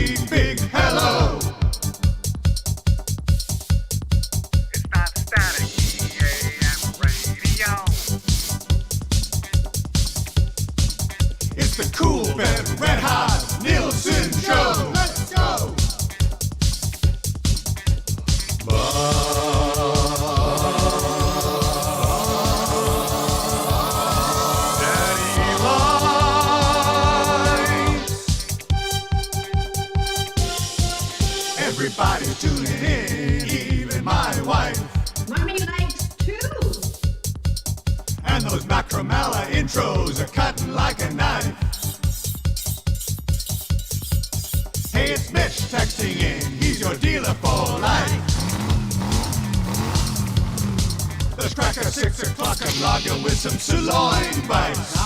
great big hello. It's not static EAM radio. It's the Coolbet Red Hot Nielson Show. Let's go. Everybody tuning in, even my wife. Mommy likes too. And those Macromella intros are cutting like a knife. Hey, it's Mitch texting in, he's your dealer for life. The cracker 6 o'clock and lager with some sirloin bites.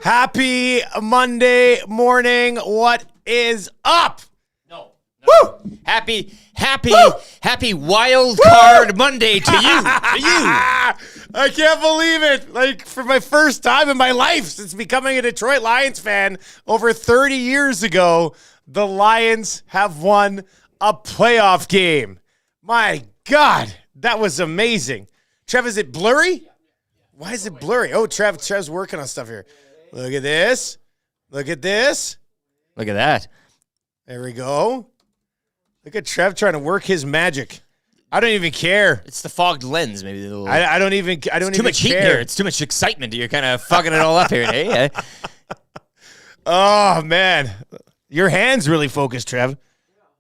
Happy Monday morning. What is up? No. Woo! Happy wild card Monday to you. I can't believe it. Like, for my first time in my life since becoming a Detroit Lions fan over 30 years ago, the Lions have won a playoff game. My God, that was amazing. Trev, is it blurry? Why is it blurry? Oh, Trev's working on stuff here. Look at this. Look at this. Look at that. There we go. Look at Trev trying to work his magic. I don't even care. It's the fogged lens, maybe. I don't even care. Too much heat here. It's too much excitement. You're kind of fucking it all up here, eh? Oh, man. Your hand's really focused, Trev.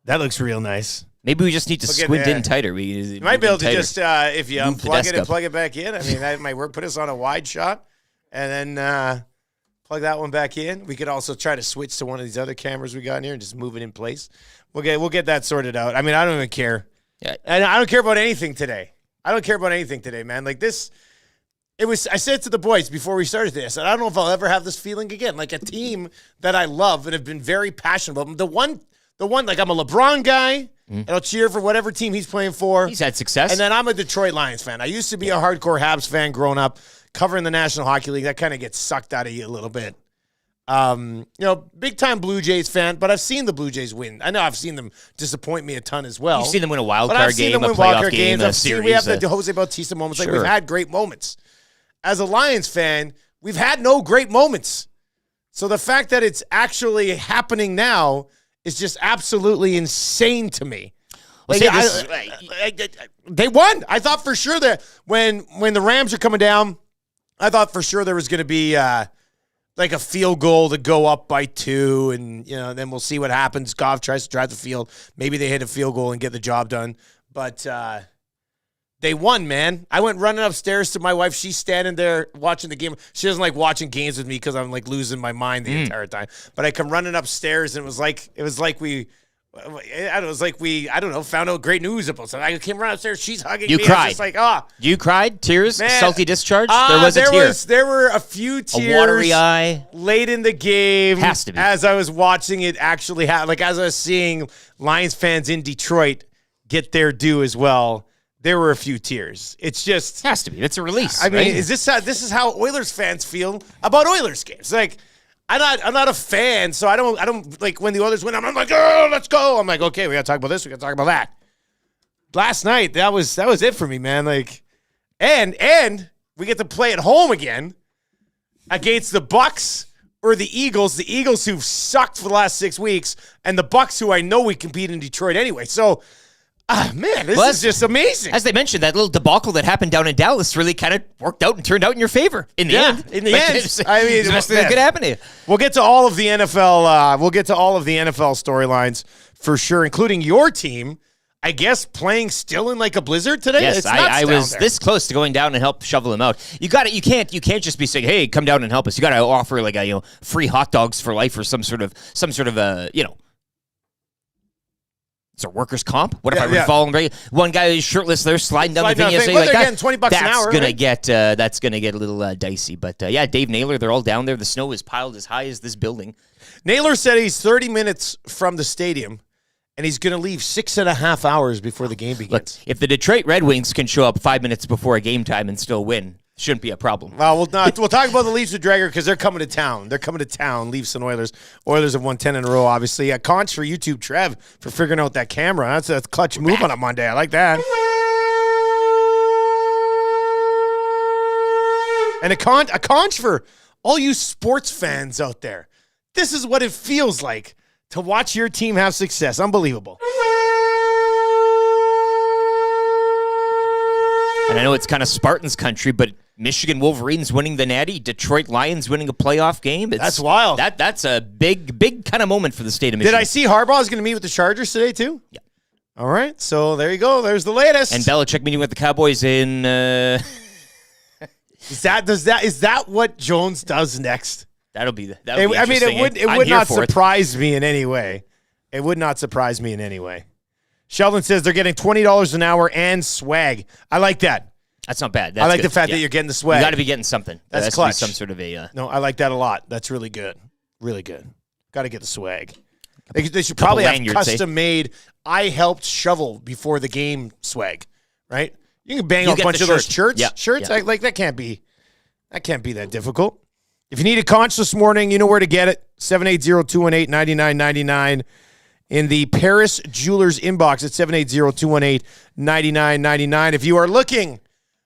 That looks real nice. Maybe we just need to squint in tighter. You might be able to just, if you unplug it and plug it back in. I mean, that might work. Put us on a wide shot and then plug that one back in. We could also try to switch to one of these other cameras we got in here and just move it in place. We'll get that sorted out. I mean, I don't even care. Yeah. And I don't care about anything today. I don't care about anything today, man. Like this, I said to the boys before we started this, and I don't know if I'll ever have this feeling again. Like a team that I love and have been very passionate about. The one, like I'm a LeBron guy, and I'll cheer for whatever team he's playing for. He's had success. And then I'm a Detroit Lions fan. I used to be a hardcore Habs fan growing up, covering the National Hockey League. That kind of gets sucked out of you a little bit. Big time Blue Jays fan, but I've seen the Blue Jays win. I know I've seen them disappoint me a ton as well. You've seen them win a wild card game, a playoff game, a series. We have the Jose Bautista moments. Like we've had great moments. As a Lions fan, we've had no great moments. So the fact that it's actually happening now is just absolutely insane to me. Like, they won. I thought for sure that when the Rams are coming down, I thought for sure there was going to be like a field goal to go up by 2, and then we'll see what happens. Goff tries to drive the field. Maybe they hit a field goal and get the job done. But they won, man. I went running upstairs to my wife. She's standing there watching the game. She doesn't like watching games with me because I'm like losing my mind the entire time. But I come running upstairs, and it was like we found out great news about something. I came running upstairs. She's hugging me. Cried. I was just like, You cried? Tears? Man. Salty discharge? There was a tear. There were a few tears. A watery eye. Late in the game. Has to be. As I was watching it actually happen. Like as I was seeing Lions fans in Detroit get their due as well, there were a few tears. It's just has to be. It's a release. I mean, right? this is how Oilers fans feel about Oilers games. Like I'm not a fan, so I don't like when the Oilers win. I'm like, oh, let's go. I'm like, okay, we got to talk about this. We got to talk about that. Last night, that was it for me, man. Like, and we get to play at home again against the Bucks or the Eagles. The Eagles who've sucked for the last 6 weeks, and the Bucks who I know we compete in Detroit anyway. So. Man, this is just amazing. As they mentioned, that little debacle that happened down in Dallas really kind of worked out and turned out in your favor in the end. In the end, I mean, it's the best thing that could happen to you. We'll get to all of the NFL. We'll get to all of the NFL storylines for sure, including your team. I guess, playing still in like a blizzard today. Yes, It's nuts I down was there. this close to going down and help shovel him out. You can't just be saying, "Hey, come down and help us." You got to offer like a free hot dogs for life or some sort of It's a workers' comp. What if I were following right? One guy is shirtless there, sliding down the thing. Well, Like they're that. getting $20 an hour. That's gonna get a little dicey. But Dave Naylor, they're all down there. The snow is piled as high as this building. Naylor said he's 30 minutes from the stadium, and he's going to leave 6.5 hours before the game begins. Look, if the Detroit Red Wings can show up 5 minutes before a game time and still win, shouldn't be a problem. Well, we'll talk about the Leafs with Dreger because they're coming to town. They're coming to town, Leafs and Oilers. Oilers have won 10 in a row, obviously. Conch for YouTube, Trev, for figuring out that camera. That's a clutch move on a Monday. I like that. And a conch for all you sports fans out there. This is what it feels like to watch your team have success. Unbelievable. And I know it's kind of Spartans country, but Michigan Wolverines winning the Natty, Detroit Lions winning a playoff game. That's wild. That's a big kind of moment for the state of Michigan. Did I see Harbaugh is going to meet with the Chargers today too? Yeah. All right, so there you go. There's the latest. And Belichick meeting with the Cowboys in. Is that what Jones does next? That'll be it would not surprise me in any way. It would not surprise me in any way. Sheldon says they're getting $20 an hour and swag. I like that. That's not bad. I like the fact that you're getting the swag. You got to be getting something. That's clutch. Some sort of a. No, I like that a lot. That's really good. Really good. Got to get the swag. They should probably have custom-made. I helped shovel before the game swag, right? You can bang a bunch of those shirts. Like that can't be that difficult. If you need a conch this morning, you know where to get it. 780-218-9999. In the Paris Jewelers inbox at 780-218-9999. If you are looking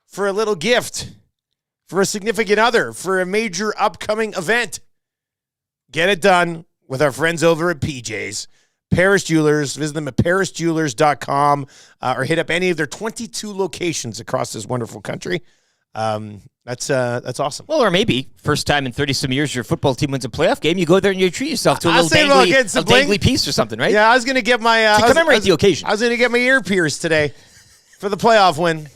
for a little gift for a significant other, for a major upcoming event, get it done with our friends over at PJ's. Paris Jewelers. Visit them at parisjewelers.com or hit up any of their 22 locations across this wonderful country. That's awesome. Well, or maybe first time in 30-some years your football team wins a playoff game, you go there and you treat yourself to a little dangly piece or something, right? Yeah, I was going to get my... to commemorate the occasion. I was going to get my ear pierced today for the playoff win.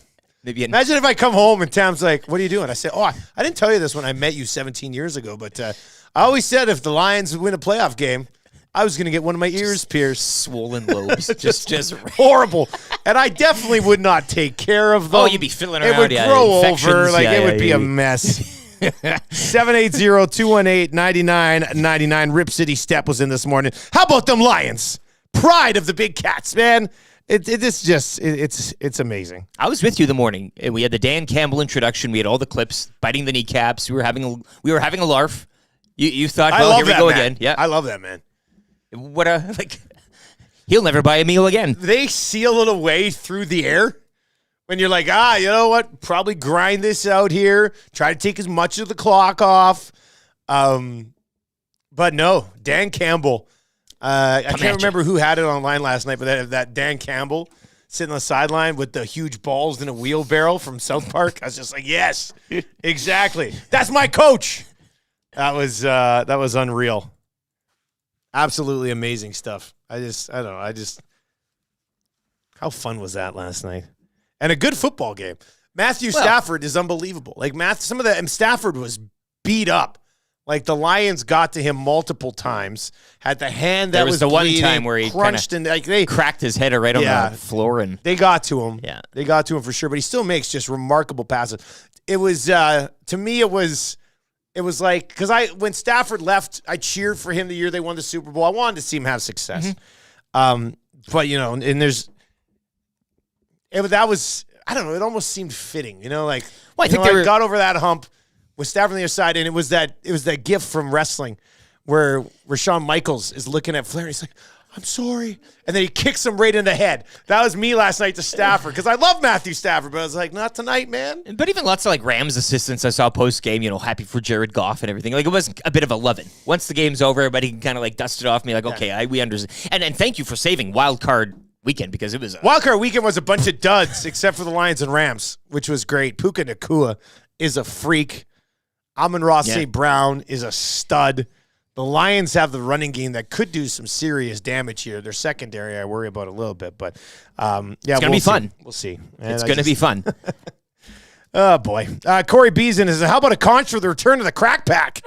Imagine if I come home and Tam's like, what are you doing? I say, I didn't tell you this when I met you 17 years ago, but I always said if the Lions win a playoff game, I was going to get one of my ears pierced. Swollen lobes. just horrible. And I definitely would not take care of them. Oh, you'd be fiddling around. It would grow over. It would be a mess. 780-218-9999. Rip City Step was in this morning. How about them Lions? Pride of the Big Cats, man. It's amazing. I was with you the morning. We had the Dan Campbell introduction. We had all the clips, biting the kneecaps. We were having a larf. You thought, well, here we go again. Yeah, I love that, man. He'll never buy a meal again. They seal it away through the air when you're like, you know what? Probably grind this out here. Try to take as much of the clock off. But no, Dan Campbell. I can't remember who had it online last night, but that Dan Campbell sitting on the sideline with the huge balls in a wheelbarrow from South Park. I was just like, yes, exactly. That's my coach. That was unreal. Absolutely amazing stuff. I don't know. How fun was that last night? And a good football game. Matthew Stafford is unbelievable. Stafford was beat up. Like the Lions got to him multiple times. Had the hand that was the bleeding, one time where he crunched and they cracked his head right on the floor, and they got to him. Yeah, they got to him for sure. But he still makes just remarkable passes. It was to me. It was like, because when Stafford left, I cheered for him the year they won the Super Bowl. I wanted to see him have success. Mm-hmm. But and that was, I don't know, it almost seemed fitting, I think they got over that hump with Stafford on the other side, and it was that gif from wrestling where Shawn Michaels is looking at Flair, and he's like, I'm sorry. And then he kicks him right in the head. That was me last night to Stafford, because I love Matthew Stafford, but I was like, not tonight, man. But even lots of Rams assistants I saw post-game, happy for Jared Goff and everything. It was a bit of a loving. Once the game's over, everybody can kind of dust it off me, okay, we understand. And thank you for saving Wild Card Weekend, because it was Wild Card Weekend was a bunch of duds, except for the Lions and Rams, which was great. Puka Nacua is a freak. Amon-Ra St. Brown is a stud. The Lions have the running game that could do some serious damage here. Their secondary, I worry about a little bit, but it's gonna be fun. We'll see. It's going to be fun. Oh boy, Corey Beeson is. How about a conch for the return of the CrackPack?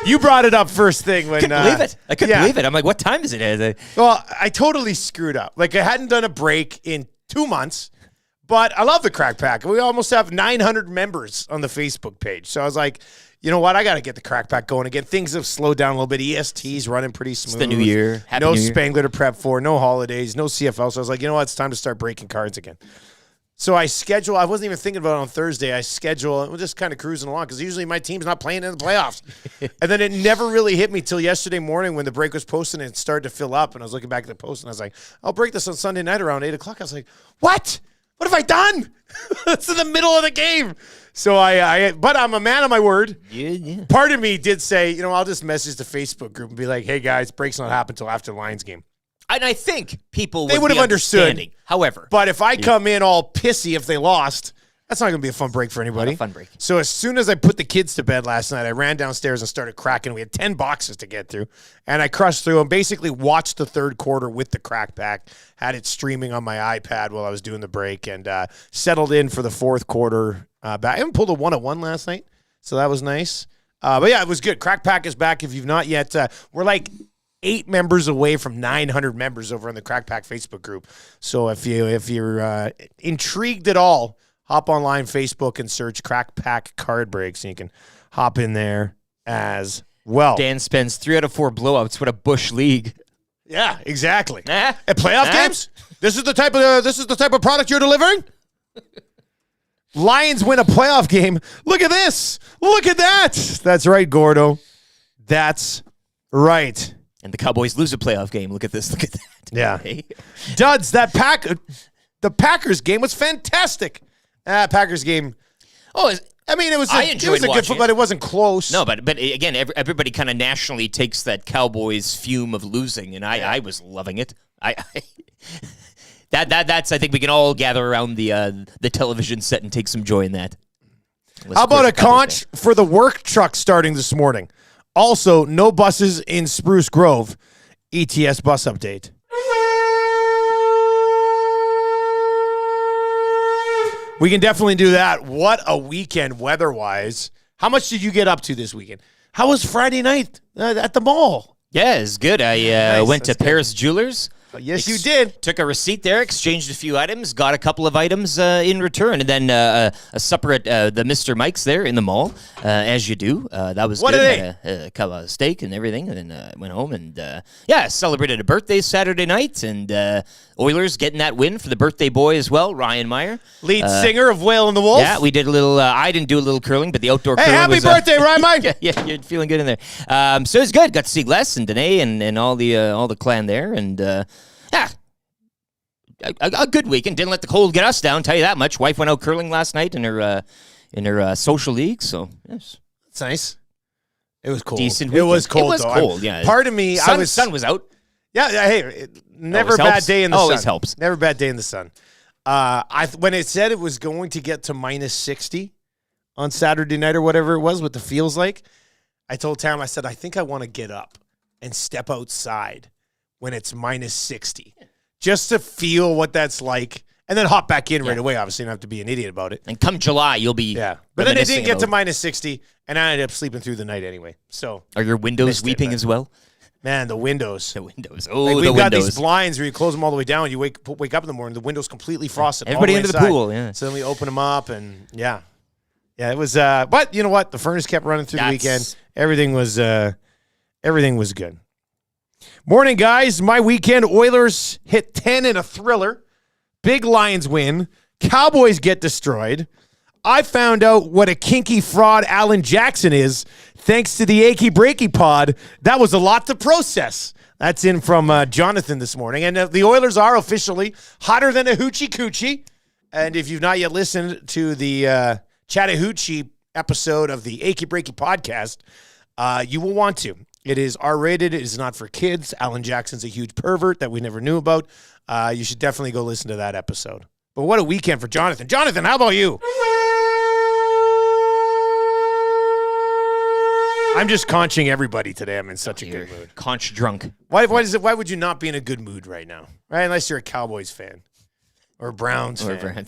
You brought it up first thing when Couldn't believe it. I couldn't believe it. I'm like, what time is it? Well, I totally screwed up. Like I hadn't done a break in 2 months. But I love the CrackPack. We almost have 900 members on the Facebook page. So I was like, you know what? I got to get the CrackPack going again. Things have slowed down a little bit. EST's running pretty smooth. It's the new year. Happy no New Year. Spangler to prep for. No holidays. No CFL. So I was like, you know what? It's time to start breaking cards again. So I wasn't even thinking about it on Thursday. We're just kind of cruising along because usually my team's not playing in the playoffs. And then it never really hit me till yesterday morning when the break was posted and it started to fill up. And I was looking back at the post and I was like, I'll break this on Sunday night around 8 o'clock. I was like, what? What have I done? It's in the middle of the game. So but I'm a man of my word. Yeah. Part of me did say, I'll just message the Facebook group and be like, hey guys, breaks not happen until after the Lions game. And I think people They would have be understood. understanding. However, But if I come in all pissy if they lost, that's not going to be a fun break for anybody. Not a fun break. So as soon as I put the kids to bed last night, I ran downstairs and started cracking. We had 10 boxes to get through. And I crushed through and basically watched the third quarter with the CrackPack. Had it streaming on my iPad while I was doing the break and settled in for the fourth quarter. I even pulled a 1-1 last night, so that was nice. But yeah, it was good. CrackPack is back. If you've not yet, we're like 8 members away from 900 members over on the CrackPack Facebook group. So if you're intrigued at all, hop online Facebook and search CrackPack Card Breaks, and you can hop in there as well. Dan spends 3 out of 4 blowouts. What a bush league. Yeah, exactly. Nah. At playoff games, this is the type of product you're delivering. Lions win a playoff game. Look at this. Look at that. That's right, Gordo. That's right. And the Cowboys lose a playoff game. Look at this. Look at that. Yeah. Okay. Duds, the Packers game was fantastic. Packers game. Oh, It was I a enjoyed good watching football, but it wasn't close. no, but again, everybody kind of nationally takes that Cowboys fume of losing, and I was loving it. That's I think we can all gather around the television set and take some joy in that. How about a conch for the work truck starting this morning? Also, no buses in Spruce Grove. ETS bus update. We can definitely do that. What a weekend weather-wise. How much did you get up to this weekend? How was Friday night at the mall? Yeah, it's good. I Nice, went to that's good. Paris Jewelers. Yes, you did. Took a receipt there, exchanged a few items, got a couple of items in return, and then a supper at the Mr. Mike's there in the mall, as you do. That was What good. did Had a couple of steak and everything, and then went home and celebrated a birthday Saturday night, and Oilers getting that win for the birthday boy as well, Ryan Meyer. Lead singer of Whale and the Wolf. Yeah, we did a little. I didn't do a little curling, but the outdoor. Hey, curling happy was, birthday, Ryan Mike. yeah, you're feeling good in there. So it was good. Got to see Les and Danae and all the clan there, and a good weekend. Didn't let the cold get us down. Tell you that much. Wife went out curling last night in her social league. So yes, It's nice. It was cold. Decent It was weekend. cold. It was though. cold. Yeah. Part of me, sun was out. Yeah. Hey, never Always a bad helps. day in the sun. Always helps. Never a bad day in the sun. When it said it was going to get to minus 60 on Saturday night or whatever it was, what the feels like, I told Tam, I said, I think I want to get up and step outside when it's minus 60. Just to feel what that's like, and then hop back in right away. Obviously, you don't have to be an idiot about it. And come July, you'll be Yeah. But then it reminiscing didn't get to about- minus 60, and I ended up sleeping through the night anyway. So, Are your windows Missed it, weeping man. as well? man, the windows. The windows. Oh, Like, the we've got windows. these blinds where you close them all the way down. You wake up in the morning, the window's completely frosted. all Everybody way into the inside. pool, yeah. So then we open them up, and yeah, it was. But you know what? The furnace kept running through the weekend. Everything was good. Morning, guys. My weekend, Oilers hit 10 in a thriller. Big Lions win. Cowboys get destroyed. I found out what a kinky fraud Alan Jackson is thanks to the Achy Breaky pod. That was a lot to process. That's in from Jonathan this morning. And the Oilers are officially hotter than a hoochie coochie. And if you've not yet listened to the Chattahoochee episode of the Achy Breaky podcast, you will want to. It is R-rated. It is not for kids. Alan Jackson's a huge pervert that we never knew about. You should definitely go listen to that episode. But what a weekend for Jonathan. Jonathan, how about you? I'm just conching everybody today. I'm in such a good mood. Conch drunk. Why would you not be in a good mood right now? Right? Unless you're a Cowboys fan or a Browns fan.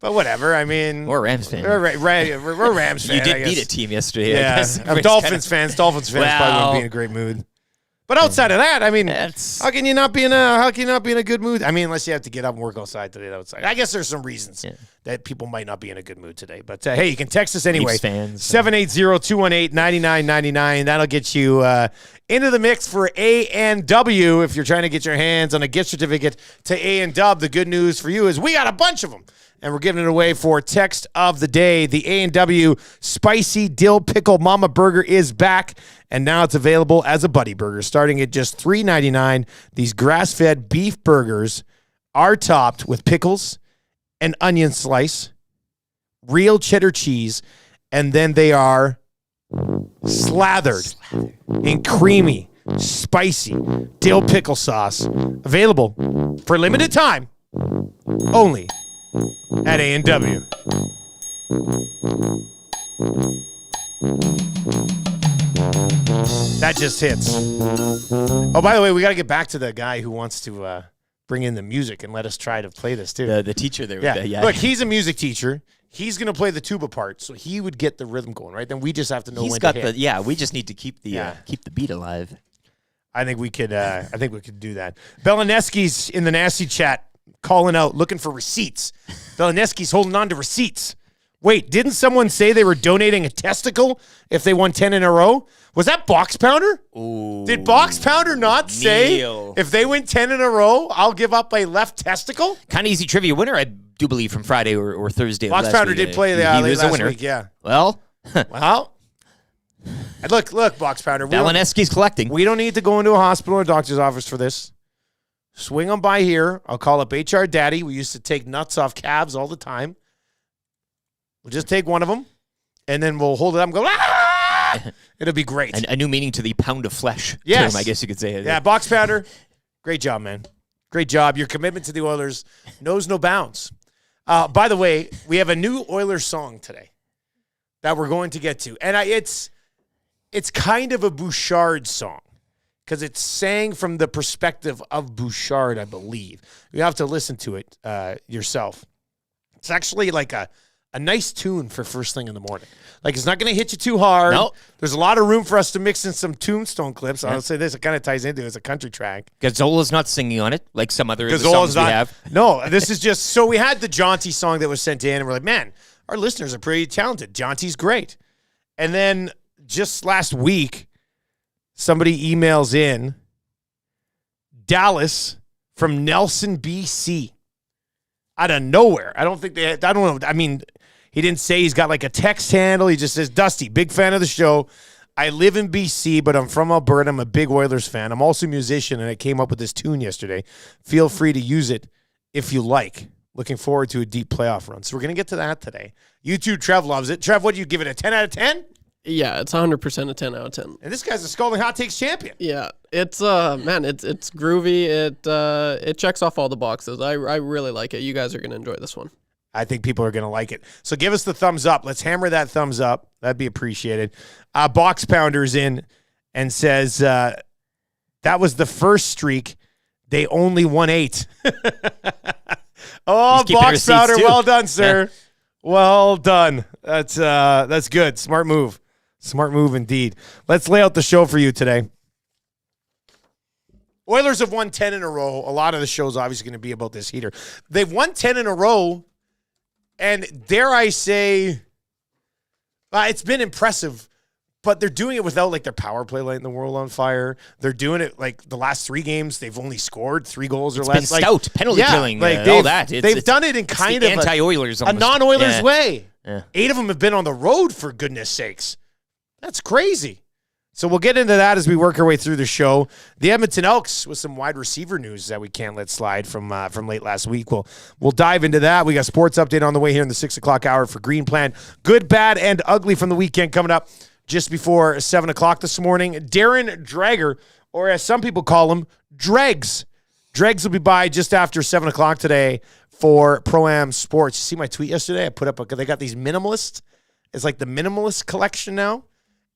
But whatever. I mean, or Rams fan. We're Rams fans. You did beat a team yesterday. Yeah. I guess. I'm Dolphins fans. Dolphins fans probably wouldn't be in a great mood. But outside of that, I mean, how can you not be in a good mood? I mean, unless you have to get up and work outside today outside. I guess there's some reasons that people might not be in a good mood today. But hey, you can text us anyway. 780-218-9999. That'll get you into the mix for A&W if you're trying to get your hands on a gift certificate to A&W. The good news for you is we got a bunch of them. And we're giving it away for text of the day. The A&W Spicy Dill Pickle Mama Burger is back, and now it's available as a buddy burger, starting at just $3.99. These grass-fed beef burgers are topped with pickles, an onion slice, real cheddar cheese, and then they are slathered in creamy, spicy dill pickle sauce. Available for limited time only at A&W. That just hits. Oh, by the way, we got to get back to the guy who wants to bring in the music and let us try to play this, too. The teacher there. Yeah. Look, he's a music teacher. He's going to play the tuba part, so he would get the rhythm going, right? Then we just have to know when to hit. We just need to keep the beat alive. I think we could do that. Belineski's in the nasty chat calling out, looking for receipts. Belineski's holding on to receipts. Wait, didn't someone say they were donating a testicle if they won 10 in a row? Was that Box Pounder? Ooh, did Box Pounder not say Neil. If they win 10 in a row, I'll give up a left testicle? Kind of easy trivia winner, I do believe, from Friday or Thursday. Box Pounder did play the last winner. Week, yeah. Well, look, Box Pounder. Belineski's collecting. We don't need to go into a hospital or doctor's office for this. Swing on by here. I'll call up HR Daddy. We used to take nuts off calves all the time. We'll just take one of them, and then we'll hold it up and go, ah! It'll be great. A new meaning to the pound of flesh term, I guess you could say. Yeah, Box Pounder, great job, man. Great job. Your commitment to the Oilers knows no bounds. By the way, we have a new Oilers song today that we're going to get to. And it's kind of a Bouchard song, because it's sang from the perspective of Bouchard, I believe. You have to listen to it yourself. It's actually like a nice tune for first thing in the morning. Like, it's not going to hit you too hard. Nope. There's a lot of room for us to mix in some Tombstone clips. I'll say this, it kind of ties into it. It's a country track. Gazzola's not singing on it like some other songs we have. No, this is just, so we had the Jaunty song that was sent in, and we're like, man, our listeners are pretty talented. Jaunty's great. And then just last week, somebody emails in Dallas from Nelson, BC. Out of nowhere. I don't know. I mean, he didn't say he's got like a text handle. He just says, Dusty, big fan of the show. I live in BC, but I'm from Alberta. I'm a big Oilers fan. I'm also a musician, and I came up with this tune yesterday. Feel free to use it if you like. Looking forward to a deep playoff run. So we're going to get to that today. You too, Trev loves it. Trev, what do you give it, a 10 out of 10? Yeah, it's 100% a 10 out of 10. And this guy's a Scalding Hot Takes champion. Yeah, it's it's groovy. It checks off all the boxes. I really like it. You guys are going to enjoy this one. I think people are going to like it. So give us the thumbs up. Let's hammer that thumbs up. That'd be appreciated. Box Pounder's in and says, that was the first streak. They only won 8. Oh, Box Pounder, well done, sir. Yeah. Well done. That's good. Smart move. Smart move indeed. Let's lay out the show for you today. Oilers have won 10 in a row. A lot of the show's obviously going to be about this heater. They've won 10 in a row, and dare I say, it's been impressive, but they're doing it without like their power play lighting the world on fire. They're doing it like the last 3 games. They've only scored 3 goals or less. It's been stout, penalty killing, like all that. They've done it in kind of anti-Oilers, a non-Oilers way. Yeah. 8 of them have been on the road, for goodness sakes. That's crazy. So we'll get into that as we work our way through the show. The Edmonton Elks with some wide receiver news that we can't let slide from late last week. We'll dive into that. We got sports update on the way here in the 6 o'clock hour for Green Plan. Good, bad, and ugly from the weekend coming up just before 7 o'clock this morning. Darren Dreger, or as some people call him, Dregs. Dregs will be by just after 7 o'clock today for Pro-Am Sports. You see my tweet yesterday? I put up, they got these minimalists. It's like the minimalist collection now.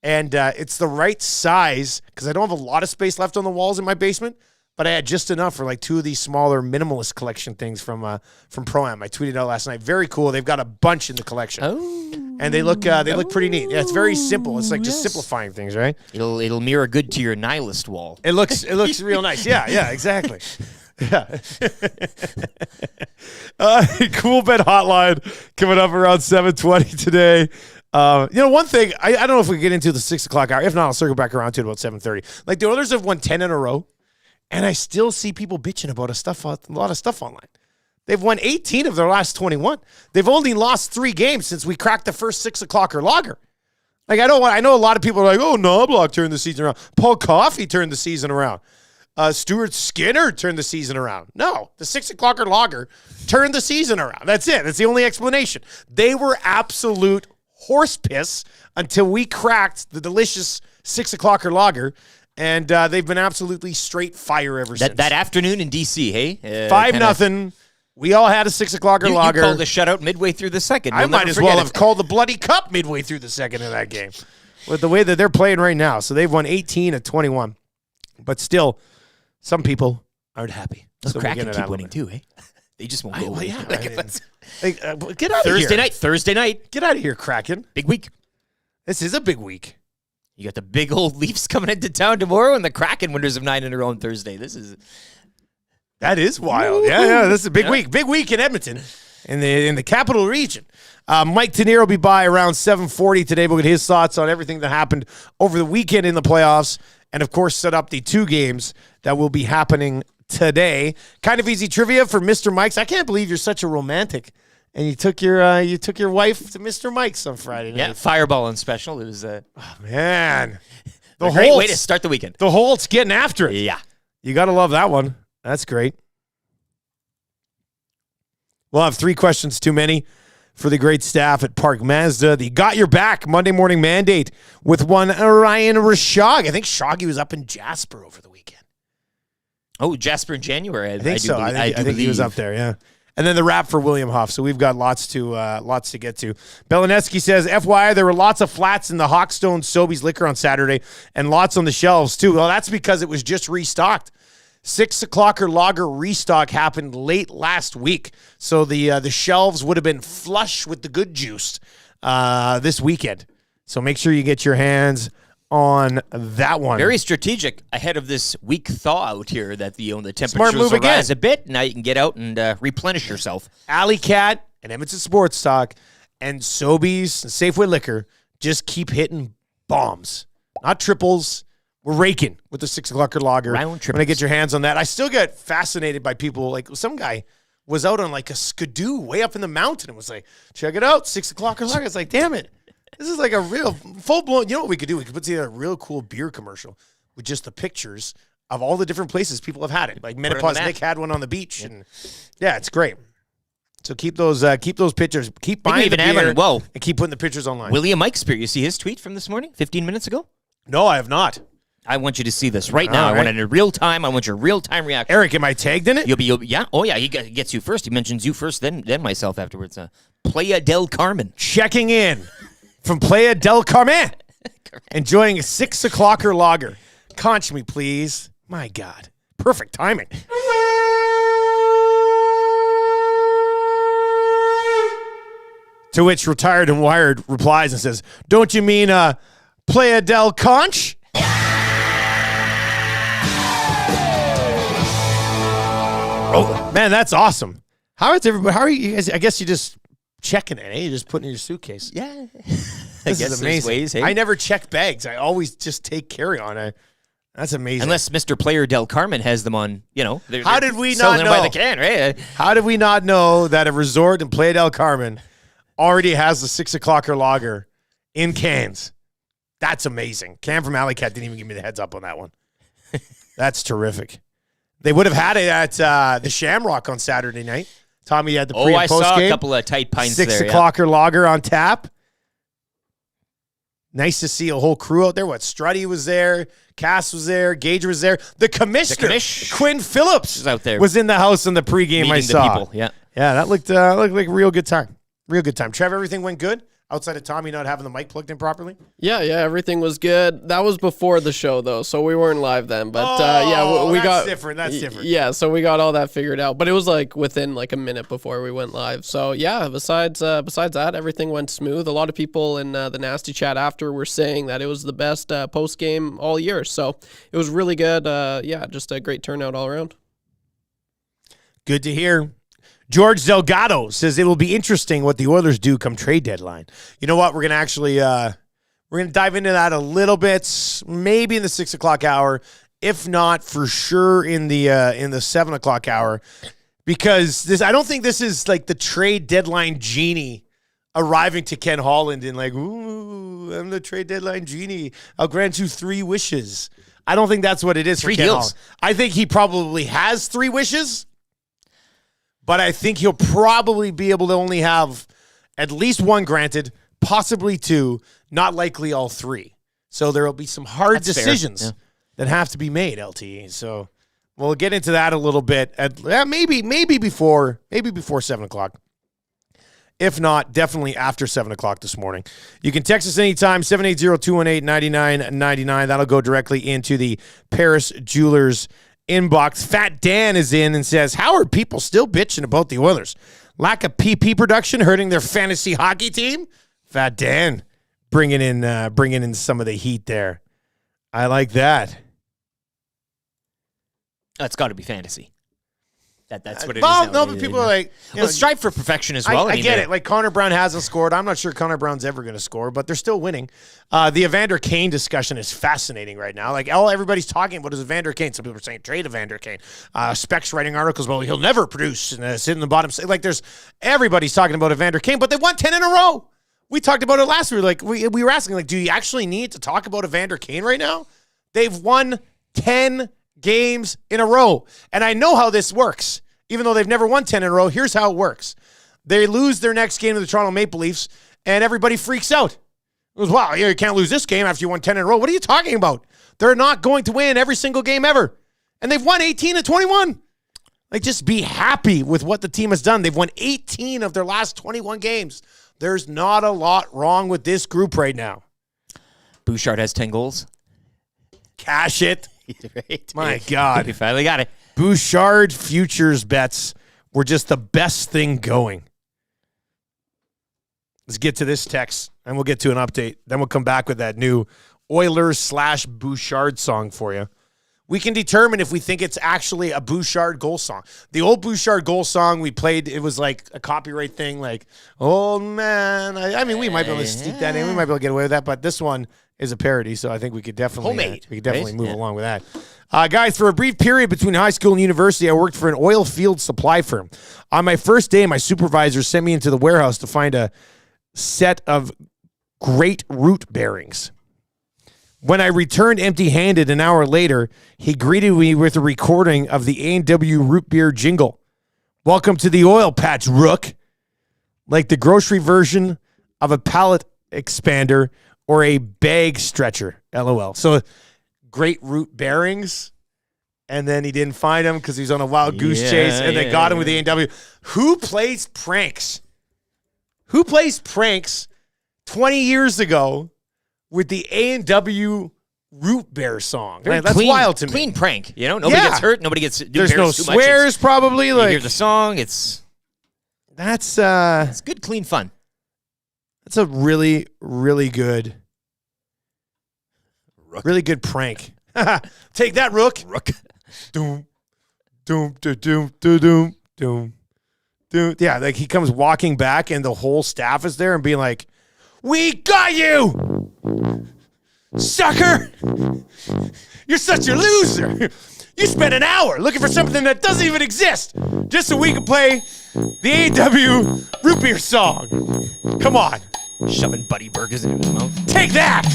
And it's the right size because I don't have a lot of space left on the walls in my basement, but I had just enough for like 2 of these smaller minimalist collection things from Pro-Am. I tweeted out last night. Very cool. They've got a bunch in the collection. And they look pretty neat. Yeah, it's very simple. It's like just simplifying things, right? It'll mirror good to your nihilist wall. It looks real nice. Yeah, exactly. Yeah. Coolbet hotline coming up around 7:20 today. One thing, I don't know if we get into the 6 o'clock hour. If not, I'll circle back around to it about 7:30. Like the Oilers have won 10 in a row, and I still see people bitching about a lot of stuff online. They've won 18 of their last 21. They've only lost 3 games since we cracked the first 6 o'clocker lager. Like I know a lot of people are like, oh, Knobloch turned the season around. Paul Coffey turned the season around. Stuart Skinner turned the season around. No, the 6 o'clocker lager turned the season around. That's it. That's the only explanation. They were absolute horse piss until we cracked the delicious 6 o'clocker lager, and they've been absolutely straight fire ever since. That afternoon in D.C., hey? 5-0. We all had a 6 o'clocker lager. You called a shutout midway through the second. I might as well have called the bloody cup midway through the second of that game with the way that they're playing right now. So they've won 18 of 21. But still, some people aren't happy. Those So Kraken keep winning too, eh? They just won't go away. Yeah, get out of here. Thursday night. Get out of here, Kraken. Big week. This is a big week. You got the big old Leafs coming into town tomorrow and the Kraken winners of 9 in a row on Thursday. That is wild. Yeah. This is a big week. Big week in Edmonton, in the capital region. Mike Tanier will be by around 7:40 today. We'll get his thoughts on everything that happened over the weekend in the playoffs, and of course, set up the 2 games that will be happening today. Kind of easy trivia for Mr. Mike's. I can't believe you're such a romantic, and you took your wife to Mr. Mike's on Friday night. Yeah, Fireball on special. It was Man, a great way to start the weekend. The Holt's getting after it. Yeah, you got to love that one. That's great. We'll have 3 questions too many for the great staff at Park Mazda. The Got Your Back Monday morning mandate with one Ryan Rishaug. I think Shoggy was up in Jasper over the weekend. Oh, Jasper in January. I think so. I think he was up there, yeah. And then the wrap for William Huff. So we've got lots to get to. Belineski says, FYI, there were lots of flats in the Hawkstone Sobeys liquor on Saturday and lots on the shelves too. Well, that's because it was just restocked. 6 o'clocker lager restock happened late last week. So the shelves would have been flush with the good juice this weekend. So make sure you get your hands on that one. Very strategic ahead of this week thaw out here that the temperatures Smart move will again. rise a bit. Now you can get out and replenish yourself. Alley Cat and Edmonton Sports Talk and Sobeys and Safeway Liquor just keep hitting bombs. Not triples. We're raking with the 6 o'clocker lager. Round triples. When I get your hands on that. I still get fascinated by people. Like some guy was out on like a skidoo way up in the mountain and was like, check it out, 6 o'clocker lager. It's like, damn it. This is like a real full-blown, you know what we could do? We could put together a real cool beer commercial with just the pictures of all the different places people have had it. Like Menopause Nick had one on the beach. And yeah, it's great. So keep those pictures. Keep buying the beer and keep putting the pictures online. William Mike's-Spear, you see his tweet from this morning, 15 minutes ago? No, I have not. I want you to see this right now. I want it in real time. I want your real-time reaction. Eric, am I tagged in it? You'll be yeah. Oh, yeah, he gets you first. He mentions you first, then myself afterwards. Playa del Carmen. Checking in from Playa del Carmen. Enjoying a 6 o'clocker lager. Conch me, please. My God. Perfect timing. To which Retired and Wired replies and says, don't you mean Playa del Conch? Oh, man, that's awesome. How are you guys? I guess you just checking it, eh? You just put it in your suitcase. Yeah. This is amazing. Ways, hey? I never check bags. I always just take carry-on. That's amazing. Unless Mr. Player Del Carmen has them on, How did we not know? By the can, right? How did we not know that a resort in Playa del Carmen already has the 6 o'clocker lager in cans? That's amazing. Cam from Alley Cat didn't even give me the heads up on that one. That's terrific. They would have had it at the Shamrock on Saturday night. Tommy had the pre- and post game. I saw a couple of tight pints 6 there. 6 o'clocker lager on tap. Nice to see a whole crew out there. Struddy was there. Cass was there. Gage was there. The commissioner, Quinn Phillips, was out there. Was in the house in the pregame. I saw. The people. Yeah. Yeah, that looked like a real good time. Real good time. Trev, everything went good. outside of Tommy not having the mic plugged in properly? Yeah, everything was good. That was before the show, though, so we weren't live then. But we that's got different. That's different. Yeah, so we got all that figured out. But it was like within like a minute before we went live. So yeah, besides that, everything went smooth. A lot of people in the nasty chat after were saying that it was the best post game all year. So it was really good. Just a great turnout all around. Good to hear. George Delgado says it will be interesting what the Oilers do come trade deadline. You know what? We're going to actually we're going to dive into that a little bit, maybe in the 6 o'clock hour, if not for sure in the 7 o'clock hour, because I don't think this is like the trade deadline genie arriving to Ken Holland and like, ooh, I'm the trade deadline genie. I'll grant you 3 wishes. I don't think that's what it is. 3 for Ken deals. Holland. I think he probably has 3 wishes. But I think he'll probably be able to only have at least 1 granted, possibly 2, not likely all 3. So there will be some hard decisions that have to be made, LT. So we'll get into that a little bit. Maybe before 7 o'clock. If not, definitely after 7 o'clock this morning. You can text us anytime, 780-218-9999. That'll go directly into the Paris Jewelers inbox. Fat Dan is in and says, how are people still bitching about the Oilers? Lack of PP production hurting their fantasy hockey team? Fat Dan bringing in some of the heat there. I like that. It's got to be fantasy. That's what it is. Well, no, nowadays, but people are like, let's strive for perfection as well. I get it. Like Connor Brown hasn't scored. I'm not sure Connor Brown's ever going to score, but they're still winning. The Evander Kane discussion is fascinating right now. Like everybody's talking about is Evander Kane. Some people are saying trade Evander Kane. Specs writing articles about he'll never produce and sit in the bottom. Like everybody's talking about Evander Kane, but they won 10 in a row. We talked about it last week. Like we were asking, like, do you actually need to talk about Evander Kane right now? They've won 10 games in a row, and I know how this works. Even though they've never won 10 in a row, here's how it works. They lose their next game to the Toronto Maple Leafs, and everybody freaks out. It goes, wow, you can't lose this game after you won 10 in a row. What are you talking about? They're not going to win every single game ever. And they've won 18 of 21. Like, just be happy with what the team has done. They've won 18 of their last 21 games. There's not a lot wrong with this group right now. Bouchard has 10 goals. Cash it. Right. My God. We finally got it. Bouchard futures bets were just the best thing going. Let's get to this text, and we'll get to an update. Then we'll come back with that new Oilers/Bouchard song for you. We can determine if we think it's actually a Bouchard goal song. The old Bouchard goal song we played, it was like a copyright thing, like, oh, man. I mean, we might be able to sneak that in. We might be able to get away with that, but this one is a parody, so I think we could definitely, Homemade, move along with that. Guys, for a brief period between high school and university, I worked for an oil field supply firm. On my first day, my supervisor sent me into the warehouse to find a set of great root bearings. When I returned empty-handed an hour later, he greeted me with a recording of the A&W root beer jingle. Welcome to the oil patch, Rook. Like the grocery version of a pallet expander or a bag stretcher, LOL. So, great root bearings, and then he didn't find them because he was on a wild goose chase, and they got him with the A&W. Who plays pranks? Who plays pranks 20 years ago with the A&W root bear song? Man, that's wild to me. Clean prank. You know, nobody gets hurt. Nobody gets. There's no swears, probably. You hear the song. It's good, clean fun. That's a really, really good, prank. Take that, Rook. Doom, doom, doom, doom, doom, doom, doom. Yeah, like he comes walking back, and the whole staff is there and being like, "We got you, sucker! You're such a loser. You spent an hour looking for something that doesn't even exist just so we can play the A&W root beer song. Come on." Shoving Buddy Burgers into his mouth. Take that!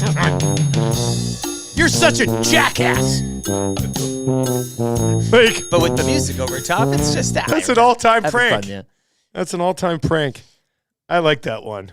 You're such a jackass. But with the music over top, it's just that. That's an all-time prank. Fun, yeah. That's an all-time prank. I like that one.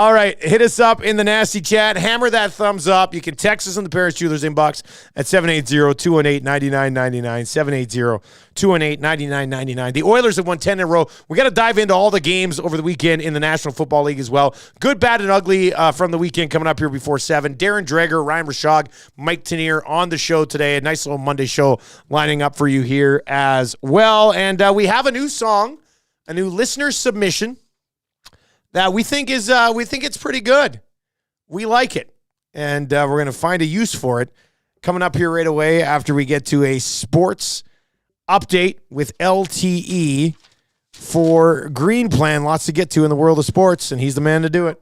All right, hit us up in the nasty chat. Hammer that thumbs up. You can text us in the Paris Jewelers inbox at 780-218-9999, 780-218-9999. The Oilers have won 10 in a row. We got to dive into all the games over the weekend in the National Football League as well. Good, bad, and ugly from the weekend coming up here before 7. Darren Dreger, Ryan Rishaug, Mike Tanier on the show today. A nice little Monday show lining up for you here as well. And we have a new song, a new listener submission that we think it's pretty good. We like it, and we're going to find a use for it coming up here right away after we get to a sports update with LTE for Green Plan. Lots to get to in the world of sports, and he's the man to do it.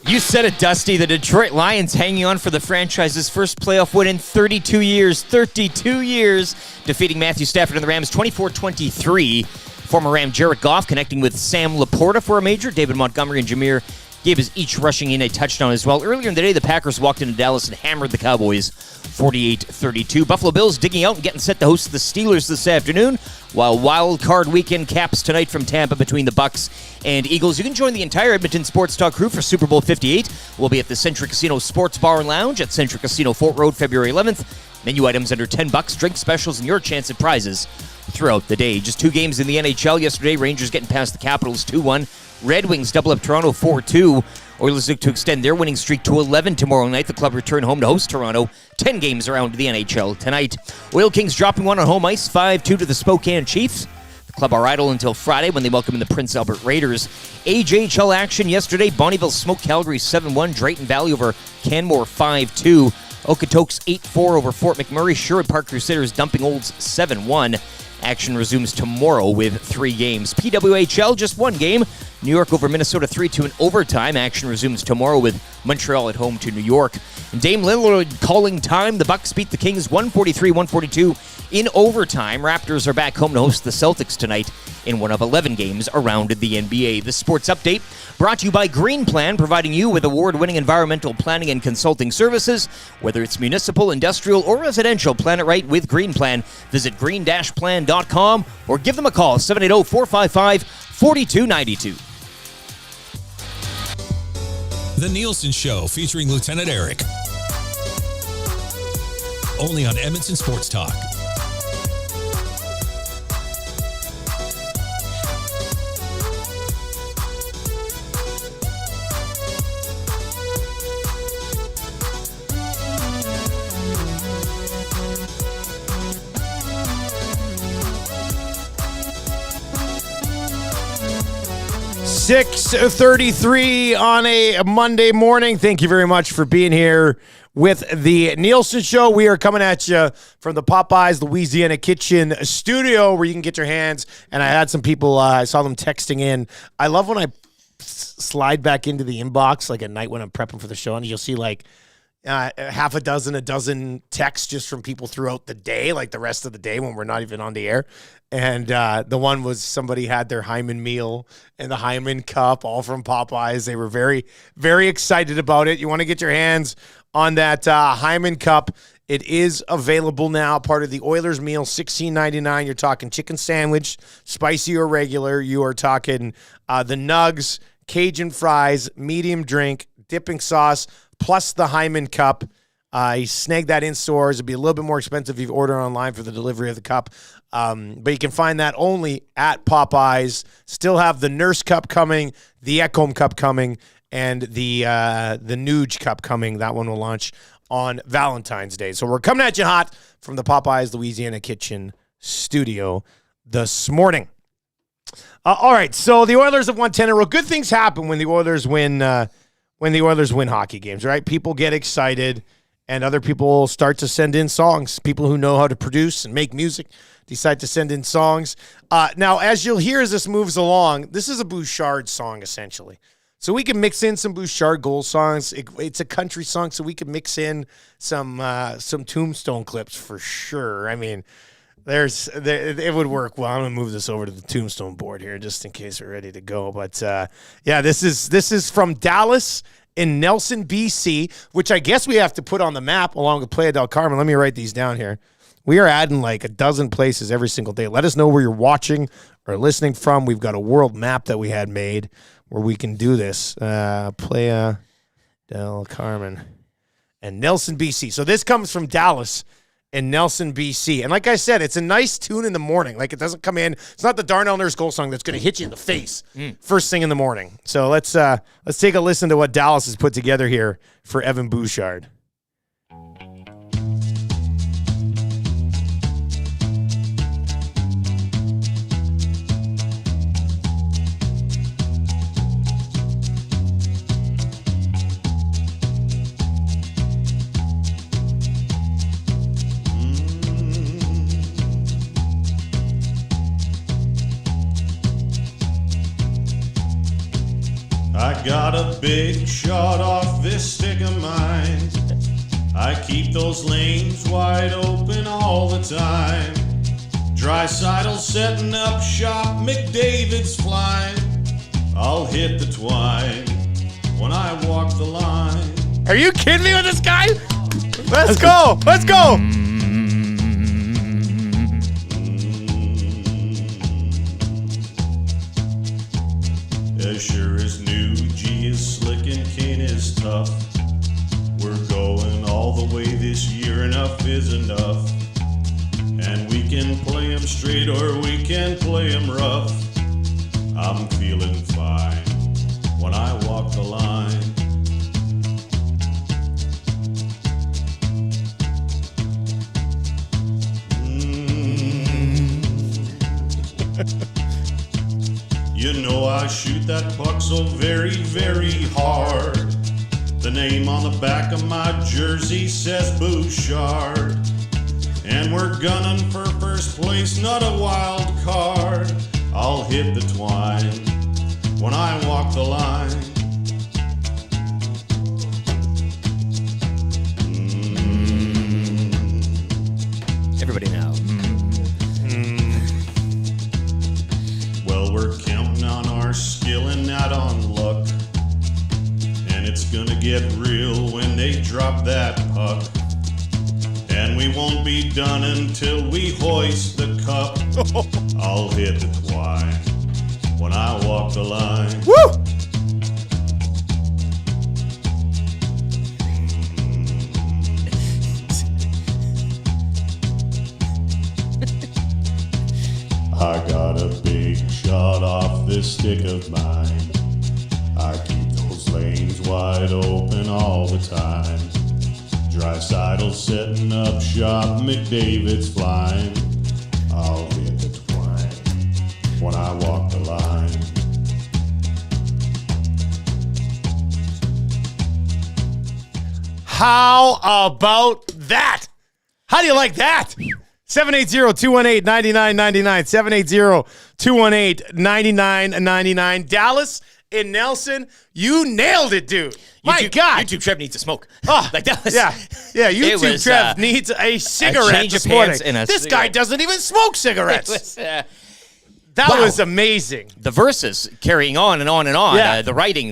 You said it, Dusty. The Detroit Lions hanging on for the franchise's first playoff win in 32 years. 32 years, defeating Matthew Stafford and the Rams 24-23. Former Ram Jared Goff connecting with Sam Laporta for a major. David Montgomery and Jameer Gibbs each rushing in a touchdown as well. Earlier in the day, the Packers walked into Dallas and hammered the Cowboys 48-32. Buffalo Bills digging out and getting set to host the Steelers this afternoon, while Wild Card Weekend caps tonight from Tampa between the Bucks and Eagles. You can join the entire Edmonton Sports Talk crew for Super Bowl 58. We'll be at the Centric Casino Sports Bar and Lounge at Centric Casino Fort Road, February 11th. Menu items under $10, drink specials, and your chance at prizes throughout the day. Just 2 games in the NHL yesterday. Rangers getting past the Capitals 2-1. Red Wings double up Toronto 4-2. Oilers look to extend their winning streak to 11 tomorrow night. The club return home to host Toronto. 10 games around the NHL tonight. Oil Kings dropping one on home ice, 5-2 to the Spokane Chiefs. The club are idle until Friday when they welcome in the Prince Albert Raiders. AJHL action yesterday. Bonneville smoked Calgary 7-1. Drayton Valley over Canmore 5-2. Okotoks 8-4 over Fort McMurray. Sherwood Park Crusaders dumping Olds 7-1. Action resumes tomorrow with 3 games. PWHL, just 1 game. New York over Minnesota 3-2 in overtime. Action resumes tomorrow with Montreal at home to New York. And Dame Lillard calling time. The Bucks beat the Kings 143-142 in overtime. Raptors are back home to host the Celtics tonight in one of 11 games around the NBA. The Sports Update brought to you by Green Plan, providing you with award-winning environmental planning and consulting services. Whether it's municipal, industrial, or residential, plan it right with Green Plan. Visit green-plan.com or give them a call, 780-455-4292. The Nielson Show featuring Lieutenant Eric. Only on Edmonton Sports Talk. .33 on a Monday morning. Thank you very much for being here with the Nielson Show. We are coming at you from the Popeyes Louisiana Kitchen studio where you can get your hands. And I had some people, I saw them texting in. I love when I slide back into the inbox, like at night when I'm prepping for the show, and you'll see like half a dozen texts just from people throughout the day, like the rest of the day when we're not even on the air. And the one was somebody had their Hyman meal and the Hyman cup, all from Popeyes. They were very, very excited about it. You want to get your hands on that Hyman cup. It is available now, part of the Oilers meal, $16.99. You're talking chicken sandwich, spicy or regular. You are talking the nugs, Cajun fries, medium drink, dipping sauce, plus the Hyman cup. You snag that in stores. It'd be a little bit more expensive if you order online for the delivery of the cup. But you can find that only at Popeyes. Still have the Nurse Cup coming, the Ekholm Cup coming, and the Nuge Cup coming. That one will launch on Valentine's Day. So we're coming at you hot from the Popeyes Louisiana Kitchen studio this morning. All right, so the Oilers have won 10 in a row. Good things happen when the Oilers win. When the Oilers win hockey games, right? People get excited, and other people start to send in songs. People who know how to produce and make music decide to send in songs. Now, as you'll hear as this moves along, this is a Bouchard song, essentially. So we can mix in some Bouchard goal songs. It's a country song, so we can mix in some Tombstone clips for sure. I mean, it would work well. I'm gonna move this over to the Tombstone board here just in case we're ready to go. But yeah, this is from Dallas in Nelson, BC, which I guess we have to put on the map along with Playa del Carmen. Let me write these down here. We are adding like a dozen places every single day. Let us know where you're watching or listening from. We've got a world map that we had made where we can do this. Playa del Carmen and Nelson, BC. So this comes from Dallas and Nelson, BC. And like I said, it's a nice tune in the morning. Like it doesn't come in. It's not the Darnell Nurse goal song that's going to hit you in the face first thing in the morning. So let's take a listen to what Dallas has put together here for Evan Bouchard. I got a big shot off this stick of mine. I keep those lanes wide open all the time. Drysidle setting up shop, McDavid's flying. I'll hit the twine when I walk the line. Are you kidding me with this guy? Let's go. Let's go. As sure as new G is slick and Kane is tough. We're going all the way this year, enough is enough. And we can play 'em straight or we can play 'em rough. I'm feeling fine when I walk the line. You know I shoot that puck so very, very hard. The name on the back of my jersey says Bouchard. And we're gunning for first place, not a wild card. I'll hit the twine when I walk the line. Everybody now. Well, we're counting on our skill and not on luck. And it's gonna get real when they drop that puck. And we won't be done until we hoist the cup. I'll hit the twine when I walk the line. Woo! I got a big shot off this stick of mine. I keep those lanes wide open all the time. Drysidle setting up shop, McDavid's flying. I'll hit the twine when I walk the line. How about that? How do you like that? 780-218-9999. 780-218-9999. Dallas and Nelson, you nailed it, dude. My God. YouTube Trev needs to smoke. Oh, like that was. Yeah, YouTube was, Trev needs a cigarette change this of pants morning. and a This guy cigarette. doesn't even smoke cigarettes. That Wow. was amazing. The verses carrying on and on and on. Yeah. The writing,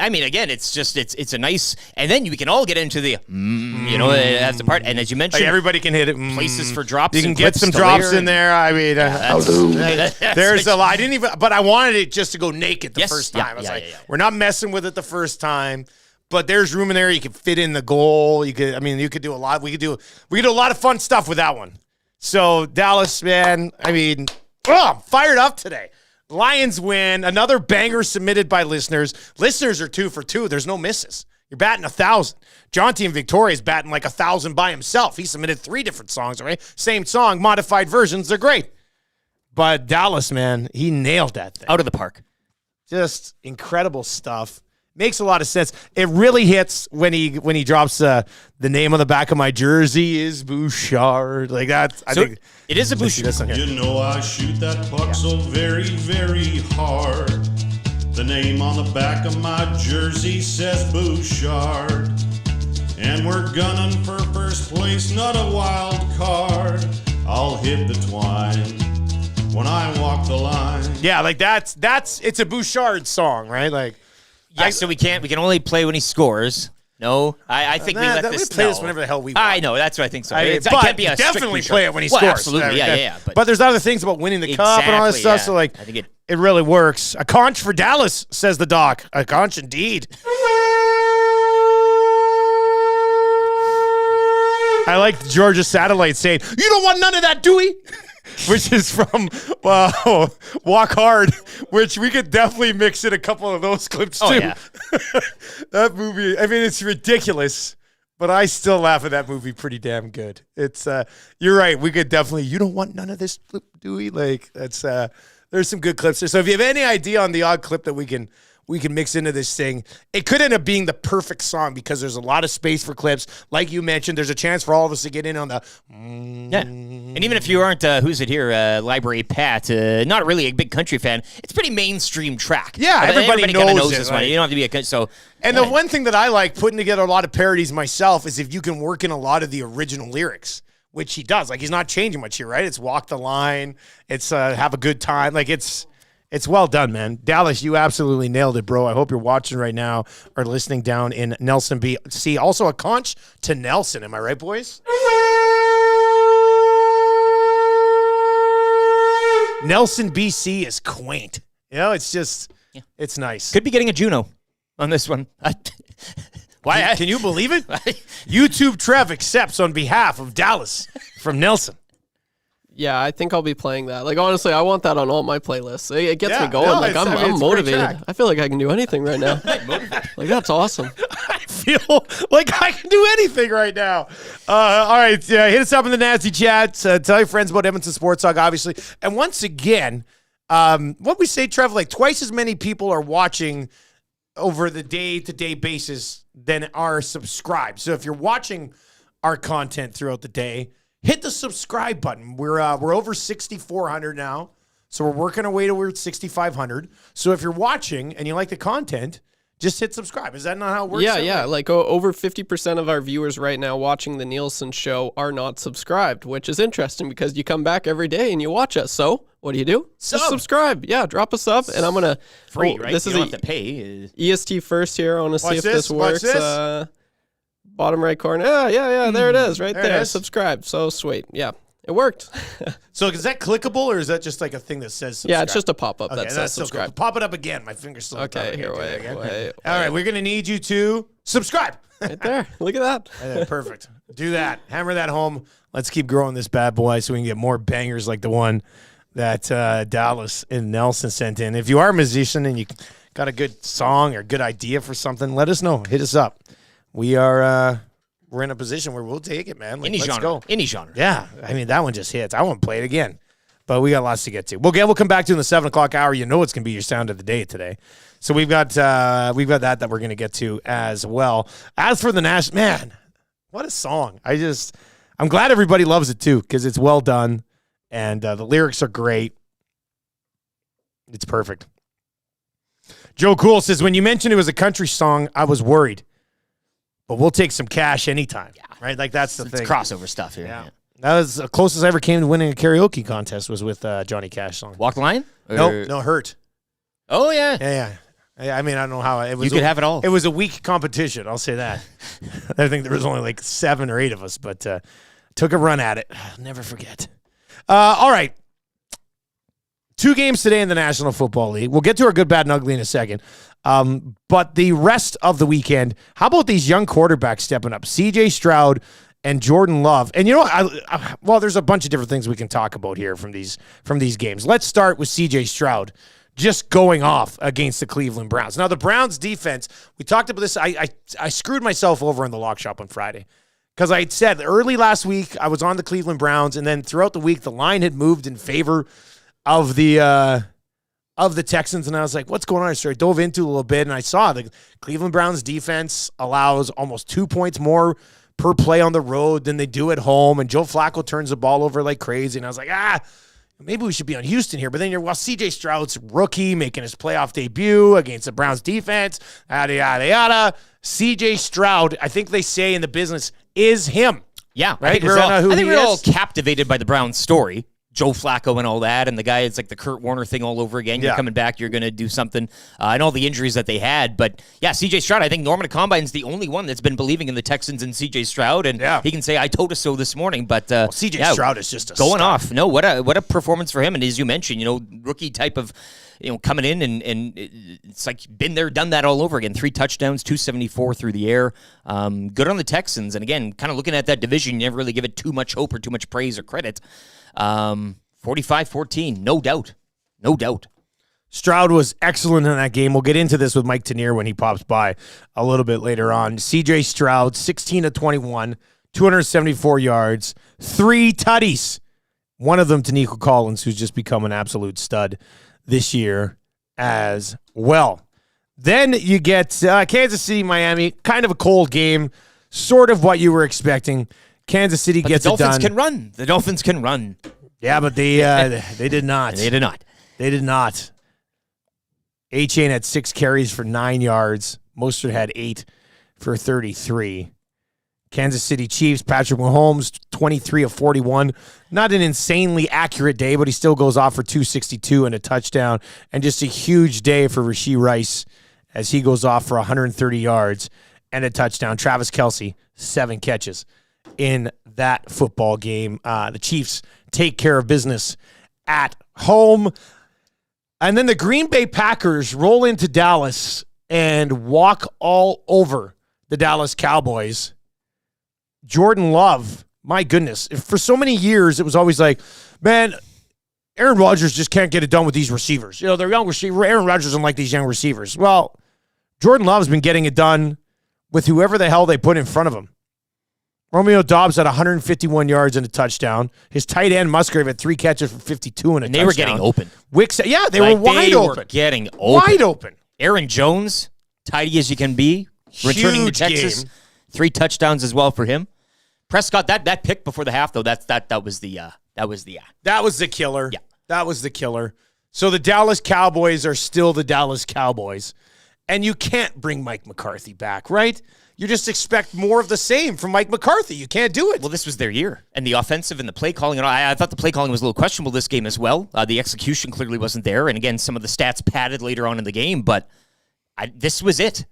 I mean, again, it's just, it's a nice, and then we can all get into the, you know, that's the part. And as you mentioned, Like everybody can hit it. places for drops. You can and get clips some to drops layer in there. I mean, That's- there's a lot. I didn't even, but I wanted it just to go naked the Yes, first yeah, time. I was yeah, like, yeah. we're not messing with it the first time. But there's room in there. You can fit in the goal. You could, I mean, you could do a lot. We could do a lot of fun stuff with that one. So Dallas, man, I mean, I'm fired up today. Lions win. Another banger submitted by listeners. Listeners are 2 for 2. There's no misses. You're batting 1,000. Jonty and Victoria's batting like 1,000 by himself. He submitted 3 different songs, right? Same song, modified versions. They're great. But Dallas, man, he nailed that thing. out of the park. Just incredible stuff. Makes a lot of sense. It really hits when he drops the name on the back of my jersey is Bouchard. Like that. I So think it is a Bouchard. Listen here. You know I shoot that puck so very, very hard. The name on the back of my jersey says Bouchard. And we're gunning for first place, not a wild card. I'll hit the twine when I walk the line. Yeah, like it's a Bouchard song, right? Like Yeah, so we can only play when he scores. No, I think we let this play know. this whenever the hell we want. I know, that's what I think so. But can't be a definitely strict play it when he well, scores. Absolutely, yeah. But there's other things about winning the cup and all that stuff. Yeah. So like, I think it really works. A conch for Dallas, says the doc. A conch indeed. I like Georgia Satellite saying, "You don't want none of that, Dewey." Which is from Walk Hard, which we could definitely mix in a couple of those clips too. Oh, yeah. That movie, I mean, it's ridiculous, but I still laugh at that movie pretty damn good. It's you're right, we could definitely, you don't want none of this clip, Dewey. Like that's there's some good clips there. So if you have any idea on the odd clip that we can mix into this thing, it could end up being the perfect song because there's a lot of space for clips. Like you mentioned, there's a chance for all of us to get in on the Yeah. And even if you aren't, who's it here, Library Pat, not really a big country fan, it's a pretty mainstream track. Yeah, everybody kinda knows it, this one. right? You don't have to be a so. And the one thing that I like putting together a lot of parodies myself is if you can work in a lot of the original lyrics, which he does. Like he's not changing much here, right? It's walk the line. It's have a good time. Like it's well done, man. Dallas, you absolutely nailed it, bro. I hope you're watching right now or listening down in Nelson BC. Also a conch to Nelson. Am I right, boys? Nelson BC is quaint. You know, it's just, it's nice. Could be getting a Juno on this one. Why? Can you believe it? YouTube Trev accepts on behalf of Dallas from Nelson. Yeah, I think I'll be playing that. Like, honestly, I want that on all my playlists. It gets me going. No, like, it's I'm a great motivated. track. I feel like I can do anything right now. Like, that's awesome. I feel like I can do anything right now. All right, hit us up in the nasty chats. Tell your friends about Edmonton Sports Talk, obviously. And once again, what we say, Trev, like twice as many people are watching over the day-to-day basis than are subscribed. So if you're watching our content throughout the day, hit the subscribe button. We're over 6,400 now, so we're working our way towards 6,500. So if you're watching and you like the content, just hit subscribe. Is that not how it works? Yeah. Like over 50% of our viewers right now watching the Nielson Show are not subscribed, which is interesting because you come back every day and you watch us. So what do? Just subscribe. Yeah, drop a sub, and I'm gonna Free, right? This you is don't have to pay. EST first here. I want to see if this Watch works. this. Bottom right corner. Yeah. There it is, right There it there. is. Subscribe. So sweet. Yeah, it worked. So is that clickable or is that just like a thing that says subscribe? Yeah, it's just a pop up Okay, that says that's still subscribe. cool. Pop it up again. My finger's still Okay, here, wait. All right, we're going to need you to subscribe. Right there. Look at that. Right there, perfect. Do that. Hammer that home. Let's keep growing this bad boy so we can get more bangers like the one that Dallas and Nelson sent in. If you are a musician and you got a good song or good idea for something, let us know. Hit us up. We're in a position where we'll take it, man. Like, Any let's genre. go. Any genre. Yeah, I mean, that one just hits. I won't play it again. But we got lots to get to. We'll come back to in the 7 o'clock hour. You know it's going to be your sound of the day today. So we've got that we're going to get to as well. As for the Nash, man, what a song. I'm glad everybody loves it too because it's well done and the lyrics are great. It's perfect. Joe Cool says, when you mentioned it was a country song, I was worried. But we'll take some cash anytime, right? Like that's the thing. It's crossover stuff here. Yeah. That was the closest I ever came to winning a karaoke contest was with Johnny Cash song. Walk the line? No, Hurt. Oh, yeah. Yeah. I mean, I don't know how it was. You could have it all. It was a weak competition, I'll say that. I think there was only like 7 or 8 of us, but took a run at it. I'll never forget. All right. 2 games today in the National Football League. We'll get to our good, bad, and ugly in a second. But the rest of the weekend, how about these young quarterbacks stepping up? C.J. Stroud and Jordan Love. And you know, well, there's a bunch of different things we can talk about here from these games. Let's start with C.J. Stroud just going off against the Cleveland Browns. Now, the Browns defense, we talked about this. I screwed myself over in the lock shop on Friday because I had said early last week I was on the Cleveland Browns, and then throughout the week the line had moved in favor of the Texans, and I was like, what's going on? So I dove into it a little bit, and I saw the Cleveland Browns defense allows almost 2 points more per play on the road than they do at home, and Joe Flacco turns the ball over like crazy, and I was like, maybe we should be on Houston here. But then C.J. Stroud's rookie making his playoff debut against the Browns defense, yada, yada, yada. C.J. Stroud, I think they say in the business, is him. Yeah. Right? I think we're all captivated by the Browns story. Joe Flacco and all that, and the guy, it's like the Kurt Warner thing all over again. You're coming back, you're going to do something. And all the injuries that they had. But, yeah, C.J. Stroud, I think Norman Combine's the only one that's been believing in the Texans and C.J. Stroud, and he can say, I told us so this morning. But C.J. Stroud is just going stud. off. No, what a performance for him. And as you mentioned, rookie type of, coming in, and it's like been there, done that all over again. 3 touchdowns, 274 through the air. Good on the Texans. And, again, kind of looking at that division, you never really give it too much hope or too much praise or credit. 45-14, no doubt. No doubt. Stroud was excellent in that game. We'll get into this with Mike Tanier when he pops by a little bit later on. C.J. Stroud, 16 of 21, 274 yards, 3 tutties. One of them to Nico Collins, who's just become an absolute stud this year as well. Then you get Kansas City, Miami, kind of a cold game, sort of what you were expecting. Kansas City gets it done. The Dolphins can run. The Dolphins can run. Yeah, but they did not. They did not. They did not. A-Chain had 6 carries for 9 yards. Mostert had 8 for 33. Kansas City Chiefs, Patrick Mahomes, 23 of 41. Not an insanely accurate day, but he still goes off for 262 and a touchdown. And just a huge day for Rashee Rice as he goes off for 130 yards and a touchdown. Travis Kelce, 7 catches in that football game. The Chiefs take care of business at home. And then the Green Bay Packers roll into Dallas and walk all over the Dallas Cowboys. Jordan Love, my goodness. For so many years, it was always like, man, Aaron Rodgers just can't get it done with these receivers. They're young receivers. Aaron Rodgers doesn't like these young receivers. Well, Jordan Love's been getting it done with whoever the hell they put in front of him. Romeo Doubs had 151 yards and a touchdown. His tight end, Musgrave, had 3 catches for 52 and a touchdown. They were getting open. Wicks, they were wide open. Were getting open. Wide open. Aaron Jones, tidy as you can be, returning to Texas. Game. 3 touchdowns as well for him. Prescott, that pick before the half though, that was the killer. Yeah, that was the killer. So the Dallas Cowboys are still the Dallas Cowboys, and you can't bring Mike McCarthy back, right? You just expect more of the same from Mike McCarthy. You can't do it. Well, this was their year. And the offensive and the play calling, and I thought the play calling was a little questionable this game as well. The execution clearly wasn't there. And again, some of the stats padded later on in the game, but this was it.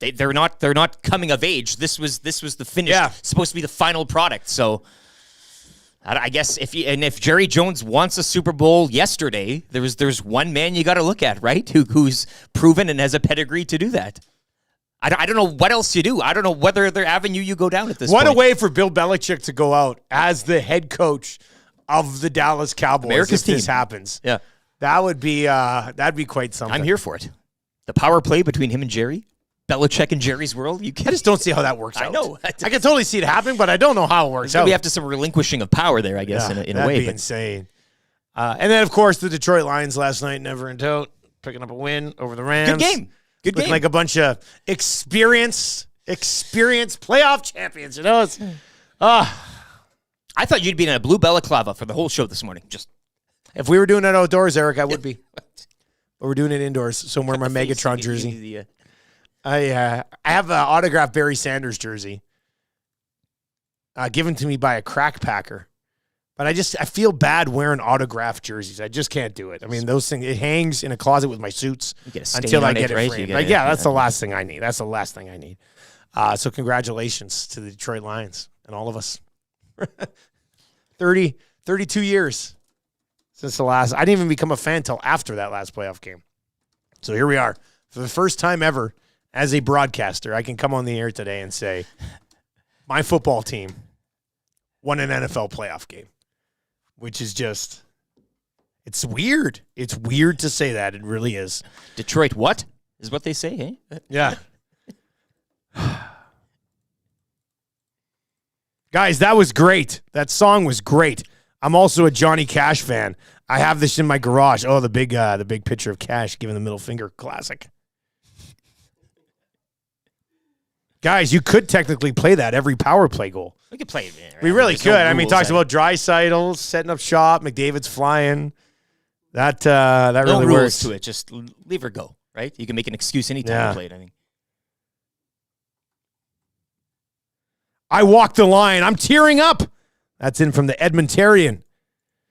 They're not coming of age. This was the finish. Yeah. Supposed to be the final product. So I guess if Jerry Jones wants a Super Bowl yesterday, there's one man you got to look at, right? Who's proven and has a pedigree to do that. I don't know what else you do. I don't know whether other avenue you go down at this point. What a way for Bill Belichick to go out as the head coach of the Dallas Cowboys. America's if team. this happens. Yeah. That would be that'd be quite something. I'm here for it. The power play between him and Jerry. Belichick and Jerry's world. I just don't see how that works out. I know. I can totally see it happening, but I don't know how it works out. We have to some relinquishing of power there, I guess, in a way. That'd be insane. And then, of course, the Detroit Lions last night, never in doubt, picking up a win over the Rams. Good game. Good game. Like a bunch of experienced playoff champions. It's I thought you'd be in a blue balaclava for the whole show this morning. Just if we were doing it outdoors, Eric, I would be. But we're doing it indoors, so I'm wearing my Megatron jersey. I have an autographed Barry Sanders jersey given to me by a CrackPacker. But I feel bad wearing autographed jerseys. I just can't do it. I mean, those things, it hangs in a closet with my suits until I get it framed. That's the last thing I need. That's the last thing I need. So congratulations to the Detroit Lions and all of us. 32 years since the last. I didn't even become a fan until after that last playoff game. So here we are. For the first time ever, as a broadcaster, I can come on the air today and say, my football team won an NFL playoff game. Which is just, it's weird. It's weird to say that. It really is. Detroit what? Is what they say, eh? Yeah. Guys, that was great. That song was great. I'm also a Johnny Cash fan. I have this in my garage. Oh, the big picture of Cash giving the middle finger. Classic. Guys, you could technically play that every power play goal. We could play it. Right? We really could. I mean, talks about Draisaitl setting up shop, McDavid's flying. That really rules works. To it. Just leave her go, right? You can make an excuse anytime you play it, I think. I walked the line. I'm tearing up. That's in from the Edmontarian.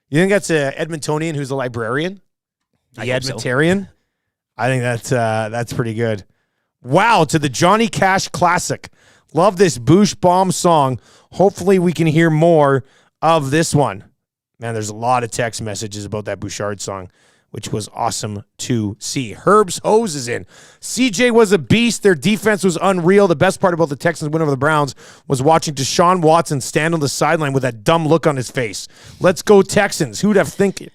You think that's a Edmontonian who's a librarian? The Edmontarian? I think that's pretty good. Wow, to the Johnny Cash Classic. Love this Boosh Bomb song. Hopefully we can hear more of this one. Man, there's a lot of text messages about that Bouchard song, which was awesome to see. Herb's Hose is in. CJ was a beast. Their defense was unreal. The best part about the Texans' win over the Browns was watching Deshaun Watson stand on the sideline with that dumb look on his face. Let's go Texans. Who'd have thunk it?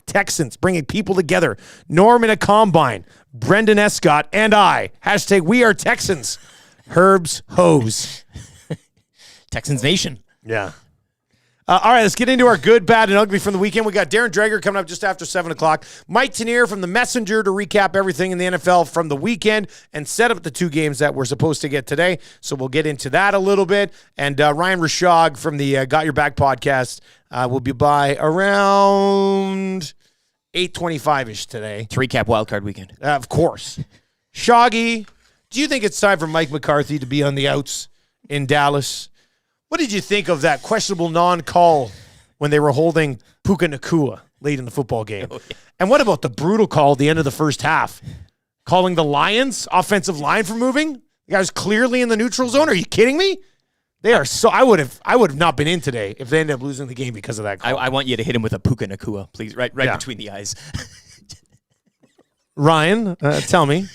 Texans bringing people together. Norm in a combine. Brendan Escott and I. Hashtag we are Texans. Herb's Hose. Texans Nation. Yeah. All right, let's get into our good, bad, and ugly from the weekend. We got Darren Dreger coming up just after 7 o'clock. Mike Tanier from The Messenger to recap everything in the NFL from the weekend and set up the 2 games that we're supposed to get today. So we'll get into that a little bit. And Ryan Rishaug from the Got Your Back podcast will be by around 8:25-ish today. To recap wildcard weekend. Of course. Shoggy, do you think it's time for Mike McCarthy to be on the outs in Dallas? What did you think of that questionable non-call when they were holding Puka Nacua late in the football game? Oh, yeah. And what about the brutal call at the end of the first half? Calling the Lions offensive line for moving? The guy was clearly in the neutral zone. Are you kidding me? They are so. I would have not been in today if they ended up losing the game because of that call. I want you to hit him with a Puka Nacua, please, right between the eyes. Ryan, tell me,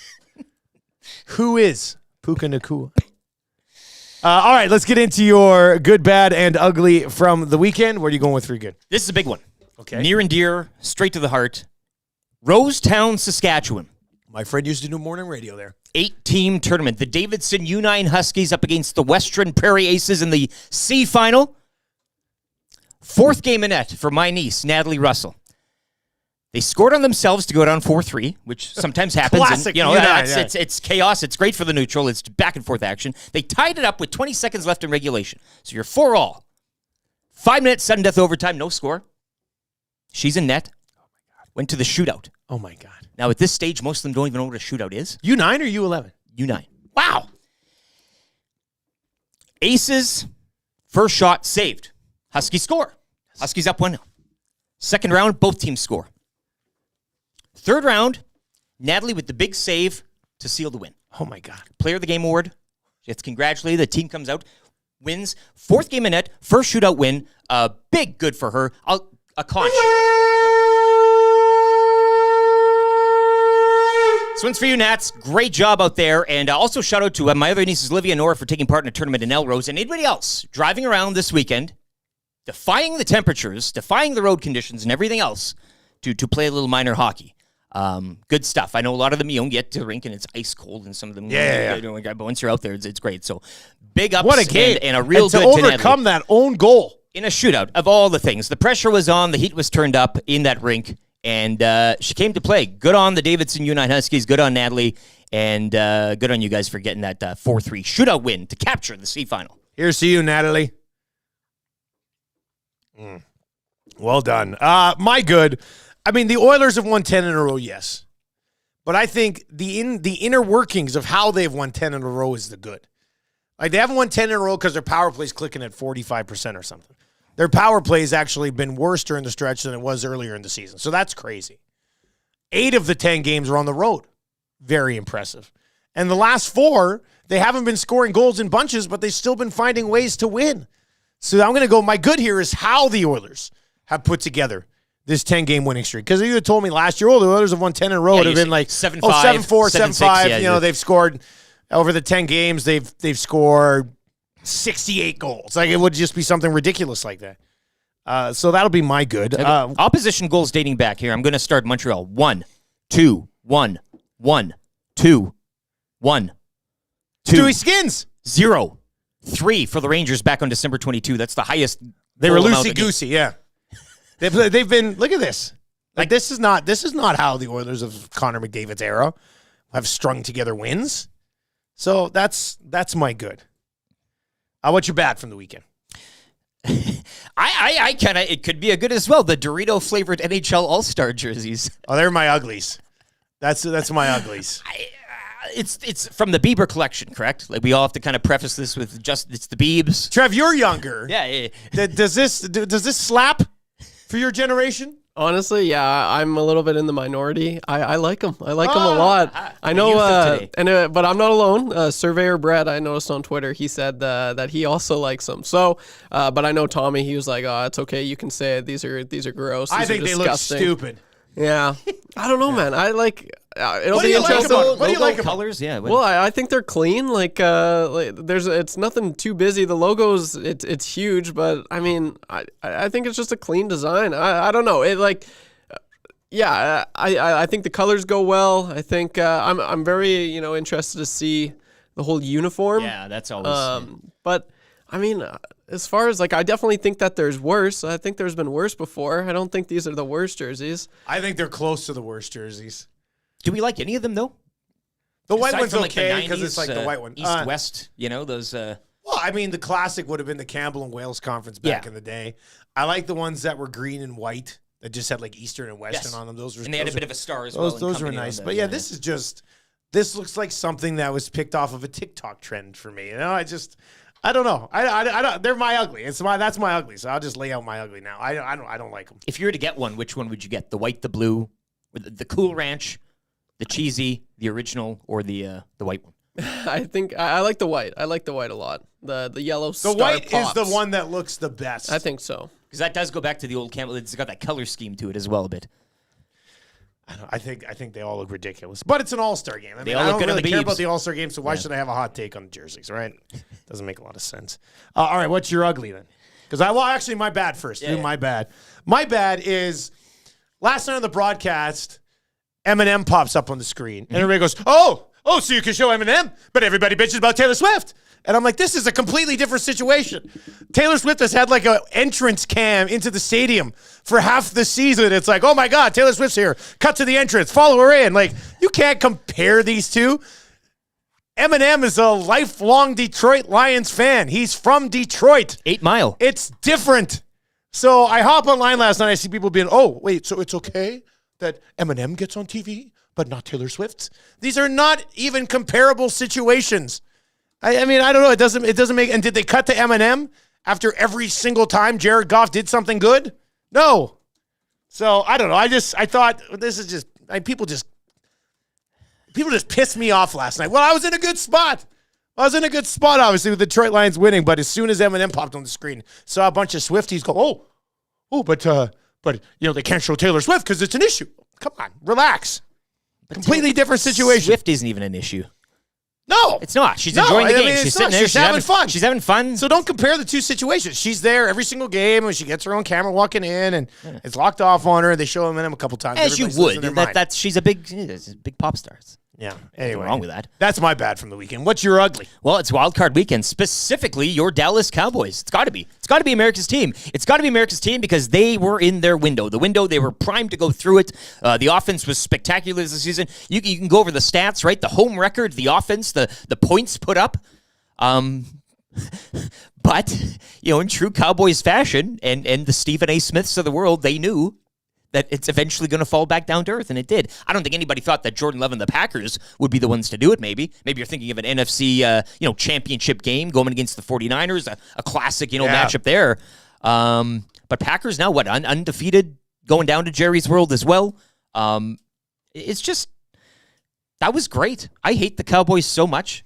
who is Puka Nacua? All right, let's get into your good, bad, and ugly from the weekend. Where are you going with for your good? This is a big one. Okay. Near and dear, straight to the heart. Rosetown, Saskatchewan. My friend used to do morning radio there. 8-team tournament. The Davidson U9 Huskies up against the Western Prairie Aces in the C final. 4th game in net for my niece, Natalie Russell. They scored on themselves to go down 4-3, which sometimes happens. Classic. And, it's chaos. It's great for the neutral. It's back and forth action. They tied it up with 20 seconds left in regulation. So you're 4-all. 5 minutes, sudden death overtime, no score. She's in net. Oh my God. Went to the shootout. Oh my God. Now at this stage, most of them don't even know what a shootout is. U9 or U11? U9. Wow. Aces, first shot saved. Huskies score. Huskies up 1-0. Second round, both teams score. Third round, Natalie with the big save to seal the win. Oh, my God. Player of the game award. Gets congratulated. The team comes out, wins. 4th game in net, first shootout win. Big good for her. A conch. This one's for you, Nats. Great job out there. And also shout out to my other nieces, Livia and Nora, for taking part in a tournament in Elrose. And anybody else driving around this weekend, defying the temperatures, defying the road conditions and everything else to play a little minor hockey. Good stuff. I know a lot of them, you don't get to the rink and it's ice cold, and some of them, but once you're out there, it's great. So big ups. What a game. And a real to good overcome that own goal. In a shootout, of all the things. The pressure was on, the heat was turned up in that rink, and she came to play. Good on the Davidson U9 Huskies, good on Natalie, and good on you guys for getting that 4-3 shootout win to capture the C final. Here's to you, Natalie. Well done. My good. I mean, the Oilers have won 10 in a row, yes. But I think the inner workings of how they've won 10 in a row is the good. Like, they haven't won 10 in a row because their power play's clicking at 45% or something. Their power play's actually been worse during the stretch than it was earlier in the season. So that's crazy. 8 of the 10 games are on the road. Very impressive. And the last 4, they haven't been scoring goals in bunches, but they've still been finding ways to win. So I'm going to go, my good here is how the Oilers have put together this 10-game winning streak. Because if you had told me last year, the Oilers have won 10 in a row, it would have been like 7-5, 7-4, 7-5. Yeah, they've scored over the 10 games, they've scored 68 goals. Like, it would just be something ridiculous like that. So that'll be my good. Opposition goals dating back here. I'm going to start Montreal. 1, 2, 1, 1, 2, 1, 2. Stewie Skins. 0, 3 for the Rangers back on December 22. That's the highest. They were loosey-goosey, yeah. They've been, look at this. Like, this is not how the Oilers of Connor McDavid's era have strung together wins. So that's my good. What's your bad from the weekend? I kind of, it could be a good as well. The Dorito flavored NHL All-Star jerseys. Oh, they're my uglies. That's my uglies. It's from the Bieber collection, correct? Like, we all have to kind of preface this with it's the Biebs. Trev, you're younger. Yeah. Does this slap for your generation? Honestly, yeah, I'm a little bit in the minority. I like them. I like them a lot. I know, but I'm not alone. Surveyor Brett, I noticed on Twitter, he said that he also likes them. So, but I know Tommy, he was like, "Oh, it's okay. You can say it. These are gross. These I think are they look disgusting." stupid. Yeah, I don't know, man. I like. It'll What do be you like interesting. about- what do you like about colors? Yeah. Well, I think they're clean. Like it's nothing too busy. The logo's it's huge, but I mean, I think it's just a clean design. I don't know. It like, yeah, I think the colors go well. I think I'm very interested to see the whole uniform. Yeah, that's always. But I mean, as far as like, I definitely think that there's worse. I think there's been worse before. I don't think these are the worst jerseys. I think they're close to the worst jerseys. Do we like any of them though? The white Aside one's from, like, okay the because it's like the white one. East West. Those. Well, I mean, the classic would have been the Campbell and Wales conference back in the day. I like the ones that were green and white that just had like Eastern and Western on them. Those were, and they had a bit of a star as well. Those were nice. But yeah, this is just, this looks like something that was picked off of a TikTok trend for me. I don't know. I don't. They're my ugly. That's my ugly. So I'll just lay out my ugly now. I don't like them. If you were to get one, which one would you get? The white, the blue, or the Cool Ranch, the cheesy, the original, or the white one? I think I like the white. I like the white a lot. The yellow star The white pops. is the one that looks the best. I think so. Because that does go back to the old Campbell. It's got that color scheme to it as well a bit. I think they all look ridiculous, but it's an all-star game. I mean, all I look don't good on really the care Beebs. about the all-star game, so why should I have a hot take on the jerseys, right? Doesn't make a lot of sense. All right, what's your ugly then? Because actually, my bad first. My bad. My bad is last night on the broadcast, Eminem pops up on the screen, and everybody goes, "Oh, so you can show Eminem, but everybody bitches about Taylor Swift." And I'm like, this is a completely different situation. Taylor Swift has had like an entrance cam into the stadium for half the season. It's like, oh my God, Taylor Swift's here. Cut to the entrance. Follow her in. Like, you can't compare these two. Eminem is a lifelong Detroit Lions fan. He's from Detroit. 8 Mile. It's different. So I hop online last night. I see people being, oh, wait, so it's okay that Eminem gets on TV, but not Taylor Swift? These are not even comparable situations. I mean, I don't know. It doesn't make. And did they cut to Eminem after every single time Jared Goff did something good? No. So I don't know. I thought this is just people just pissed me off last night. Well, I was in a good spot. Obviously, with the Detroit Lions winning. But as soon as Eminem popped on the screen, saw a bunch of Swifties go, but they can't show Taylor Swift because it's an issue. Come on, relax. Completely different situation. Swift isn't even an issue. No, it's not. She's enjoying the game. She's sitting there. She's having fun. She's having fun. So don't compare the two situations. She's there every single game, and she gets her own camera walking in, and it's locked off on her. They show him a couple times. As you Everybody's would. losing their mind. She's a big pop star. Yeah. Anyway, Nothing wrong with that. That's my bad from the weekend. What's your ugly? Well, it's Wild Card Weekend, specifically your Dallas Cowboys. It's got to be. It's got to be America's team. It's got to be America's team because they were in their window. The window, they were primed to go through it. The offense was spectacular this season. You can go over the stats, right? The home record, the offense, the points put up. But, in true Cowboys fashion, and the Stephen A. Smiths of the world, they knew that it's eventually going to fall back down to earth, and it did. I don't think anybody thought that Jordan Love and the Packers would be the ones to do it, maybe. Maybe you're thinking of an NFC, championship game going against the 49ers, a classic, matchup there. But Packers now, undefeated, going down to Jerry's World as well. It's just, that was great. I hate the Cowboys so much.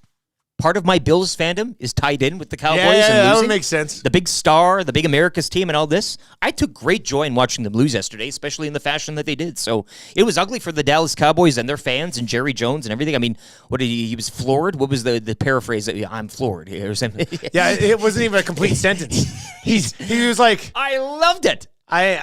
Part of my Bills fandom is tied in with the Cowboys and losing. That would make sense. The big star, the big America's team and all this. I took great joy in watching them lose yesterday, especially in the fashion that they did. So it was ugly for the Dallas Cowboys and their fans and Jerry Jones and everything. I mean, what did he was floored? What was the paraphrase? I'm floored. Or something. Yeah, it wasn't even a complete sentence. He was like, I loved it. I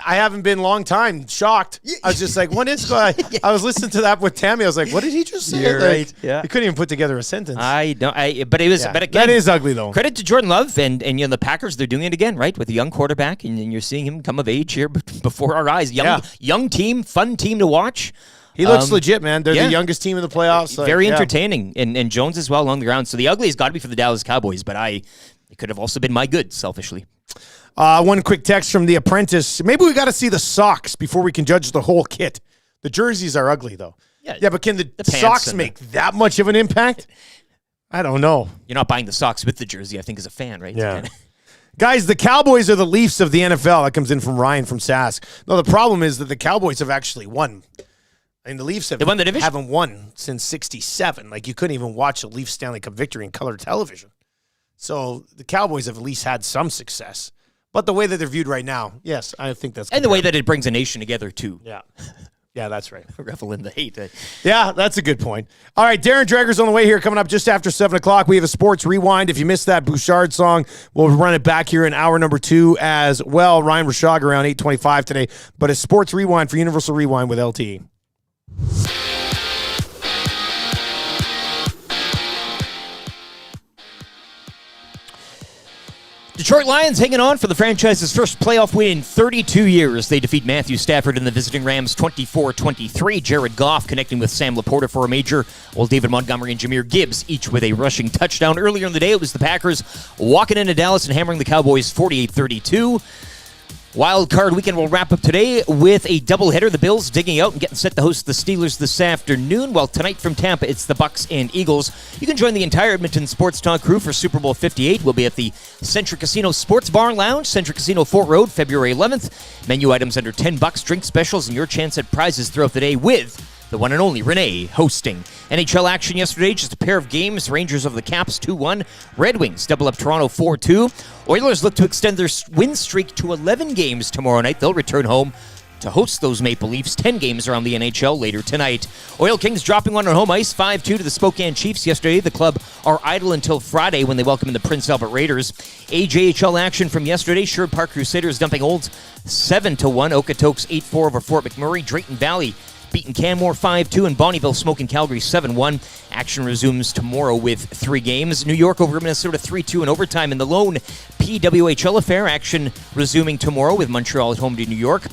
haven't been a long time shocked. I was just like, what is going on? I was listening to that with Tammy. I was like, what did he just say? You're right. Yeah. He couldn't even put together a sentence. But it was, but again, that is ugly though. Credit to Jordan Love and the Packers. They're doing it again, right? With a young quarterback, and you're seeing him come of age here before our eyes. Young team, fun team to watch. He looks legit, man. They're the youngest team in the playoffs. Very entertaining, and Jones as well on the ground. So the ugly has got to be for the Dallas Cowboys, but it could have also been my good, selfishly. One quick text from The Apprentice. Maybe we got to see the socks before we can judge the whole kit. The jerseys are ugly, though. Yeah, but can the socks make that much of an impact? I don't know. You're not buying the socks with the jersey, I think, as a fan, right? Yeah. Guys, the Cowboys are the Leafs of the NFL. That comes in from Ryan from Sask. No, the problem is that the Cowboys have actually won. I mean, the Leafs have, They won the division? haven't won since '67. Like, you couldn't even watch a Leafs Stanley Cup victory in color television. So the Cowboys have at least had some success. But the way that they're viewed right now, yes, I think that's And the way that it brings a nation together, too. Yeah. Yeah, that's right. Revel in the hate. Yeah, that's a good point. All right, Darren Dreger's on the way here, coming up just after 7 o'clock. We have a sports rewind. If you missed that Bouchard song, we'll run it back here in hour number 2 as well. Ryan Rishaug around 8:25 today. But a sports rewind for Universal Rewind with LTE. Detroit Lions hanging on for the franchise's first playoff win in 32 years. They defeat Matthew Stafford and the visiting Rams 24-23. Jared Goff connecting with Sam Laporta for a major, while David Montgomery and Jahmyr Gibbs each with a rushing touchdown. Earlier in the day, it was the Packers walking into Dallas and hammering the Cowboys 48-32. Wild Card Weekend will wrap up today with a doubleheader. The Bills digging out and getting set to host the Steelers this afternoon. While tonight from Tampa, it's the Bucks and Eagles. You can join the entire Edmonton Sports Talk crew for Super Bowl 58. We'll be at the Centric Casino Sports Bar and Lounge, Centric Casino Fort Road, February 11th. Menu items under $10, drink specials, and your chance at prizes throughout the day with the one and only Renee hosting. NHL action yesterday, just a pair of games. Rangers over the Caps 2-1. Red Wings double up Toronto 4-2. Oilers look to extend their win streak to 11 games tomorrow night. They'll return home to host those Maple Leafs. 10 games around the NHL later tonight. Oil Kings dropping one on home ice, 5-2 to the Spokane Chiefs yesterday. The club are idle until Friday when they welcome in the Prince Albert Raiders. AJHL action from yesterday. Sherwood Park Crusaders dumping Olds 7-1. Okotoks 8-4 over Fort McMurray. Drayton Valley beating Canmore 5-2, and Bonnieville smoking Calgary 7-1. Action resumes tomorrow with 3 games. New York over Minnesota 3-2 in overtime in the lone PWHL affair. Action resuming tomorrow with Montreal at home to New York.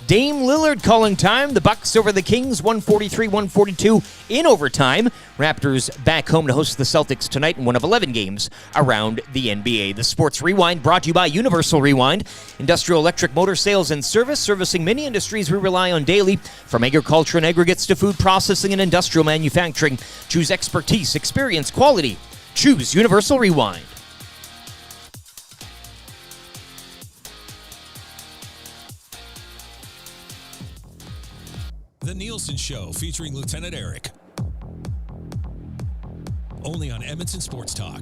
Dame Lillard calling time. The Bucks over the Kings, 143-142 in overtime. Raptors back home to host the Celtics tonight in one of 11 games around the NBA. The Sports Rewind brought to you by Universal Rewind, industrial electric motor sales and service, servicing many industries we rely on daily, from agriculture and aggregates to food processing and industrial manufacturing. Choose expertise, experience, quality. Choose Universal Rewind. The Nielson Show featuring Lieutenant Eric. Only on Edmonton Sports Talk.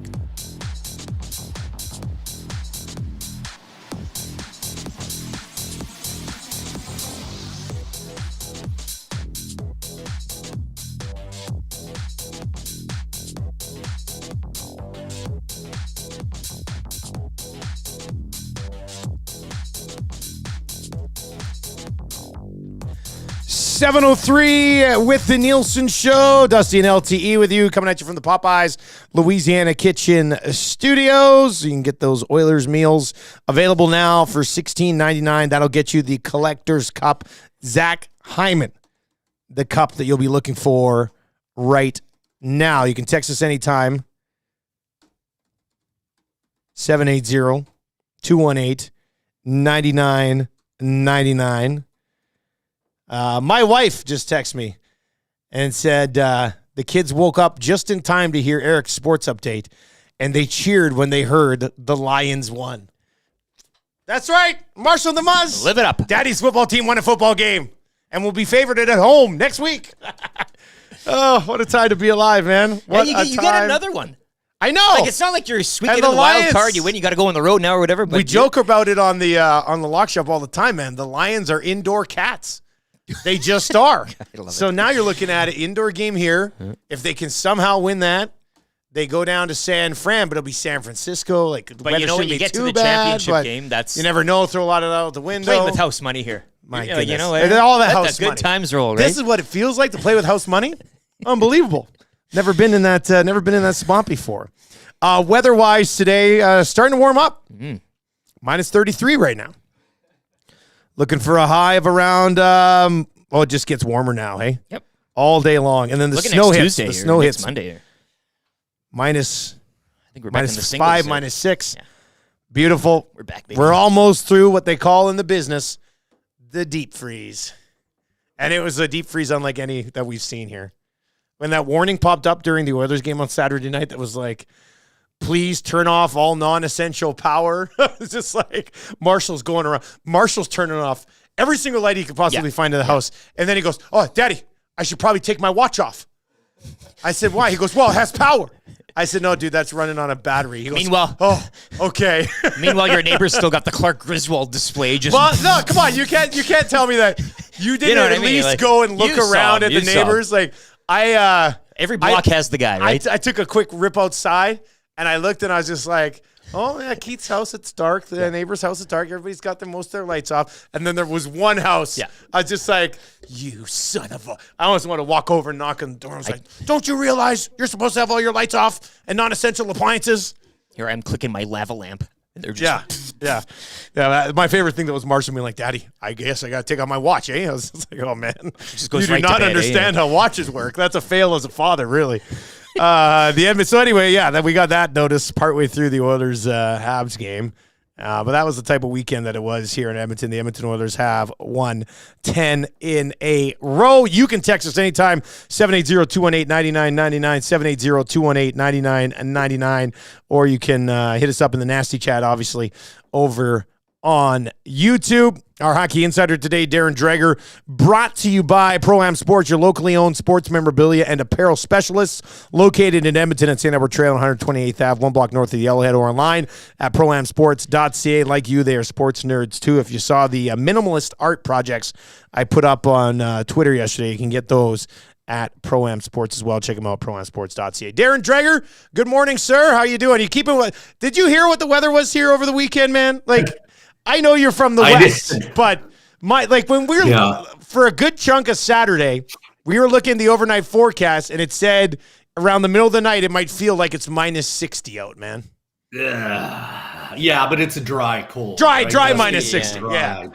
.703 with the Nielson Show. Dustin and Lt with you, coming at you from the Popeyes Louisiana Kitchen Studios. You can get those Oilers meals available now for $16.99. That'll get you the Collector's Cup. Zach Hyman, the cup that you'll be looking for right now. You can text us anytime. 780-218-9999. My wife just texted me and said the kids woke up just in time to hear Eric's sports update, and they cheered when they heard the Lions won. That's right. Marshall and the Muzz. Live it up. Daddy's football team won a football game and will be favored at home next week. Oh, what a time to be alive, man. What Yeah, you get another one. I know. Like, it's not like you're squeaking in And the the wild Lions- card. You win, you got to go on the road now or whatever. But We joke about it on the Lock Shop all the time, man. The Lions are indoor cats. They just are. So now you're looking at an indoor game here. If they can somehow win that, they go down to San Fran, but it'll be San Francisco. Like, But you know when you get to the championship game, that's you never know. Throw a lot of that out the window. playing with house money here. My You goodness. know, And all that let house the good money. times roll, right? This is what it feels like to play with house money. Unbelievable. Never been in that. Never been in that spot before. Weather-wise today, starting to warm up. Minus 33 right now. Looking for a high of around. It just gets warmer now. Hey. Yep. All day long, and then the Look at snow next hits. Tuesday The here, snow next hits. Monday here. Minus I think we're back in the minus singles 5, here. minus 6. Yeah. Beautiful. We're back, baby. We're almost through what they call in the business the deep freeze. And it was a deep freeze unlike any that we've seen here. When that warning popped up during the Oilers game on Saturday night, that was like, please turn off all non-essential power. It's just like Marshall's going around. Marshall's turning off every single light he could possibly find in the house. And then he goes, oh, Daddy, I should probably take my watch off. I said, why? He goes, well, it has power. I said, no, dude, that's running on a battery. He goes, Meanwhile, oh, okay. Meanwhile, your neighbor's still got the Clark Griswold display. Just well, no, come on, you can't tell me that you didn't at least like, go and look around at the neighbors. Like every block has the guy, right? I took a quick rip outside and I looked and I was just like, oh yeah, Keith's house, it's dark. The neighbor's house is dark. Everybody's got most of their lights off. And then there was one house. Yeah. I was just like, you son of a... I almost want to walk over and knock on the door. I was like, don't you realize you're supposed to have all your lights off and non-essential appliances? Here I am clicking my lava lamp. And they're just yeah. My favorite thing that was Marshall being like, Daddy, I guess I got to take out my watch, eh? I was just like, oh man, just goes you do right not to bed, understand how watches work. That's a fail as a father, really. So anyway, then we got that notice partway through the Oilers Habs game. But that was the type of weekend that it was here in Edmonton. The Edmonton Oilers have won 10 in a row. You can text us anytime, 780-218-9999, 780-218-9999, or you can hit us up in the nasty chat, obviously, over on YouTube. Our hockey insider today, Darren Dreger, brought to you by Pro-Am Sports, your locally owned sports memorabilia and apparel specialists, located in Edmonton at St. Edward Trail on 128th Ave, one block north of the Yellowhead, or online at proamsports.ca. Like you, they are sports nerds too. If you saw the minimalist art projects I put up on Twitter yesterday, you can get those at Pro-Am Sports as well. Check them out, proamsports.ca. Darren Dreger, good morning, sir. How you doing? You keeping? Did you hear what the weather was here over the weekend, man? Like, I know you're from the West, but when we were for a good chunk of Saturday, we were looking at the overnight forecast, and it said around the middle of the night it might feel like it's minus 60 out, man. Yeah, but it's a dry cold. Dry minus 60. Dry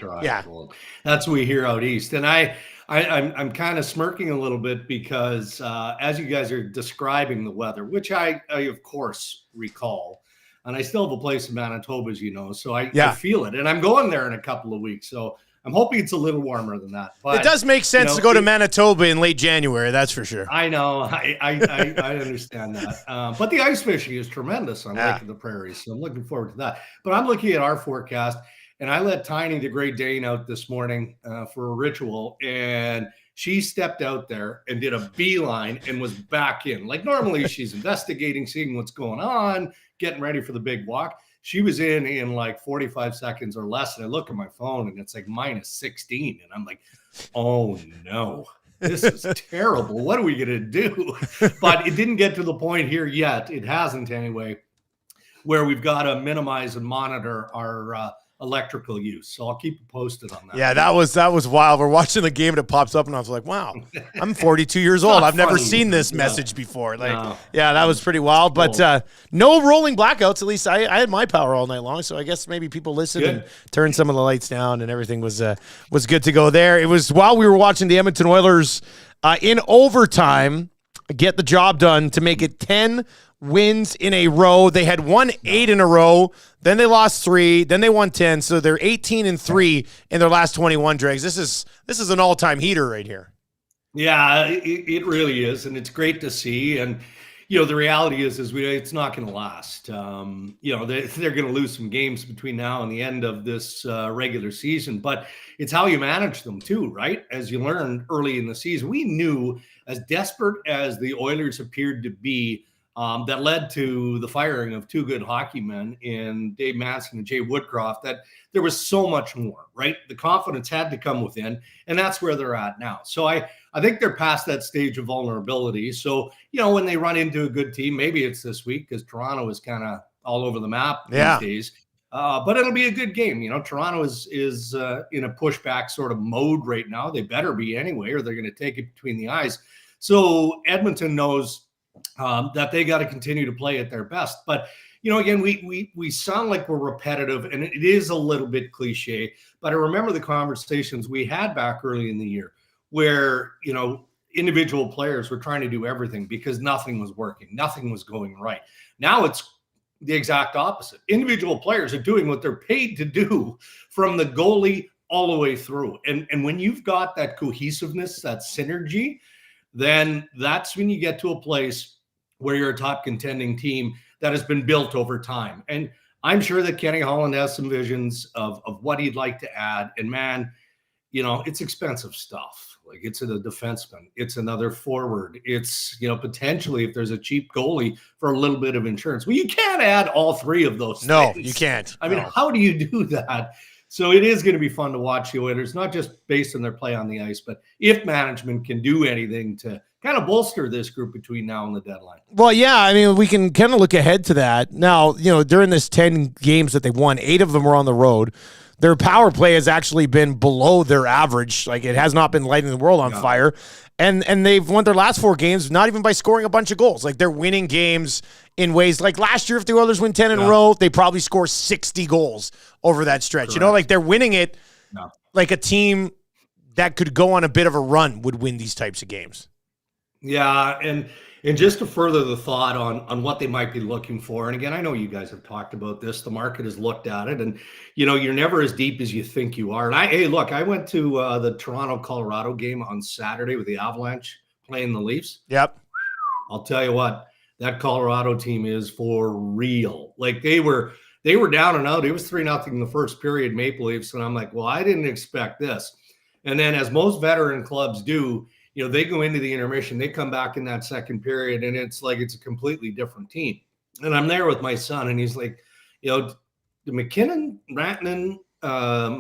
cold. That's what we hear out east, and I'm kind of smirking a little bit because as you guys are describing the weather, which I of course recall. And I still have a place in Manitoba, as you know, so I feel it. And I'm going there in a couple of weeks, so I'm hoping it's a little warmer than that. But it does make sense to go to Manitoba in late January, that's for sure. I know. I understand that. But the ice fishing is tremendous on Lake of the Prairies, so I'm looking forward to that. But I'm looking at our forecast, and I let Tiny, the Great Dane, out this morning for a ritual, and she stepped out there and did a beeline and was back in. Like normally she's investigating, seeing what's going on, getting ready for the big walk. She was in like 45 seconds or less. And I look at my phone and it's like minus 16. And I'm like, oh no, this is terrible. What are we going to do? But it didn't get to the point here yet. It hasn't anyway, where we've got to minimize and monitor our electrical use. So I'll keep you posted on that. Yeah, that was wild. We're watching the game and it pops up and I was like, wow, I'm 42 years old. I've never seen this message before. Like, that was pretty wild. But no rolling blackouts. At least I had my power all night long. So I guess maybe people listened and turned some of the lights down and everything was good to go there. It was while we were watching the Edmonton Oilers in overtime get the job done to make it 10 wins in a row. They had won 8 in a row. Then they lost 3. Then they won 10. So they're 18-3 in their last 21. Dregs. This is an all-time heater right here. Yeah, it really is, and it's great to see. And the reality is it's not going to last. They're going to lose some games between now and the end of this regular season. But it's how you manage them too, right? As you learned early in the season, we knew, as desperate as the Oilers appeared to be, that led to the firing of 2 good hockey men in Dave Manson and Jay Woodcroft, that there was so much more, right? The confidence had to come within, and that's where they're at now. So I think they're past that stage of vulnerability. So, when they run into a good team, maybe it's this week because Toronto is kind of all over the map these days. But it'll be a good game. Toronto is in a pushback sort of mode right now. They better be anyway, or they're going to take it between the eyes. So Edmonton knows that they got to continue to play at their best. But, again, we sound like we're repetitive, and it is a little bit cliche. But I remember the conversations we had back early in the year where, individual players were trying to do everything because nothing was working. Nothing was going right. Now it's the exact opposite. Individual players are doing what they're paid to do, from the goalie all the way through. And when you've got that cohesiveness, that synergy, then that's when you get to a place where you're a top contending team that has been built over time. And I'm sure that Kenny Holland has some visions of what he'd like to add. And man, it's expensive stuff. Like it's a defenseman, it's another forward, it's potentially if there's a cheap goalie for a little bit of insurance. Well, you can't add all three of those No, things. you can't. I mean, how do you do that? So it is going to be fun to watch the Oilers, not just based on their play on the ice, but if management can do anything to kind of bolster this group between now and the deadline. Well, yeah, I mean, we can kind of look ahead to that. Now, during this 10 games that they won, 8 of them were on the road. Their power play has actually been below their average. Like, it has not been lighting the world on fire. And they've won their last 4 games, not even by scoring a bunch of goals. Like, they're winning games in ways like last year, if the Oilers win 10 in a row, they probably score 60 goals over that stretch. Correct. Like they're winning it like a team that could go on a bit of a run would win these types of games. Yeah, and just to further the thought on what they might be looking for, and again, I know you guys have talked about this. The market has looked at it, and you're never as deep as you think you are. And I went to the Toronto-Colorado game on Saturday with the Avalanche playing the Leafs. Yep. I'll tell you what, that Colorado team is for real. Like they were down and out. It was 3-0 in the first period, Maple Leafs, and I'm like, well, I didn't expect this. And then, as most veteran clubs do, they go into the intermission, they come back in that second period, and it's like it's a completely different team. And I'm there with my son, and he's like, did McKinnon, Rantanen,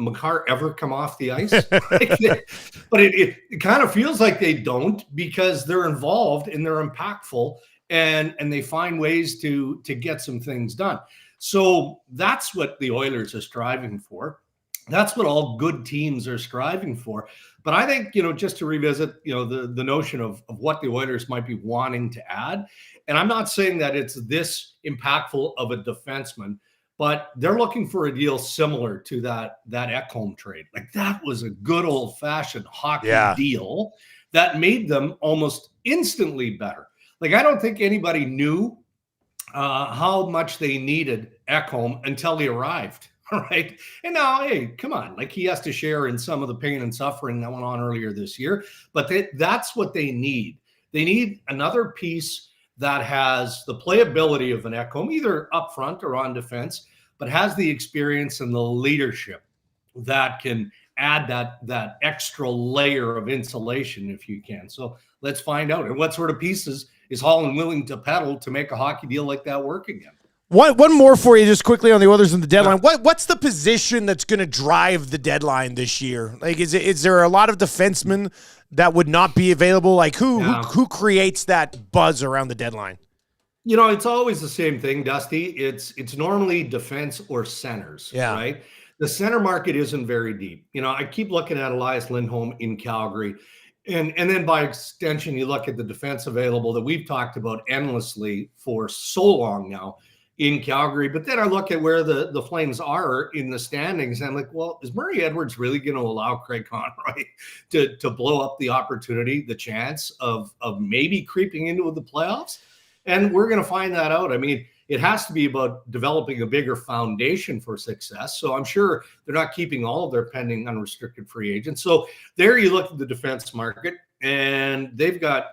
Makar ever come off the ice? But it kind of feels like they don't, because they're involved and they're impactful, and they find ways to get some things done. So that's what the Oilers are striving for. That's what all good teams are striving for. But I think, just to revisit, the notion of what the Oilers might be wanting to add. And I'm not saying that it's this impactful of a defenseman, but they're looking for a deal similar to that Ekholm trade. Like that was a good old fashioned hockey deal that made them almost instantly better. Like I don't think anybody knew how much they needed Ekholm until he arrived. Right. And now, hey, come on. Like he has to share in some of the pain and suffering that went on earlier this year. But that's what they need. They need another piece that has the playability of an Ekholm, either up front or on defense, but has the experience and the leadership that can add that extra layer of insulation if you can. So let's find out. And what sort of pieces is Holland willing to peddle to make a hockey deal like that work again? One more for you, just quickly on the Oilers and the deadline. What's the position that's going to drive the deadline this year? Like, is there a lot of defensemen that would not be available? Like, who creates that buzz around the deadline? It's always the same thing, Dusty. It's normally defense or centers, right? The center market isn't very deep. I keep looking at Elias Lindholm in Calgary. And then by extension, you look at the defense available that we've talked about endlessly for so long now in Calgary. But then I look at where the Flames are in the standings, and I'm like, well, is Murray Edwards really going to allow Craig Conroy to blow up the opportunity, the chance of maybe creeping into the playoffs? And we're going to find that out. I mean, it has to be about developing a bigger foundation for success. So I'm sure they're not keeping all of their pending unrestricted free agents. So there you look at the defense market, and they've got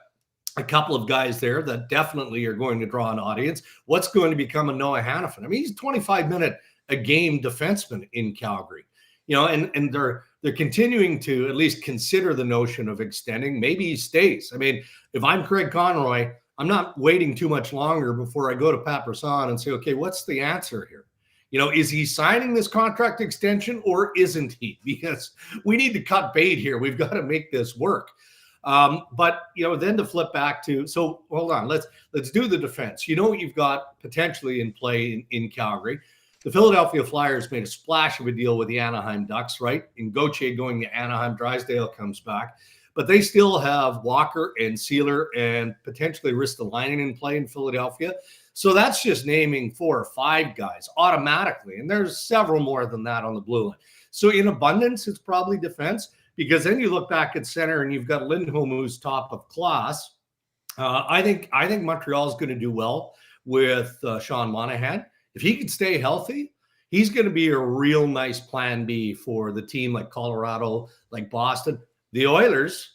a couple of guys there that definitely are going to draw an audience. What's going to become a Noah Hannafin? I mean, he's a 25-minute-a-game defenseman in Calgary, and they're continuing to at least consider the notion of extending. Maybe he stays. I mean, if I'm Craig Conroy, I'm not waiting too much longer before I go to Pat Brisson and say, okay, what's the answer here? Is he signing this contract extension or isn't he? Because we need to cut bait here. We've got to make this work. But then to flip back to, so hold on, let's do the defense. What you've got potentially in play in Calgary. The Philadelphia Flyers made a splash of a deal with the Anaheim Ducks, right? In Gauthier going to Anaheim, Drysdale comes back, but they still have Walker and Sealer and potentially Ristolainen in play in Philadelphia. So that's just naming 4 or 5 guys automatically, and there's several more than that on the blue line. So in abundance, it's probably defense. Because then you look back at center and you've got Lindholm, who's top of class. I think Montreal is going to do well with Sean Monahan. If he can stay healthy, he's going to be a real nice plan B for the team like Colorado, like Boston. The Oilers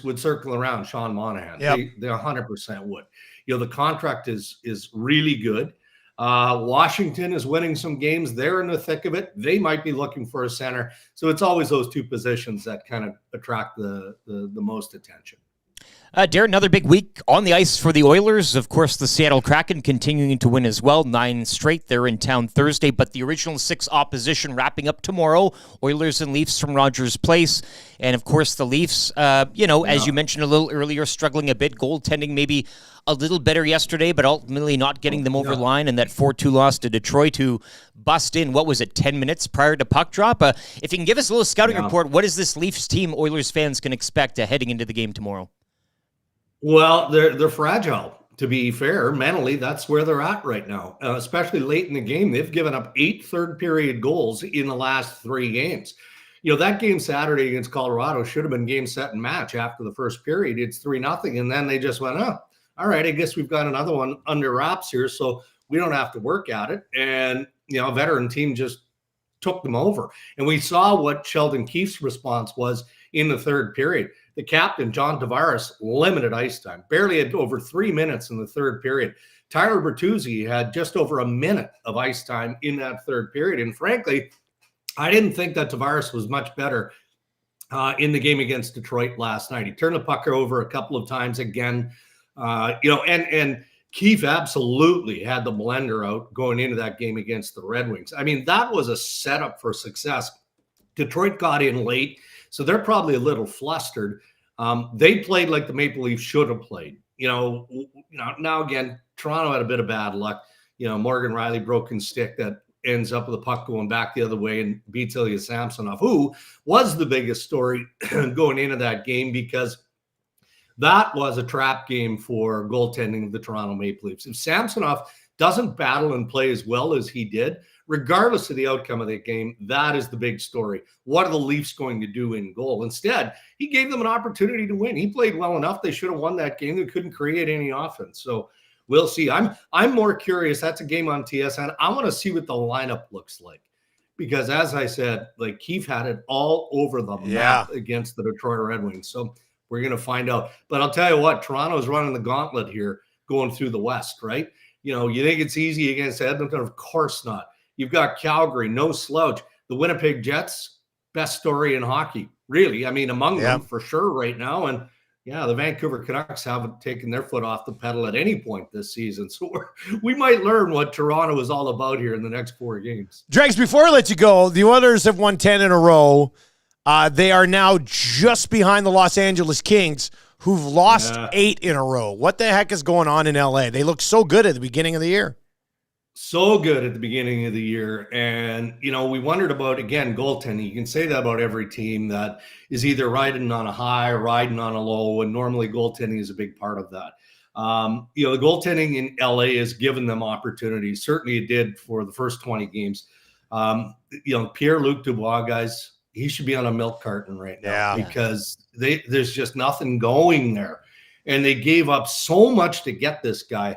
would circle around Sean Monahan. Yep. They 100% would. The contract is really good. Washington is winning some games. They're in the thick of it. They might be looking for a center. So it's always those two positions that kind of attract the most attention. Darren, another big week on the ice for the Oilers. Of course, the Seattle Kraken continuing to win as well. 9 straight. They're in town Thursday, but the original 6 opposition wrapping up tomorrow. Oilers and Leafs from Rogers Place. And, of course, the Leafs, as you mentioned a little earlier, struggling a bit. Goaltending maybe a little better yesterday, but ultimately not getting them over the line. And that 4-2 loss to Detroit, who bust in, 10 minutes prior to puck drop? If you can give us a little scouting report, what is this Leafs team Oilers fans can expect heading into the game tomorrow? Well, they're fragile, to be fair. Mentally, that's where they're at right now, especially late in the game. They've given up 8 third-period goals in the last 3 games. That game Saturday against Colorado should have been game, set, and match after the first period. It's 3-0, and then they just went, all right, I guess we've got another one under wraps here, so we don't have to work at it. And, a veteran team just took them over. And we saw what Sheldon Keefe's response was in the third period. The captain, John Tavares, limited ice time, barely had over 3 minutes in the third period. Tyler Bertuzzi had just over a minute of ice time in that third period. And frankly, I didn't think that Tavares was much better in the game against Detroit last night. He turned the puck over a couple of times again, and Keefe absolutely had the blender out going into that game against the Red Wings. I mean, that was a setup for success. Detroit got in late, so they're probably a little flustered. They played like the Maple Leafs should have played. Now again, Toronto had a bit of bad luck. Morgan Riley broken stick that ends up with the puck going back the other way and beats Ilya Samsonov, who was the biggest story going into that game, because that was a trap game for goaltending of the Toronto Maple Leafs. If Samsonov doesn't battle and play as well as he did, regardless of the outcome of that game, that is the big story. What are the Leafs going to do in goal? Instead, he gave them an opportunity to win. He played well enough. They should have won that game. They couldn't create any offense. So we'll see. I'm more curious. That's a game on TSN. I want to see what the lineup looks like, because as I said, like, Keefe had it all over the map against the Detroit Red Wings. So we're going to find out. But I'll tell you what, Toronto's running the gauntlet here going through the West, right? You think it's easy against Edmonton? Of course not. You've got Calgary, no slouch. The Winnipeg Jets, best story in hockey, really. I mean, among them for sure right now. And the Vancouver Canucks haven't taken their foot off the pedal at any point this season. So we might learn what Toronto is all about here in the next 4 games. Dregs, before I let you go, the Oilers have won 10 in a row. They are now just behind the Los Angeles Kings, who've lost 8 in a row. What the heck is going on in LA? They look so good at the beginning of the year. So good at the beginning of the year. And, we wondered about, again, goaltending. You can say that about every team that is either riding on a high or riding on a low, and normally goaltending is a big part of that. The goaltending in LA has given them opportunities. Certainly it did for the first 20 games. Pierre-Luc Dubois, guys, he should be on a milk carton right now because there's just nothing going there. And they gave up so much to get this guy.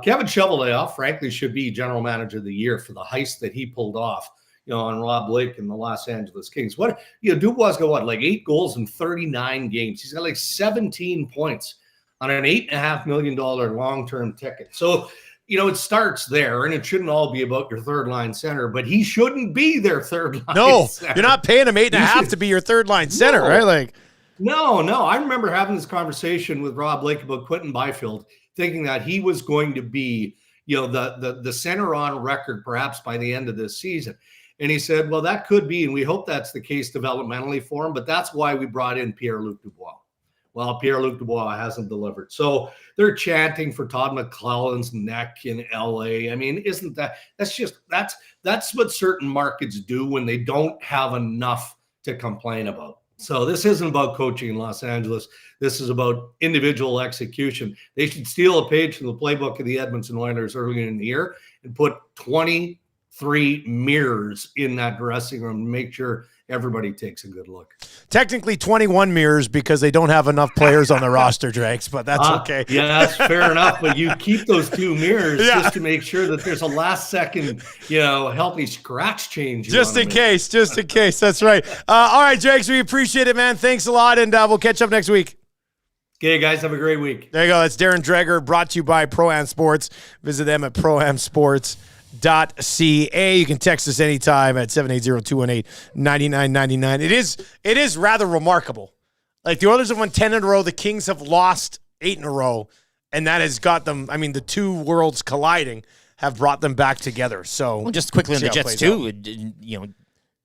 Kevin Cheveldayoff, frankly, should be general manager of the year for the heist that he pulled off, on Rob Blake and the Los Angeles Kings. Dubois got 8 goals in 39 games. He's got 17 points on an $8.5 million long-term ticket. So, it starts there, and it shouldn't all be about your third-line center, but he shouldn't be their third-line center. You're not paying him $8.5 to be your third-line center, right? No. I remember having this conversation with Rob Blake about Quentin Byfield, thinking that he was going to be, the center on record perhaps by the end of this season. And he said, well, that could be, and we hope that's the case developmentally for him, but that's why we brought in Pierre-Luc Dubois. Well, Pierre-Luc Dubois hasn't delivered. So they're chanting for Todd McClellan's neck in LA. I mean, isn't that's what certain markets do when they don't have enough to complain about. So this isn't about coaching in Los Angeles. This is about individual execution. They should steal a page from the playbook of the Edmonton Oilers earlier in the year and put 23 mirrors in that dressing room and make sure everybody takes a good look. Technically 21 mirrors because they don't have enough players on the roster, Drakes, but that's okay. Yeah, that's fair enough. But you keep those 2 mirrors just to make sure that there's a last second, healthy scratch change. Just in case. That's right. All right, Drakes, we appreciate it, man. Thanks a lot, and we'll catch up next week. Okay, guys, have a great week. There you go. That's Darren Dreger, brought to you by Pro-Am Sports. Visit them at proamsports.ca. You can text us anytime at 780-218-9999. It is rather remarkable. Like, the Oilers have won 10 in a row. The Kings have lost 8 in a row. And that has got them, I mean, the two worlds colliding have brought them back together. So, well, just quickly on the Jets, too. You know,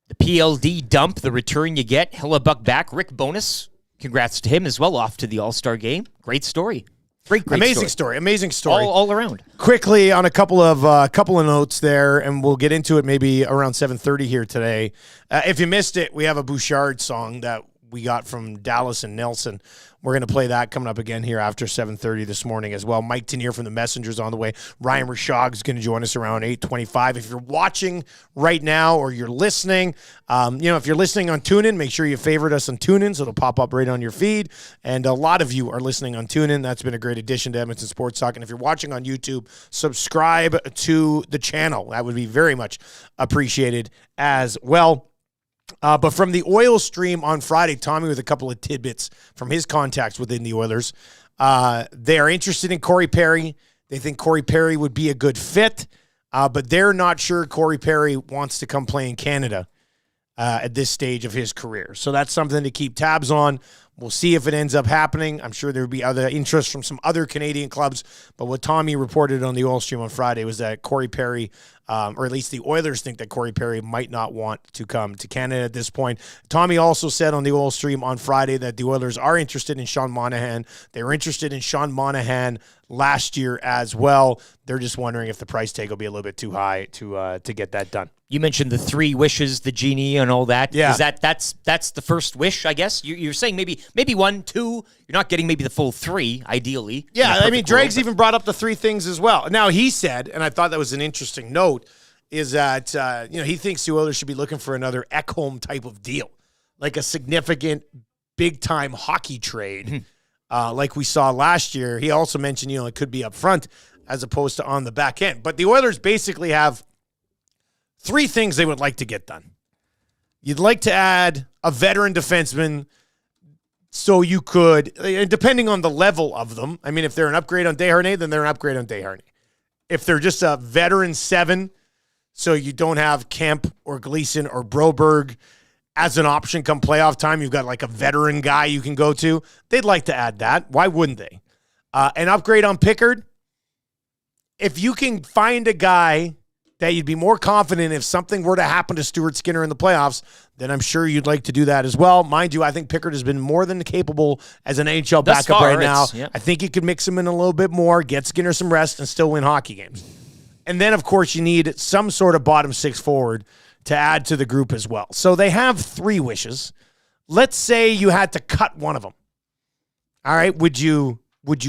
the PLD dump, the return you get, Hillebuck back, Rick Bonus. Congrats to him as well, off to the All-Star game. Great story. Great amazing story. Amazing story. All around. Quickly on a couple of notes there, and we'll get into it maybe around 7:30 here today. If you missed it, we have a Bouchard song that we got from Dallas and Nelson. We're going to play that coming up again here after 7:30 this morning as well. Mike Tanier from the Messengers on the way. Ryan Rishaug is going to join us around 8:25. If you're watching right now or you're listening, if you're listening on TuneIn, make sure you favorite us on TuneIn so it'll pop up right on your feed. And a lot of you are listening on TuneIn. That's been a great addition to Edmonton Sports Talk. And if you're watching on YouTube, subscribe to the channel. That would be very much appreciated as well. But from the oil stream on Friday, Tommy with a couple of tidbits from his contacts within the Oilers. They are interested in Corey Perry. They think Corey Perry would be a good fit, but they're not sure Corey Perry wants to come play in Canada at this stage of his career. So that's something to keep tabs on. We'll see if it ends up happening. I'm sure there would be other interest from some other Canadian clubs. But what Tommy reported on the oil stream on Friday was that Corey Perry, or at least the Oilers think that Corey Perry might not want to come to Canada at this point. Tommy also said on the oil stream on Friday that the Oilers are interested in Sean Monahan. They were interested in Sean Monahan last year as well. They're just wondering if the price tag will be a little bit too high to get that done. You mentioned the 3 wishes, the genie, and all that. Yeah. Is that's the first wish, I guess? You're saying maybe 1, 2. You're not getting maybe the full 3, ideally. Yeah, I mean, Dregs even brought up the 3 things as well. Now, he said, and I thought that was an interesting note, is that he thinks the Oilers should be looking for another Ekholm type of deal, like a significant, big-time hockey trade like we saw last year. He also mentioned, it could be up front as opposed to on the back end. But the Oilers basically have 3 things they would like to get done. You'd like to add a veteran defenseman so you could, depending on the level of them, I mean, if they're an upgrade on Desharnais, then they're an upgrade on Desharnais. If they're just a veteran 7, so you don't have Kemp or Gleason or Broberg as an option come playoff time, you've got like a veteran guy you can go to, they'd like to add that. Why wouldn't they? An upgrade on Pickard, if you can find a guy that you'd be more confident if something were to happen to Stuart Skinner in the playoffs, then I'm sure you'd like to do that as well. Mind you, I think Pickard has been more than capable as an NHL backup right now. I think you could mix him in a little bit more, get Skinner some rest, and still win hockey games. And then, of course, you need some sort of bottom 6 forward to add to the group as well. So they have 3 wishes. Let's say you had to cut one of them. All right, would you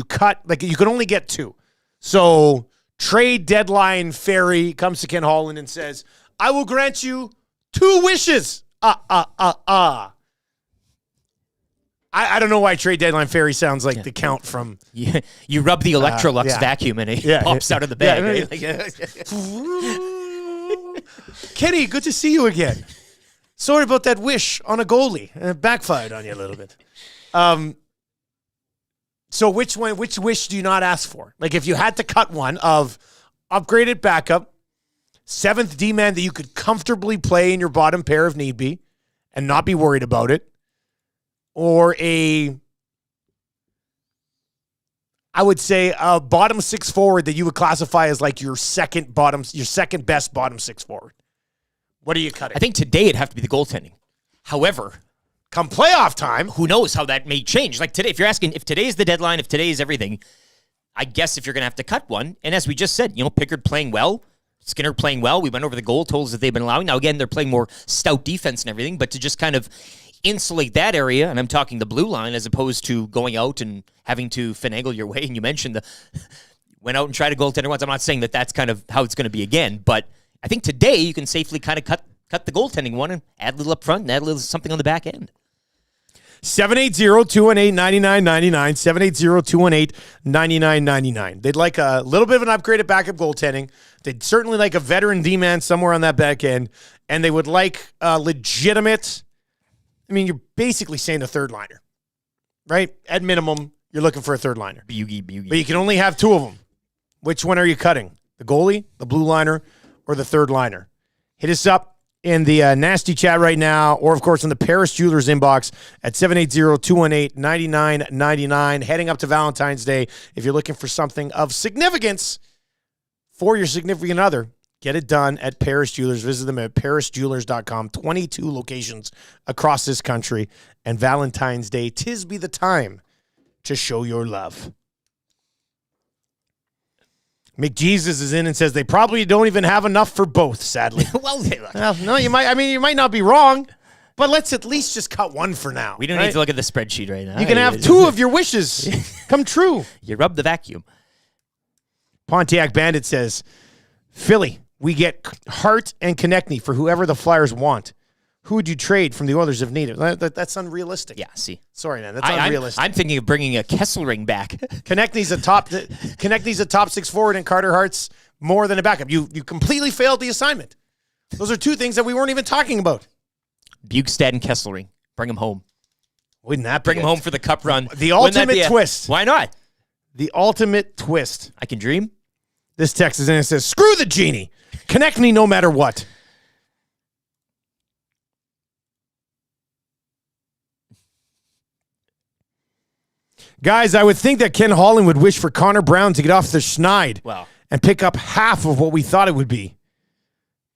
cut, like, you could only get 2. So trade deadline Ferry comes to Ken Holland and says, I will grant you 2 wishes. I don't know why trade deadline Ferry sounds like the count from... You rub the Electrolux vacuum and it pops out of the bag. Kenny, good to see you again. Sorry about that wish on a goalie. It backfired on you a little bit. So which wish do you not ask for? Like if you had to cut one of upgraded backup, 7th D-man that you could comfortably play in your bottom pair if need be and not be worried about it, or I would say a bottom 6 forward that you would classify as like your second best bottom 6 forward. What are you cutting? I think today it'd have to be the goaltending. However, come playoff time, who knows how that may change. Like today, if you're asking if today's the deadline, if today is everything, I guess if you're going to have to cut one, and as we just said, Pickard playing well, Skinner playing well. We went over the goal totals that they've been allowing. Now, again, they're playing more stout defense and everything, but to just kind of insulate that area, and I'm talking the blue line, as opposed to going out and having to finagle your way. And you mentioned went out and tried a goaltender once. I'm not saying that that's kind of how it's going to be again, but I think today you can safely kind of cut the goaltending one and add a little up front and add a little something on the back end. 780-218-9999, 780-218-9999. They'd like a little bit of an upgrade at backup goaltending. They'd certainly like a veteran D-man somewhere on that back end, and they would like a legitimate, I mean, you're basically saying a third liner, right? At minimum, you're looking for a third liner. Bugie. But you can only have 2 of them. Which one are you cutting? The goalie, the blue liner, or the third liner? Hit us up in the nasty chat right now, or, of course, in the Paris Jewelers inbox at 780-218-9999. Heading up to Valentine's Day, if you're looking for something of significance for your significant other, get it done at Paris Jewelers. Visit them at parisjewelers.com. 22 locations across this country. And Valentine's Day, 'tis be the time to show your love. McJesus is in and says they probably don't even have enough for both, sadly. Well, hey, look. Well, no, you might not be wrong, but let's at least just cut one for now. We don't right? need to look at the spreadsheet right now. You can have 2 of your wishes come true. You rub the vacuum. Pontiac Bandit says, Philly, we get Hart and Konechny for whoever the Flyers want. Who would you trade from the Oilers if needed? That's unrealistic. Yeah, see. Sorry, man. That's unrealistic. I'm thinking of bringing a Kesselring back. Konechny's a top 6 forward, and Carter Hart's more than a backup. You completely failed the assignment. Those are 2 things that we weren't even talking about. Bukestad and Kesselring. Bring him home. Wouldn't that Bring him home for the cup run. The ultimate twist. Why not? The ultimate twist. I can dream. This text is in and says, screw the genie. Konechny no matter what. Guys, I would think that Ken Holland would wish for Connor Brown to get off the schneid and pick up half of what we thought it would be.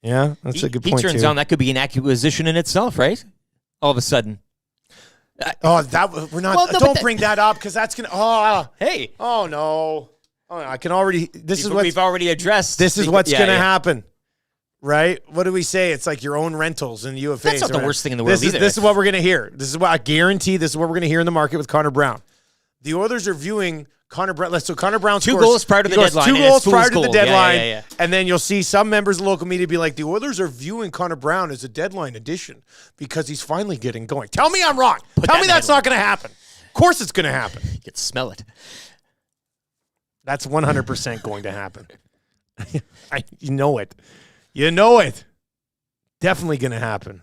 Yeah, that's a good point, He turns too. on that could be an acquisition in itself, right? All of a sudden. Don't bring that up because that's going to... Hey. Oh, no. Oh, I can already... We've already addressed. This is what's going to happen. Right? What do we say? It's like your own rentals and UFAs. That's not the worst thing in the world either. This is what we're going to hear. This is what I guarantee. This is what we're going to hear in the market with Connor Brown. The Oilers are viewing Connor Brown. So Connor Brown scores 2 goals prior to the deadline. 2 goals prior to the deadline. Yeah. And then you'll see some members of the local media be like, the Oilers are viewing Connor Brown as a deadline addition because he's finally getting going. Tell me I'm wrong. Tell me that's not going to happen. Of course it's going to happen. You can smell it. That's 100% going to happen. You know it. You know it. Definitely going to happen.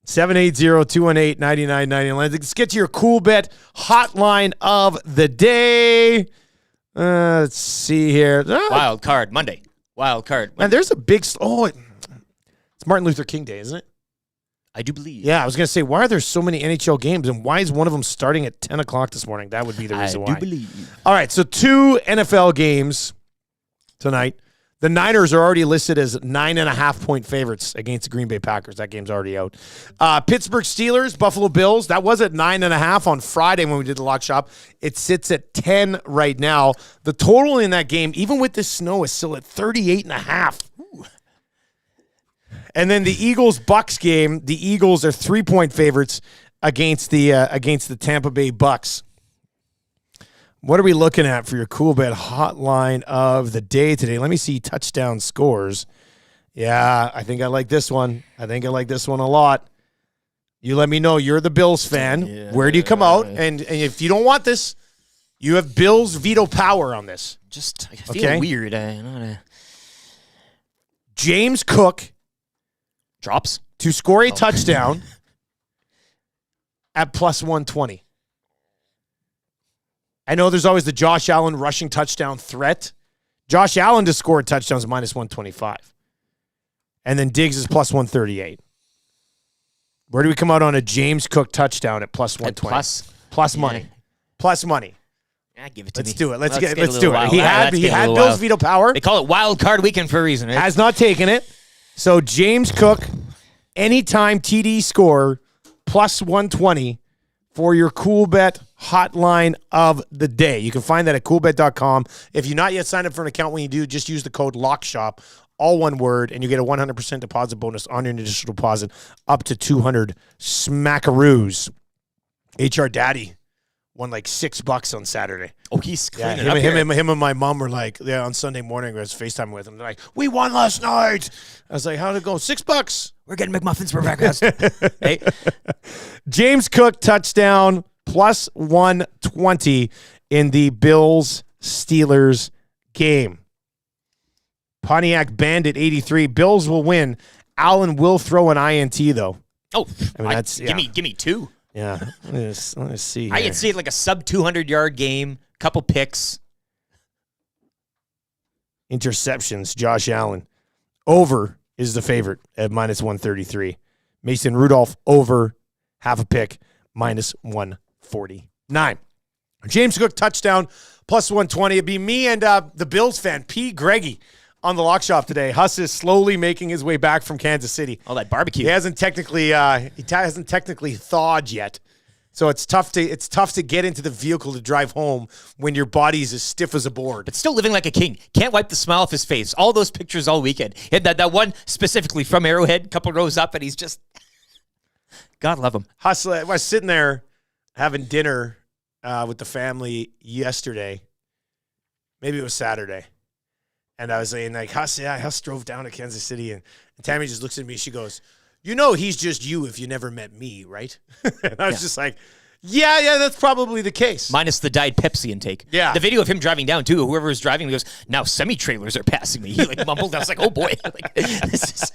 780-218-9999. Let's get to your Coolbet hotline of the day. Let's see here. Wild card Monday. Wild card. Man, there's a big... it's Martin Luther King Day, isn't it? I do believe. Yeah, I was going to say, why are there so many NHL games, and why is one of them starting at 10 o'clock this morning? That would be the reason why. I do believe. All right, so 2 NFL games tonight. The Niners are already listed as 9.5-point favorites against the Green Bay Packers. That game's already out. Pittsburgh Steelers, Buffalo Bills. That was at 9.5 on Friday when we did the lock shop. It sits at 10 right now. The total in that game, even with the snow, is still at 38.5. And then the Eagles-Bucks game, the Eagles are 3-point favorites against the Tampa Bay Bucks. What are we looking at for your Coolbet hotline of the day today? Let me see touchdown scores. Yeah, I think I like this one. I think I like this one a lot. You let me know. You're the Bills fan. Yeah. Where do you come out? And if you don't want this, you have Bills veto power on this. I feel weird. James Cook drops to score a touchdown at plus 120. I know there's always the Josh Allen rushing touchdown threat. Josh Allen to score touchdowns minus 125. And then Diggs is plus 138. Where do we come out on a James Cook touchdown at plus 120? Plus money. Plus money. Yeah, give it to me. Let's do it. Let's do it. Wild. He had Bill's veto power. They call it wild card weekend for a reason, right? Has not taken it. So James Cook, anytime TD score, plus 120 for your Coolbet hotline of the day. You can find that at coolbet.com. If you're not yet signed up for an account, when you do, just use the code LOCKSHOP, all one word, and you get a 100% deposit bonus on your initial deposit up to 200 smackaroos. HR Daddy won like $6 on Saturday. Oh, he's cleaning him, up here. him and my mom were like, on Sunday morning, I was FaceTime with him. They're like, we won last night. I was like, how'd it go? $6. We're getting McMuffins for breakfast. Hey. James Cook touchdown plus 120 in the Bills-Steelers game. Pontiac Bandit 83. Bills will win. Allen will throw an INT though. Oh, I mean, that's give me 2. Yeah. Let's see here. I could see it like a sub 200-yard game, couple picks. Interceptions, Josh Allen. Over is the favorite at minus 133. Mason Rudolph over half a pick, minus 149. James Cook touchdown, plus 120. It'd be me and the Bills fan, P. Greggy, on the Lock Shop today. Huss is slowly making his way back from Kansas City. All that barbecue. He hasn't technically thawed yet. So it's tough to get into the vehicle to drive home when your body's as stiff as a board. But still living like a king. Can't wipe the smile off his face. All those pictures all weekend. He had that one specifically from Arrowhead, couple rows up, and he's just, God love him. Hustle. I was sitting there having dinner with the family yesterday. Maybe it was Saturday. And I was saying, like, Huss drove down to Kansas City. And Tammy just looks at me. She goes, you know he's just you if you never met me, right? And I was just like, yeah, that's probably the case. Minus the Diet Pepsi intake. Yeah. The video of him driving down, too. Whoever was driving, he goes, now semi-trailers are passing me. He, like, mumbled. I was like, oh, boy. Like, this is...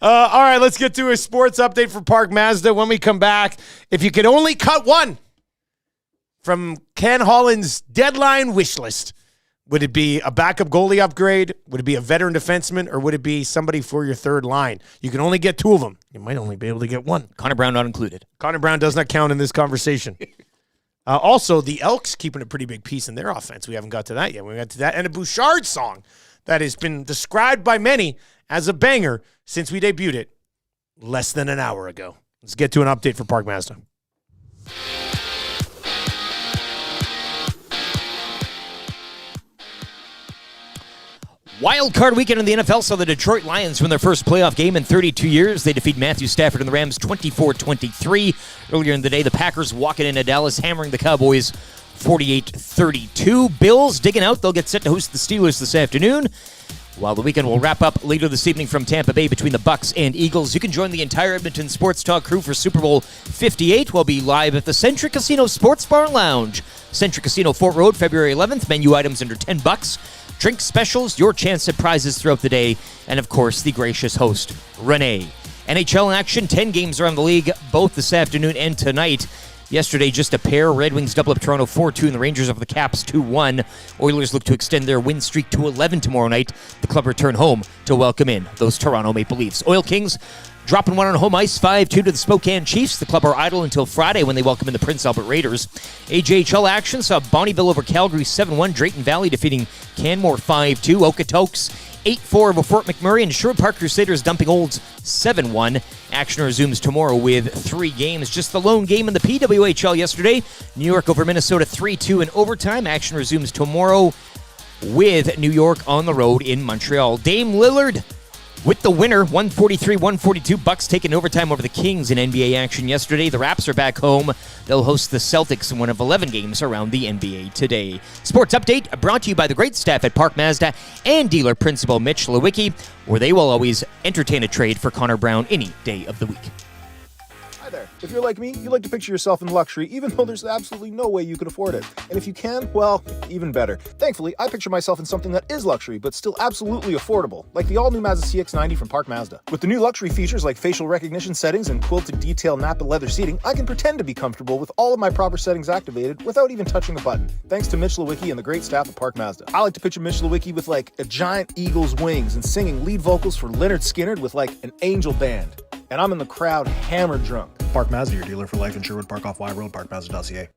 All right, let's get to a sports update for Park Mazda. When we come back, if you could only cut one from Ken Holland's deadline wish list, would it be a backup goalie upgrade? Would it be a veteran defenseman? Or would it be somebody for your third line? You can only get two of them. You might only be able to get one. Connor Brown not included. Connor Brown does not count in this conversation. Also, the Elks keeping a pretty big piece in their offense. We haven't got to that yet. We got to that. And a Bouchard song that has been described by many as a banger since we debuted it less than an hour ago. Let's get to an update for Park Mazda. Wild card weekend in the NFL saw the Detroit Lions win their first playoff game in 32 years. They defeat Matthew Stafford and the Rams 24-23. Earlier in the day, the Packers walking into Dallas, hammering the Cowboys 48-32. Bills digging out. They'll get set to host the Steelers this afternoon. While the weekend will wrap up later this evening from Tampa Bay between the Bucs and Eagles. You can join the entire Edmonton Sports Talk crew for Super Bowl 58. We'll be live at the Centric Casino Sports Bar and Lounge. Centric Casino, Fort Road, February 11th. Menu items under $10. Drink specials, your chance at prizes throughout the day, and of course, the gracious host, Renee. NHL action, 10 games around the league, both this afternoon and tonight. Yesterday, just a pair. Red Wings double up Toronto 4-2, and the Rangers over the Caps 2-1. Oilers look to extend their win streak to 11 tomorrow night. The club return home to welcome in those Toronto Maple Leafs. Oil Kings dropping one on home ice, 5-2 to the Spokane Chiefs. The club are idle until Friday when they welcome in the Prince Albert Raiders. AJHL action saw Bonnyville over Calgary 7-1. Drayton Valley defeating Canmore 5-2. Okotoks 8-4 over Fort McMurray. And Sherwood Park Crusaders dumping Olds 7-1. Action resumes tomorrow with 3 games. Just the lone game in the PWHL yesterday. New York over Minnesota 3-2 in overtime. Action resumes tomorrow with New York on the road in Montreal. Dame Lillard with the winner, 143-142. Bucks taking overtime over the Kings in NBA action yesterday. The Raps are back home. They'll host the Celtics in one of 11 games around the NBA today. Sports Update brought to you by the great staff at Park Mazda and dealer principal Mitch Lewicki, where they will always entertain a trade for Connor Brown any day of the week. Hi there. If you're like me, you like to picture yourself in luxury, even though there's absolutely no way you could afford it. And if you can, well, even better. Thankfully, I picture myself in something that is luxury, but still absolutely affordable, like the all-new Mazda CX-90 from Park Mazda. With the new luxury features like facial recognition settings and quilted detail Napa leather seating, I can pretend to be comfortable with all of my proper settings activated without even touching a button, thanks to Mitch Lewicki and the great staff at Park Mazda. I like to picture Mitch Lewicki with like a giant eagle's wings and singing lead vocals for Leonard Skinner with like an angel band. And I'm in the crowd hammered drunk. Park Mazda, your dealer for life in Sherwood Park off Y Road, parkmazda.ca.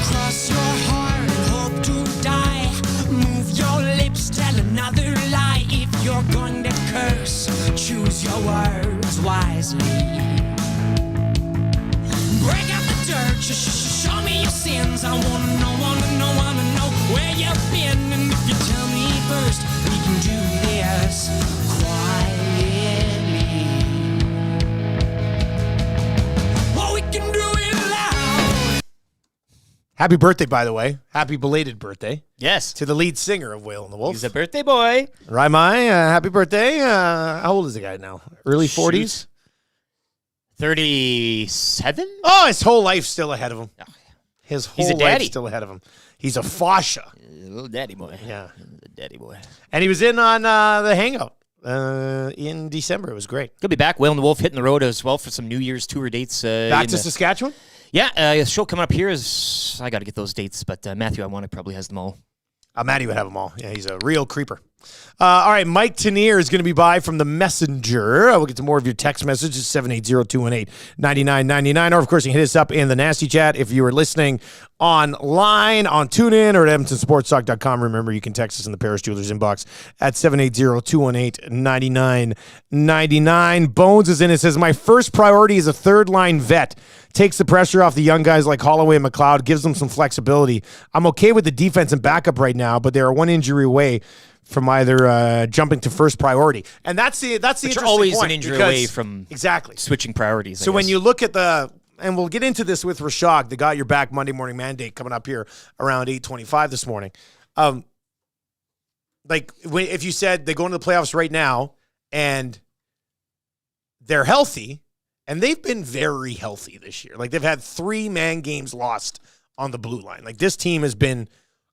Cross your heart, hope to die. Move your lips, tell another lie. If you're going to curse, choose your words wisely. Break out the dirt, show me your sins. I wanna know where you've been. And if you tell me first, we can do this quietly. Or we can do it loud. Happy birthday, by the way. Happy belated birthday. Yes. To the lead singer of Whale and the Wolf. He's a birthday boy. Raimai, happy birthday. How old is the guy now? Early 40s? 37? Oh, his whole life's still ahead of him. His He's a whole daddy. life's still ahead of him. He's a fascia. Little daddy boy. Yeah. The daddy boy. And he was in on the Hangout in December. It was great. He'll be back. Whale and the Wolf hitting the road as well for some New Year's tour dates. Back to Saskatchewan? Yeah, the show coming up here is, I got to get those dates, but Matthew, I want it, probably has them all. Matty would have them all. Yeah, he's a real creeper. All right, Mike Tanier is going to be by from the Messenger. We'll get to more of your text messages, 780-218-9999. Or, of course, you can hit us up in the Nasty Chat if you are listening online on TuneIn or at EdmontonSportsTalk.com. Remember, you can text us in the Paris Jewelers inbox at 780-218-9999. Bones is in it. Says, my first priority is a third-line vet. Takes the pressure off the young guys like Holloway and McLeod, gives them some flexibility. I'm okay with the defense and backup right now, but they are one injury away from either jumping to first priority. And that's the interesting You're always point, an injury because- away from exactly switching priorities. So when you look at and we'll get into this with Rishaug, the Got Your Back Monday Morning Mandate coming up here around 8:25 this morning. If you said they go into the playoffs right now and they're healthy, and they've been very healthy this year. Like, they've had 3 man games lost on the blue line. Like, this team has been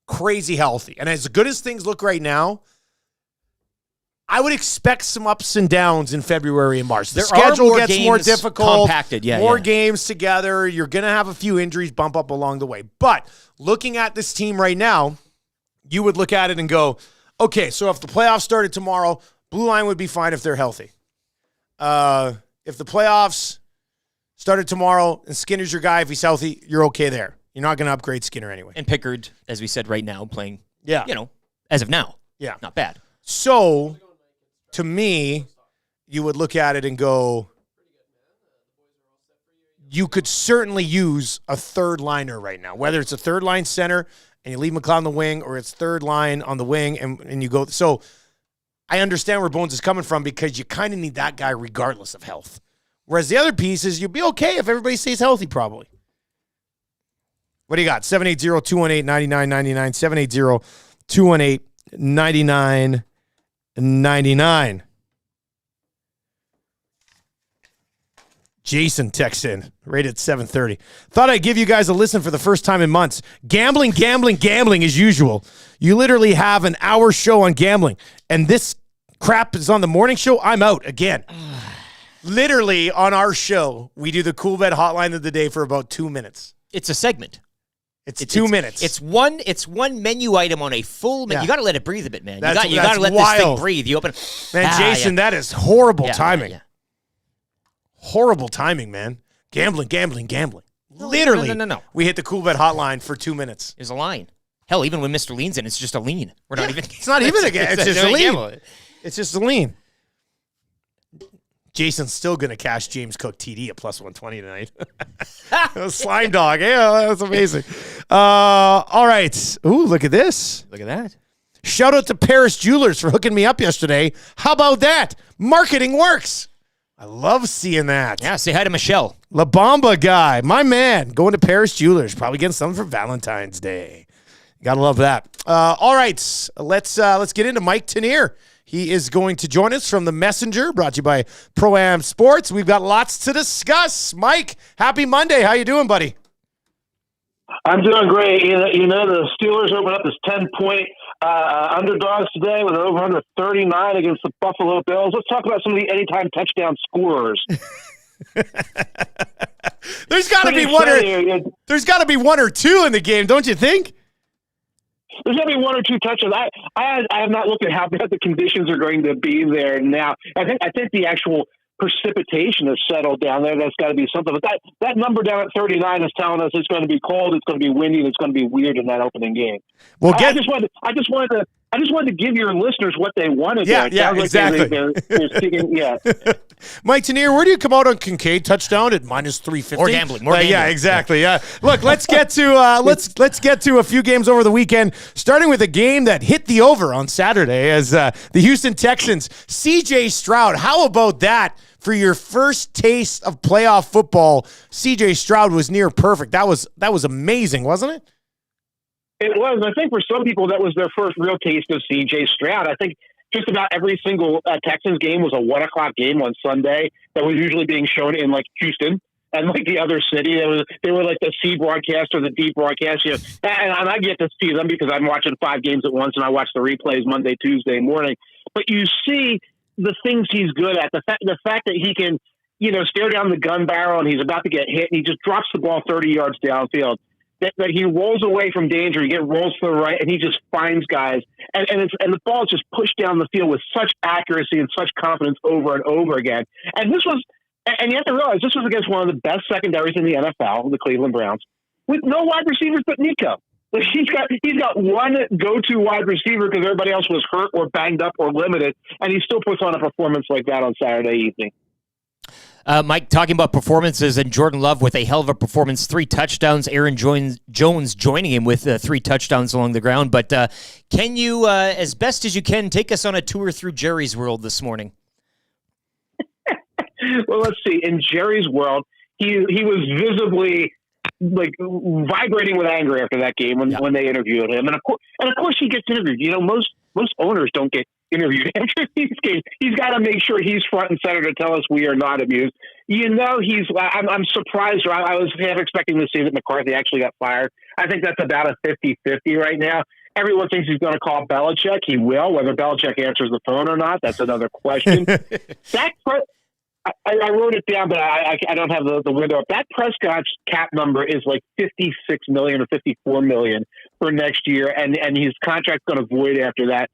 crazy healthy. And as good as things look right now, I would expect some ups and downs in February and March. The schedule gets more difficult. Compacted, more games together. You're going to have a few injuries bump up along the way. But looking at this team right now, you would look at it and go, okay, so if the playoffs started tomorrow, blue line would be fine if they're healthy. If the playoffs started tomorrow and Skinner's your guy, if he's healthy, you're okay there. You're not going to upgrade Skinner anyway. And Pickard, as we said right now, playing, as of now. Yeah. Not bad. So, to me, you would look at it and go, you could certainly use a third liner right now, whether it's a third line center and you leave McLeod on the wing, or it's third line on the wing and you go. So, I understand where Bones is coming from, because you kind of need that guy regardless of health. Whereas the other piece is you'll be okay if everybody stays healthy, probably. What do you got? 780-218-9999. 780-218-9999. Jason texts in right at 7:30. Thought I'd give you guys a listen for the first time in months. Gambling as usual. You literally have an hour show on gambling, and this crap is on the morning show. I'm out again. Literally on our show, we do the Coolbet hotline of the day for about 2 minutes. It's a segment. It's 2 minutes. It's one menu item on a full menu. Yeah. You got to let it breathe a bit, man. That's You got to let this thing breathe. You open Man, Jason, that is horrible timing. Horrible timing, man. Gambling. Literally. No. We hit the Coolbet hotline for 2 minutes. There's a line. Hell, even when Mr. Lean's in, it's just a lean. We're not even. It's not even a game. It's just a lean. Gamble. It's just a lean. Jason's still going to cash James Cook TD at plus 120 tonight. Slime dog. Yeah, that was amazing. All right. Ooh, look at this. Look at that. Shout out to Paris Jewelers for hooking me up yesterday. How about that? Marketing works. I love seeing that. Yeah, say hi to Michelle. La Bamba guy, my man, going to Paris Jewelers. Probably getting something for Valentine's Day. Gotta love that. All right, let's get into Mike Tanier. He is going to join us from the Messenger, brought to you by Pro-Am Sports. We've got lots to discuss. Mike, happy Monday. How you doing, buddy? I'm doing great. You know, the Steelers opened up as 10-point underdogs today with an over-under 39 against the Buffalo Bills. Let's talk about some of the anytime touchdown scorers. There's got to be one or two in the game, don't you think? There's going to be one or two touchdowns. I have not looked at how bad the conditions are going to be there now. I think the actual precipitation has settled down there. That's got to be something. But that number down at 39 is telling us it's going to be cold, it's going to be windy, and it's going to be weird in that opening game. Well, I just wanted to give your listeners what they wanted. Yeah, exactly. They're seeking, yeah. Mike Tanier, where do you come out on Kincaid touchdown at minus 350? More gambling. Yeah, exactly. Yeah. Look, let's get to let's get to a few games over the weekend. Starting with a game that hit the over on Saturday as the Houston Texans. C.J. Stroud. How about that for your first taste of playoff football? C.J. Stroud was near perfect. That was amazing, wasn't it? It was. I think for some people that was their first real taste of C.J. Stroud. I think just about every single Texans game was a 1 o'clock game on Sunday that was usually being shown in like Houston and like the other city. They were like the C broadcast or the D broadcast. You know, and I get to see them because I'm watching 5 games at once and I watch the replays Monday, Tuesday morning. But you see the things he's good at. The fact that he can, you know, stare down the gun barrel and he's about to get hit and he just drops the ball 30 yards downfield. That he rolls away from danger, he rolls to the right, and he just finds guys, and the ball is just pushed down the field with such accuracy and such confidence over and over again. And this was, and you have to realize this was against one of the best secondaries in the NFL, the Cleveland Browns, with no wide receivers but Nico. Like he's got one go-to wide receiver because everybody else was hurt or banged up or limited, and he still puts on a performance like that on Saturday evening. Mike, talking about performances and Jordan Love with a hell of a performance, 3 touchdowns. Aaron Jones joining him with 3 touchdowns along the ground. But can you, as best as you can, take us on a tour through Jerry's world this morning? Well, let's see. In Jerry's world, he was visibly like vibrating with anger after that game when they interviewed him, and of course he gets interviewed. You know, most owners don't get interviewed after these games. He's got to make sure he's front and center to tell us we are not amused. You know, I'm surprised. I was half expecting to see that McCarthy actually got fired. I think that's about a 50-50 right now. Everyone thinks he's going to call Belichick. He will. Whether Belichick answers the phone or not, that's another question. I wrote it down, but I don't have the window up. That Prescott's cap number is like $56 million or $54 million for next year, and his contract's going to void after that.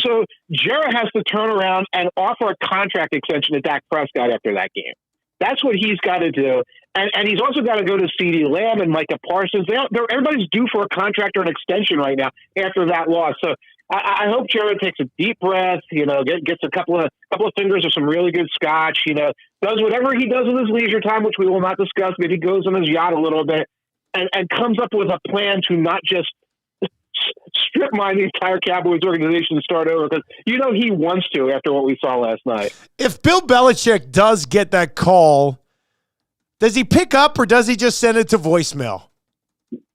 So Jarrett has to turn around and offer a contract extension to Dak Prescott after that game. That's what he's got to do. And he's also got to go to CeeDee Lamb and Micah Parsons. Everybody's due for a contract or an extension right now after that loss. So I hope Jared takes a deep breath, you know, gets a couple of fingers of some really good scotch, you know, does whatever he does in his leisure time, which we will not discuss, but he goes on his yacht a little bit and comes up with a plan to not just strip mine the entire Cowboys organization and start over, because you know he wants to after what we saw last night. If Bill Belichick does get that call, does he pick up or does he just send it to voicemail?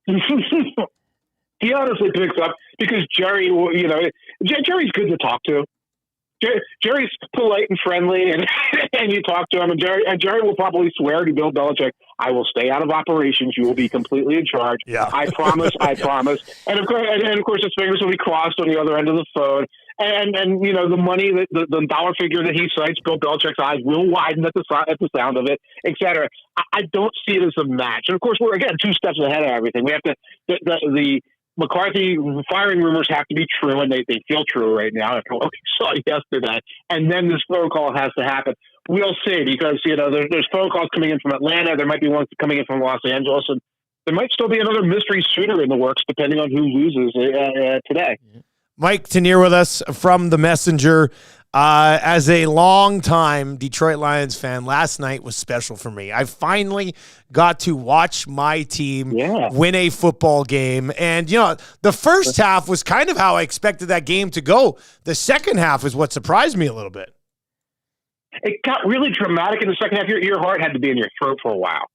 He honestly picks up because Jerry, you know, Jerry's good to talk to. Jerry's polite and friendly, and you talk to him, and Jerry will probably swear to Bill Belichick, "I will stay out of operations. You will be completely in charge. Yeah. I promise. I promise." And of course, his fingers will be crossed on the other end of the phone. And you know, the money, the dollar figure that he cites, Bill Belichick's eyes will widen at the sound of it, etc. I don't see it as a match. And of course, we're again 2 steps ahead of everything. We have to the McCarthy firing rumors have to be true, and they feel true right now after what we saw yesterday. And then this phone call has to happen. We'll see, because you know there's phone calls coming in from Atlanta. There might be ones coming in from Los Angeles, and there might still be another mystery suitor in the works, depending on who loses today. Mike Tanier with us from The Messenger. As a longtime Detroit Lions fan, last night was special for me. I finally got to watch my team win a football game. And, you know, the first half was kind of how I expected that game to go. The second half is what surprised me a little bit. It got really dramatic in the second half. Your heart had to be in your throat for a while.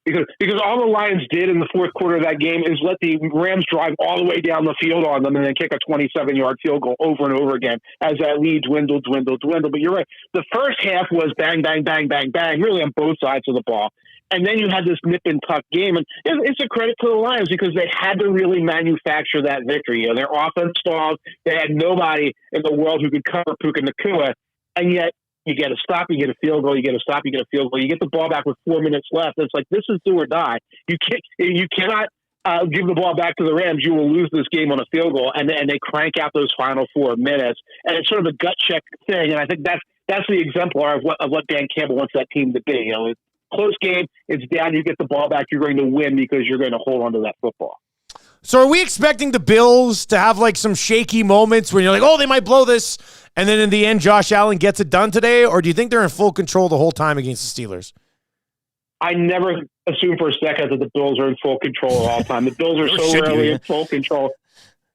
Because all the Lions did in the fourth quarter of that game is let the Rams drive all the way down the field on them and then kick a 27-yard field goal over and over again as that lead dwindled. But you're right. The first half was bang, bang, bang, bang, bang, really on both sides of the ball. And then you had this nip and tuck game. And it's a credit to the Lions because they had to really manufacture that victory. You know, their offense stalled. They had nobody in the world who could cover Puka Nacua. And yet, you get a stop, you get a field goal, you get a stop, you get a field goal. You get the ball back with 4 minutes left. It's like, this is do or die. You cannot give the ball back to the Rams. You will lose this game on a field goal. And they crank out those final 4 minutes. And it's sort of a gut check thing. And I think that's the exemplar of what Dan Campbell wants that team to be. You know, it's a close game. It's down. You get the ball back. You're going to win because you're going to hold on to that football. So are we expecting the Bills to have like some shaky moments where you're like, oh, they might blow this, and then in the end, Josh Allen gets it done today? Or do you think they're in full control the whole time against the Steelers? I never assume for a second that the Bills are in full control all the time. The Bills are so rarely in full control.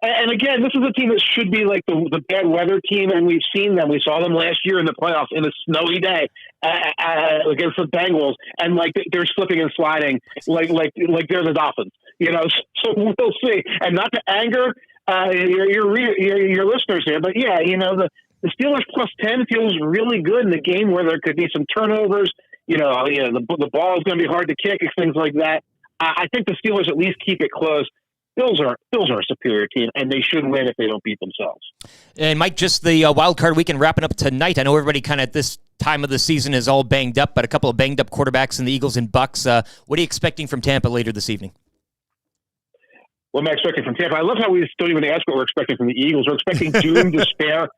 And again, this is a team that should be like the bad weather team, and we've seen them. We saw them last year in the playoffs in a snowy day against the Bengals, and like they're slipping and sliding like they're the Dolphins. You know, so we'll see. And not to anger your listeners here. But yeah, the Steelers plus 10 feels really good in the game where there could be some turnovers. The ball is going to be hard to kick and things like that. I think the Steelers at least keep it close. Bills are a superior team, and they should win if they don't beat themselves. And Mike, just the wild card weekend wrapping up tonight. I know everybody kind of at this time of the season is all banged up, but a couple of banged up quarterbacks in the Eagles and Bucks. What are you expecting from Tampa later this evening? What am I expecting from Tampa? I love how we don't even ask what we're expecting from the Eagles. We're expecting doom, despair,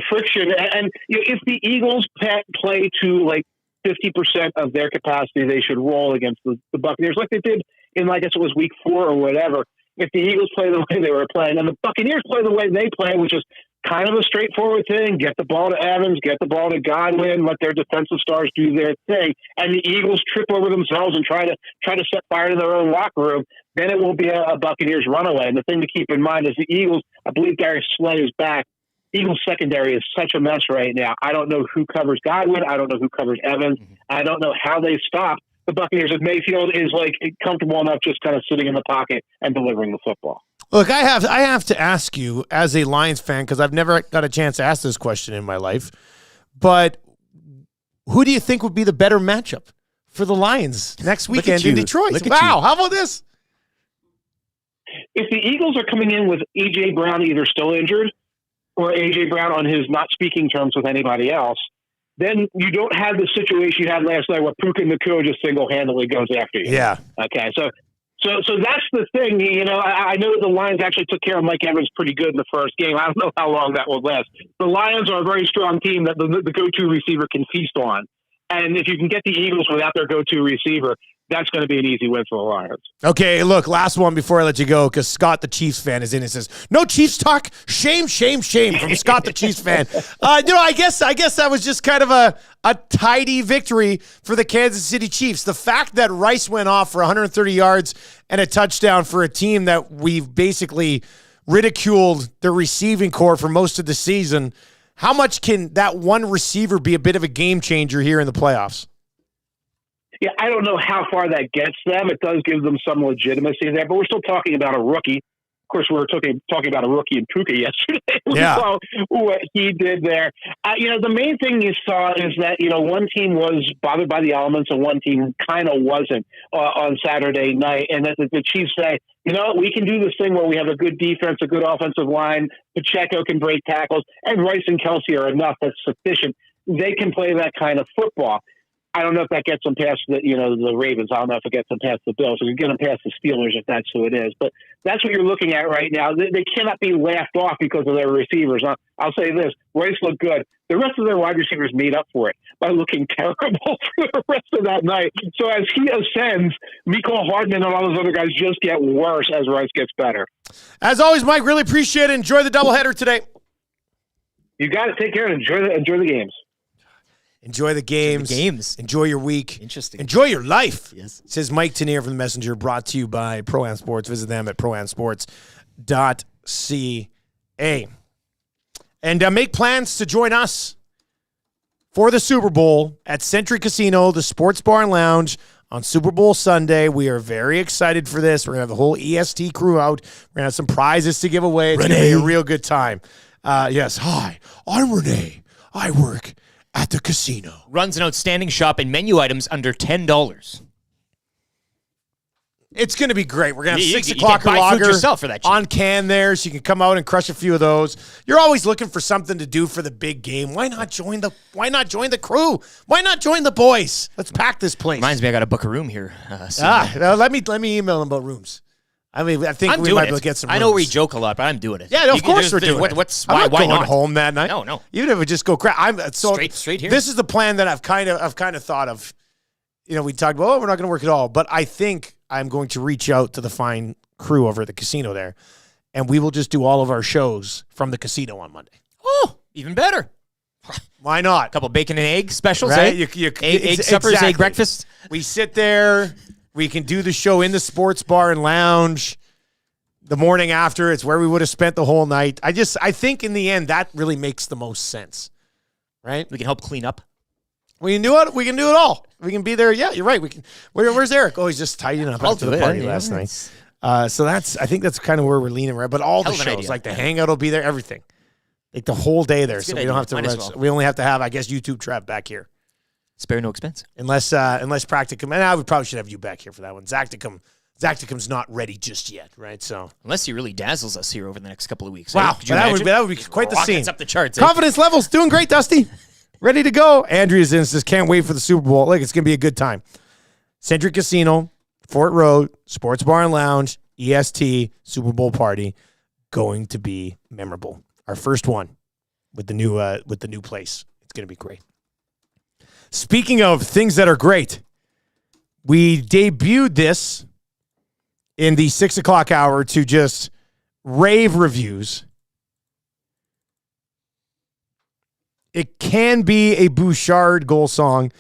friction. And if the Eagles play to like 50% of their capacity, they should roll against the Buccaneers like they did in, I guess it was week 4 or whatever. If the Eagles play the way they were playing and the Buccaneers play the way they play, which is kind of a straightforward thing, get the ball to Evans, get the ball to Godwin, let their defensive stars do their thing, and the Eagles trip over themselves and try to set fire to their own locker room, then it will be a Buccaneers runaway. And the thing to keep in mind is the Eagles, I believe Darius Slay is back. Eagles secondary is such a mess right now. I don't know who covers Godwin. I don't know who covers Evans. I don't know how they stop the Buccaneers if Mayfield is like comfortable enough just kind of sitting in the pocket and delivering the football. Look, I have to ask you as a Lions fan, because I've never got a chance to ask this question in my life, but who do you think would be the better matchup for the Lions next weekend in Detroit? Wow, how about this? If the Eagles are coming in with A.J. Brown either still injured or A.J. Brown on his not speaking terms with anybody else, then you don't have the situation you had last night where Puka Nacua just single-handedly goes after you. Yeah. Okay, so that's the thing. I know the Lions actually took care of Mike Evans pretty good in the first game. I don't know how long that will last. The Lions are a very strong team that the go-to receiver can feast on. And if you can get the Eagles without their go-to receiver, that's going to be an easy win for the Lions. Okay, look, last one before I let you go, because Scott, the Chiefs fan, is in and says, no Chiefs talk, shame, shame, shame, from Scott, the Chiefs fan. I guess that was just kind of a tidy victory for the Kansas City Chiefs. The fact that Rice went off for 130 yards and a touchdown for a team that we've basically ridiculed their receiving core for most of the season, how much can that one receiver be a bit of a game changer here in the playoffs? Yeah, I don't know how far that gets them. It does give them some legitimacy there, but we're still talking about a rookie. Of course, we were talking about a rookie in Puka yesterday. We saw what he did there. The main thing you saw is that, one team was bothered by the elements and one team kind of wasn't on Saturday night. And that the Chiefs say, we can do this thing where we have a good defense, a good offensive line. Pacheco can break tackles, and Rice and Kelsey are enough. That's sufficient. They can play that kind of football. I don't know if that gets them past the Ravens. I don't know if it gets them past the Bills. It can get them past the Steelers if that's who it is. But that's what you're looking at right now. They cannot be laughed off because of their receivers. I'll say this. Rice looked good. The rest of their wide receivers made up for it by looking terrible for the rest of that night. So as he ascends, Mecole Hardman and all those other guys just get worse as Rice gets better. As always, Mike, really appreciate it. Enjoy the doubleheader today. You got to take care and enjoy the games. Enjoy the games. Enjoy your week. Interesting. Enjoy your life. Yes. Says Mike Tanier from The Messenger, brought to you by Pro-Am Sports. Visit them at proamsports.ca. And make plans to join us for the Super Bowl at Century Casino, the Sports Bar and Lounge, on Super Bowl Sunday. We are very excited for this. We're going to have the whole EST crew out. We're going to have some prizes to give away. It's going to be a real good time. Yes. Hi, I'm Renee. I work at the casino. Runs an outstanding shop and menu items under $10. It's going to be great. We're going to have 6 you o'clock can buy food lager yourself for that cheap. on can there, so you can come out and crush a few of those. You're always looking for something to do for the big game. Why not join the crew? Why not join the boys? Let's pack this place. Reminds me, I got to book a room here. Let me email them about rooms. I mean, I think we might be able to get some rooms. I know we joke a lot, but I'm doing it. Yeah, of course we're doing it. Why going not? home that night? No. Even if we just go crack. Straight here. This is the plan that I've kind of thought of. We talked about, we're not going to work at all. But I think I'm going to reach out to the fine crew over at the casino there, and we will just do all of our shows from the casino on Monday. Oh, even better. Why not? A couple bacon and egg specials, right? Egg suppers, egg breakfast. We sit there. We can do the show in the Sports Bar and Lounge. The morning after, it's where we would have spent the whole night. I think in the end, that really makes the most sense, right? We can help clean up. We can do it. We can do it all. We can be there. Yeah, you're right. We can. Where's Eric? Oh, he's just tidying up after the party last night. So I think that's kind of where we're leaning, right? But all the shows, like the Hangout will be there, everything. Like the whole day there. So we don't have to, we only have to have, I guess, YouTube Trev back here. Spare no expense. Unless Practicum, and I would probably should have you back here for that one. Zacticum's not ready just yet, right? So unless he really dazzles us here over the next couple of weeks. Wow, that would be quite the scene. Up the charts. Confidence levels doing great, Dusty. Ready to go. Andrea's in, says can't wait for the Super Bowl. Look, it's gonna be a good time. Century Casino, Fort Road, Sports Bar and Lounge, EST, Super Bowl party, going to be memorable. Our first one with the new place. It's gonna be great. Speaking of things that are great, we debuted this in the 6 o'clock hour to just rave reviews. It can be a Bouchard goal song.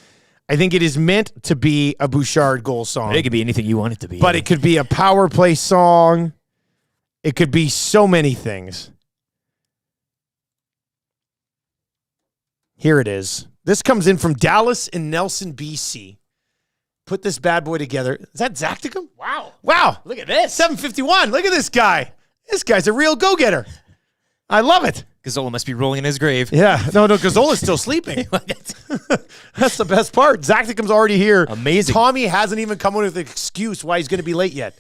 I think it is meant to be a Bouchard goal song. It could be anything you want it to be. But it could be a power play song. It could be so many things. Here it is. This comes in from Dallas and Nelson, BC. Put this bad boy together. Is that Zacticum? Wow. Look at this. 751. Look at this guy. This guy's a real go-getter. I love it. Gazzola must be rolling in his grave. Yeah. No, Gazzola's still sleeping. That's the best part. Zacticum's already here. Amazing. Tommy hasn't even come up with an excuse why he's going to be late yet.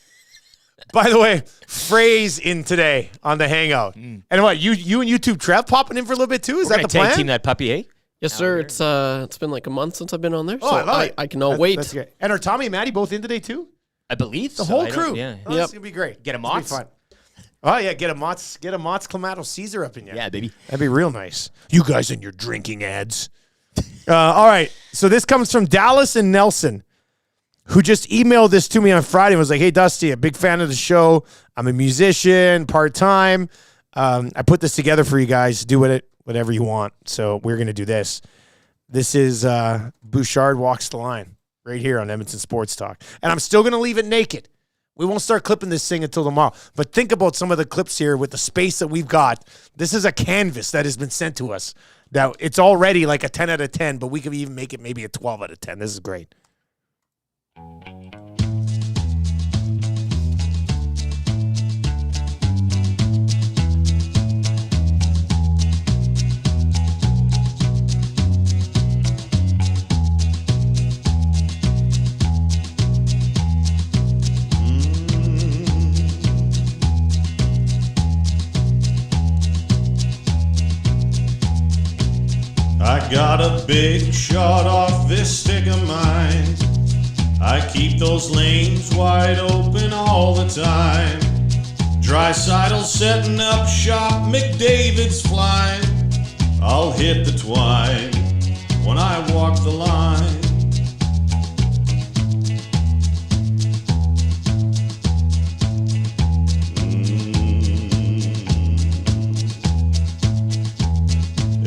By the way, Phrase in today on the Hangout. And what, you and YouTube Trev popping in for a little bit too? Is that the plan? Tag team that puppy, eh? Yes, sir. It's been like a month since I've been on there. Oh, so I love it. I cannot wait. That's great. And are Tommy and Maddie both in today too? I believe the so. whole crew. Yeah. Oh, It's gonna be great. Get a It's gonna be Mott's. fun. Oh yeah, get a Mott's Clamato Caesar up in you. Yeah, baby. That'd be real nice. You guys and your drinking ads. All right. So this comes from Dallas and Nelson, who just emailed this to me on Friday and was like, hey, Dusty, a big fan of the show. I'm a musician, part-time. I put this together for you guys. Do with it whatever you want. So we're going to do this. This is Bouchard Walks the Line right here on Edmonton Sports Talk. And I'm still going to leave it naked. We won't start clipping this thing until tomorrow. But think about some of the clips here with the space that we've got. This is a canvas that has been sent to us. Now, it's already like a 10 out of 10, but we could even make it maybe a 12 out of 10. This is great. I got a big shot off this stick of mine. I keep those lanes wide open all the time. Drysidle's setting up shop, McDavid's flying. I'll hit the twine when I walk the line.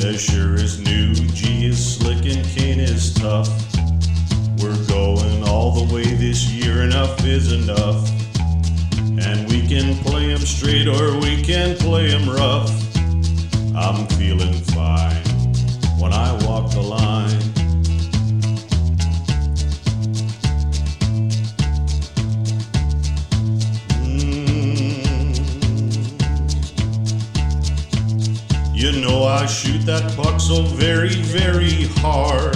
As sure as new G is slick and Kane is tough. We're going all the way this year, enough is enough. And we can play 'em straight or we can play 'em rough. I'm feeling fine when I walk the line. You know I shoot that puck so very, very hard.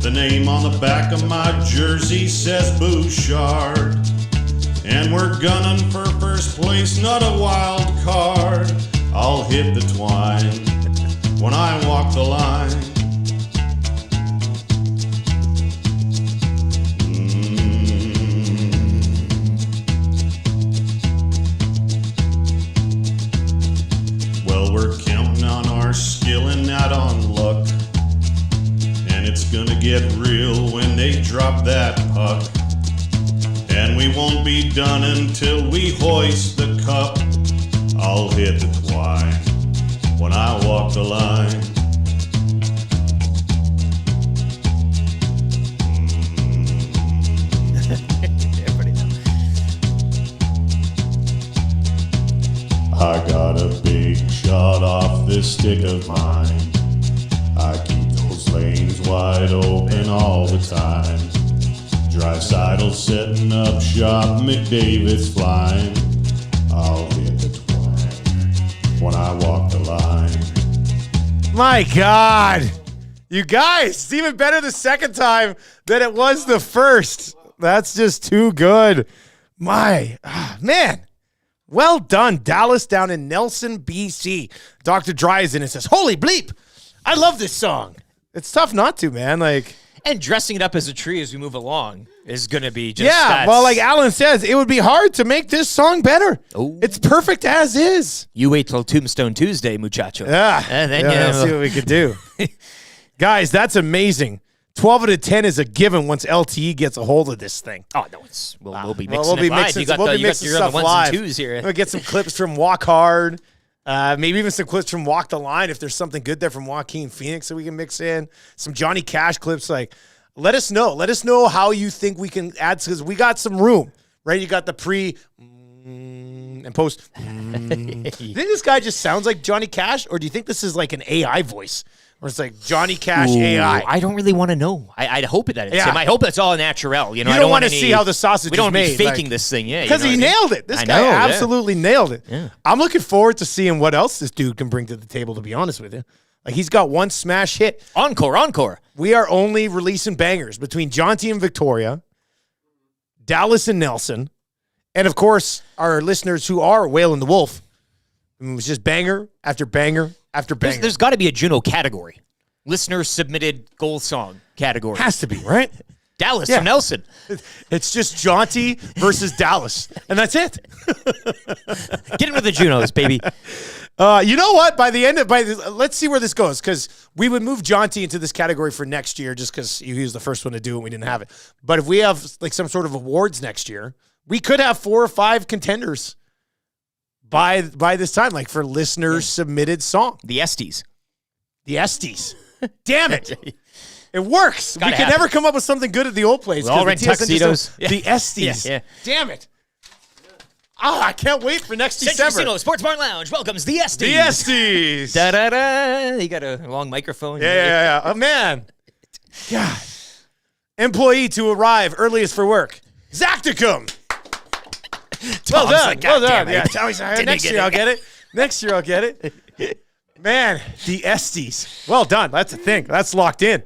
The name on the back of my jersey says Bouchard. And we're gunning for first place, not a wild card. I'll hit the twine when I walk the line. Well, we're counting on our skill and not on luck. And it's gonna get real when they drop that puck. And we won't be done until we hoist the cup. I'll hit the twine when I walk the line. I got a big shot off this stick of mine. I keep those lanes wide open all the time. Dreisaitl setting up shop, McDavid's flying. I'll hit the twine when I walk the line. My God. You guys, it's even better the second time than it was the first. That's just too good. Man. Well done, Dallas down in Nelson, BC. Dr. Dry is in and says, holy bleep. I love this song. It's tough not to, man. And dressing it up as a tree as we move along is going to be just... Yeah, well, like Alan says, it would be hard to make this song better. Oh. It's perfect as is. You wait till Tombstone Tuesday, muchacho. Yeah, And then let's see what we could do. Guys, that's amazing. 12 out of 10 is a given once LTE gets a hold of this thing. Oh, no, we'll be mixing it live. Mixing, we'll be mixing stuff ones live. And twos here. We'll get some clips from Walk Hard. Maybe even some clips from Walk the Line if there's something good there from Joaquin Phoenix that we can mix in. Some Johnny Cash clips. Let us know. Let us know how you think we can add, because we got some room, right? You got the pre and post. Do you think this guy just sounds like Johnny Cash, or do you think this is like an AI voice? Or it's like Johnny Cash AI. I don't really want to know. I hope that it's him. I hope it's all natural. You know, I don't want to see how the sausage is made. We don't want to be faking this thing. Yeah, because he nailed it. This guy absolutely nailed it. Yeah. I'm looking forward to seeing what else this dude can bring to the table, to be honest with you. He's got one smash hit. Encore. We are only releasing bangers between Jonty and Victoria, Dallas and Nelson, and, of course, our listeners who are Whale and the Wolf. It was just banger after banger after banger. There's got to be a Juno category. Listener submitted goal song category. Has to be, right? Dallas from Nelson. It's just Jonty versus Dallas, and that's it. Get into the Junos, baby. You know what? Let's see where this goes, because we would move Jonty into this category for next year just because he was the first one to do it and we didn't have it. But if we have some sort of awards next year, we could have 4 or 5 contenders by this time, for listeners submitted song. The Estes. Damn it. It works. We can never come up with something good at the old place. We all rent tuxedos. The Estes. Yeah. Damn it. I can't wait for next December. Casino Sports Bar Lounge welcomes the Estes. The Estes. Da-da-da. You got a long microphone. Yeah. Oh, man. God. Employee to arrive earliest for work. Zacticum. Well done. Well done. Yeah, Tommy's next year I'll get it. Next year I'll get it. Man, the Estes. Well done. That's a thing. That's locked in.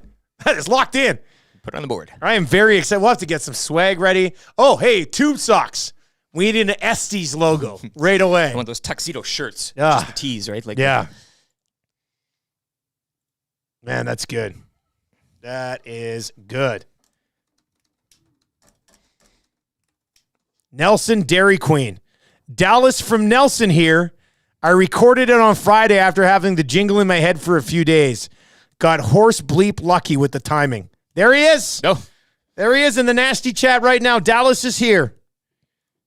That is locked in. Put it on the board. I am very excited. We'll have to get some swag ready. Oh, hey, tube socks. We need an Estes logo right away. One of those tuxedo shirts. Yeah. Just the tees, right? Yeah. Man, that's good. That is good. Nelson Dairy Queen. Dallas from Nelson here. I recorded it on Friday after having the jingle in my head for a few days. Got horse bleep lucky with the timing. There he is. No. There he is in the nasty chat right now. Dallas is here.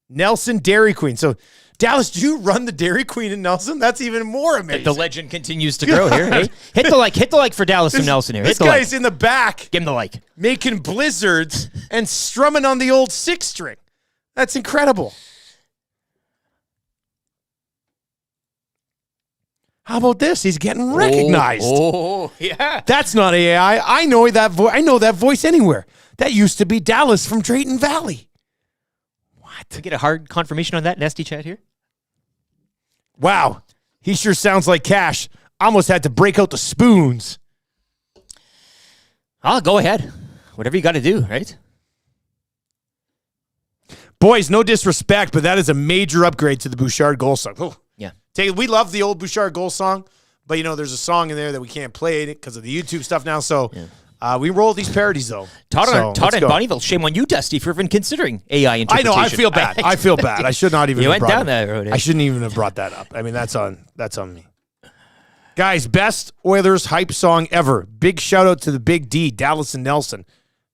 Nelson Dairy Queen. So, Dallas, do you run the Dairy Queen in Nelson? That's even more amazing. The legend continues to grow here. Hey? Hit the like for Dallas and Nelson here. This guy's in the back. Give him the like. Making blizzards and strumming on the old 6-string. That's incredible. How about this? He's getting recognized. Oh, yeah. That's not AI. I know that voice. I know that voice anywhere. That used to be Dallas from Drayton Valley. What? Can we get a hard confirmation on that nasty chat here? Wow. He sure sounds like Cash. Almost had to break out the spoons. I'll go ahead. Whatever you got to do, right? Boys, no disrespect, but that is a major upgrade to the Bouchard goal song. Oh. Yeah. We love the old Bouchard goal song, but, there's a song in there that we can't play because of the YouTube stuff now. So we roll these parodies, though. Todd and Bonnieville, shame on you, Dusty, for even considering AI interpretation. I know. I feel bad. I should not even You have went down that road. I shouldn't even have brought that up. I mean, that's on me. Guys, best Oilers hype song ever. Big shout out to the Big D, Dallas and Nelson.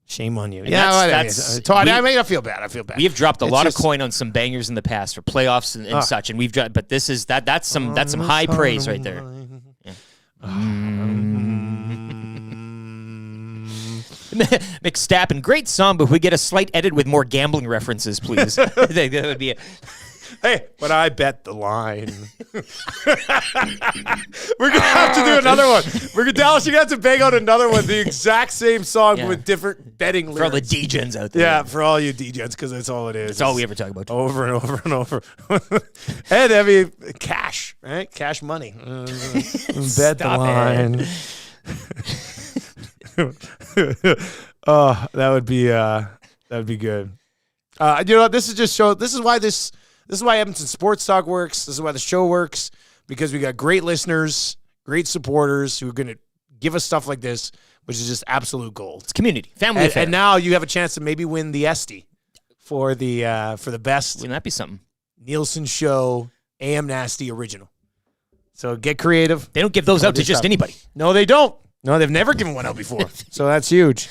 Shame on you. And that's Todd, I feel bad. We have dropped a lot of coin on some bangers in the past for playoffs and such, and we've dropped. But this is that's some high praise right there. Yeah. McStappen, great song, but if we get a slight edit with more gambling references, please. That would be it. Hey, but I bet the line. We're gonna have to do another one. Dallas, you're gonna have to bang out another one, the exact same song but with different betting lyrics. For all the D-gens out there. Yeah, for all you D-gens, because that's all it is. That's all we ever talk about. Over and over and over. And I mean, cash, right? Cash money. Bet the line. Oh, that would be good. You know, this is why Edmonton Sports Talk works. This is why the show works, because we got great listeners, great supporters who are going to give us stuff like this, which is just absolute gold. It's community, family affair. And now you have a chance to maybe win the Esty for the best. Wouldn't that be something? Nielson Show AM Nasty original. So get creative. They don't give those out to just anybody. No, they don't. No, they've never given one out before. So that's huge.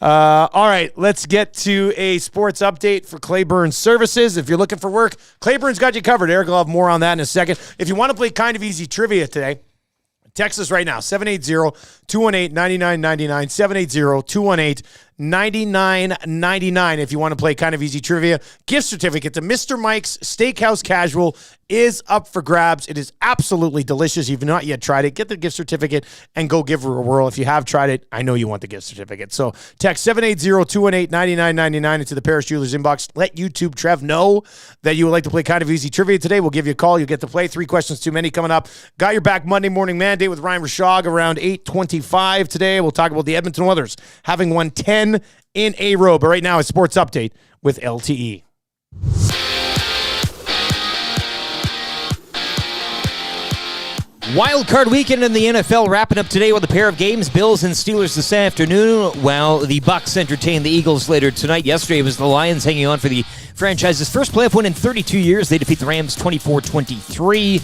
All right, let's get to a sports update for Clayburn Services. If you're looking for work, Clayburn's got you covered. Eric will have more on that in a second. If you want to play Kind of Easy Trivia today, text us right now, 780-218-9999, 780-218-9999 if you want to play Kind of Easy Trivia. Gift certificate to Mr. Mike's Steakhouse Casual is up for grabs. It is absolutely delicious. If you've not yet tried it, get the gift certificate and go give her a whirl. If you have tried it, I know you want the gift certificate. So text 780-218-9999 into the Paris Jewelers inbox. Let YouTube Trev know that you would like to play Kind of Easy Trivia today. We'll give you a call. You'll get to play. 3 questions too many coming up. Got your back Monday morning mandate with Ryan Rishaug around 8:25 today. We'll talk about the Edmonton Oilers having won 10 in a row. But right now, a sports update with LTE. Wild card weekend in the NFL wrapping up today with a pair of games, Bills and Steelers this afternoon, while the Bucs entertain the Eagles later tonight. Yesterday it was the Lions hanging on for the franchise's first playoff win in 32 years. They defeat the Rams 24-23.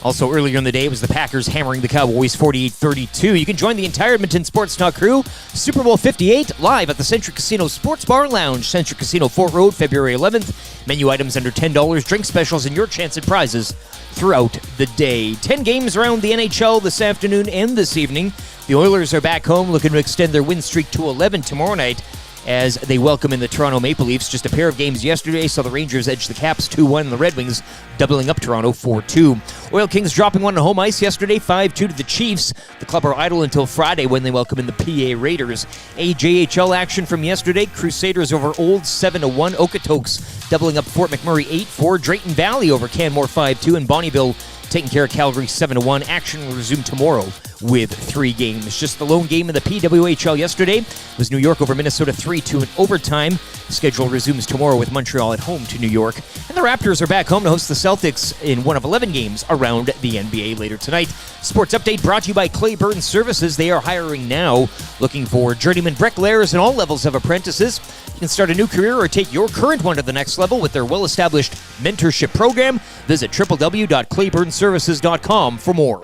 Also earlier in the day, it was the Packers hammering the Cowboys 48-32. You can join the entire Edmonton Sports Talk crew, Super Bowl 58, live at the Centric Casino Sports Bar Lounge, Centric Casino Fort Road, February 11th. Menu items under $10, drink specials, and your chance at prizes throughout the day. 10 games around the NHL this afternoon and this evening. The Oilers are back home looking to extend their win streak to 11 tomorrow night as they welcome in the Toronto Maple Leafs. Just a pair of games yesterday saw the Rangers edge the Caps 2-1 and the Red Wings doubling up Toronto 4-2. Oil Kings dropping one on home ice yesterday, 5-2 to the Chiefs. The club are idle until Friday when they welcome in the PA Raiders. AJHL action from yesterday, Crusaders over Old 7-1, Okotoks doubling up Fort McMurray 8-4, Drayton Valley over Canmore 5-2, and Bonnyville taking care of Calgary 7-1. Action will resume tomorrow with 3 games. Just the lone game in the PWHL yesterday was New York over Minnesota 3-2 in overtime. The schedule resumes tomorrow with Montreal at home to New York. And the Raptors are back home to host the Celtics in one of 11 games around the NBA later tonight. Sports update brought to you by Clayburn Services. They are hiring now, looking for journeyman bricklayers and all levels of apprentices. You can start a new career or take your current one to the next level with their well-established mentorship program. Visit www.clayburnservices.com for more.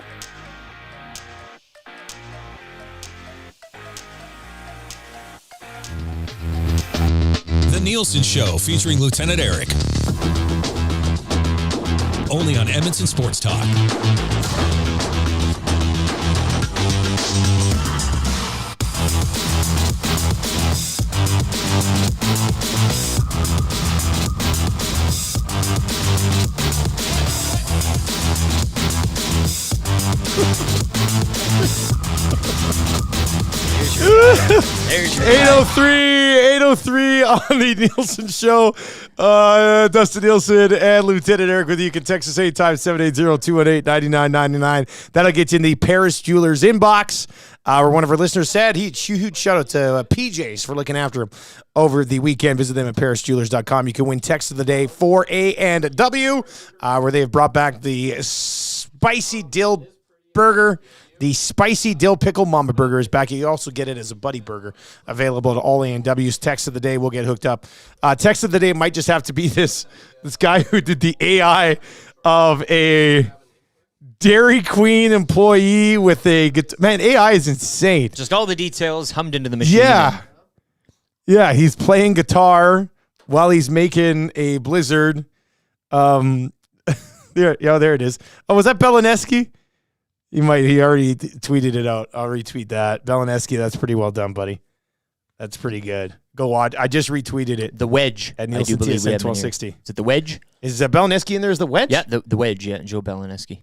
The Nielson Show featuring Lieutenant Eric. Only on Edmonton Sports Talk. There's your 803 on the Nielson Show. Dustin Nielson and Lieutenant Eric with you. You can text us anytime, 780-218-9999. That'll get you in the Paris Jewelers inbox. Where one of our listeners said, huge shout out to PJs for looking after him over the weekend. Visit them at parisjewelers.com. You can win text of the day for A and W, where they have brought back the spicy dill burger. The spicy dill pickle mama burger is back. You also get it as a buddy burger, available at all A&W's. Text of the day, we'll get hooked up. Text of the day might just have to be this guy who did the AI of a Dairy Queen employee with a guitar. Man, AI is insane. Just all the details hummed into the machine. Yeah, he's playing guitar while he's making a blizzard. There it is. Oh, was that Belineski? He already tweeted it out. I'll retweet that. Belineski, that's pretty well done, buddy. That's pretty good. Go watch. I just retweeted it. The Wedge. At Nielson TSN 1260. Is it The Wedge? Is Belineski in there as the wedge? Yeah, the wedge, yeah, Joe Belineski.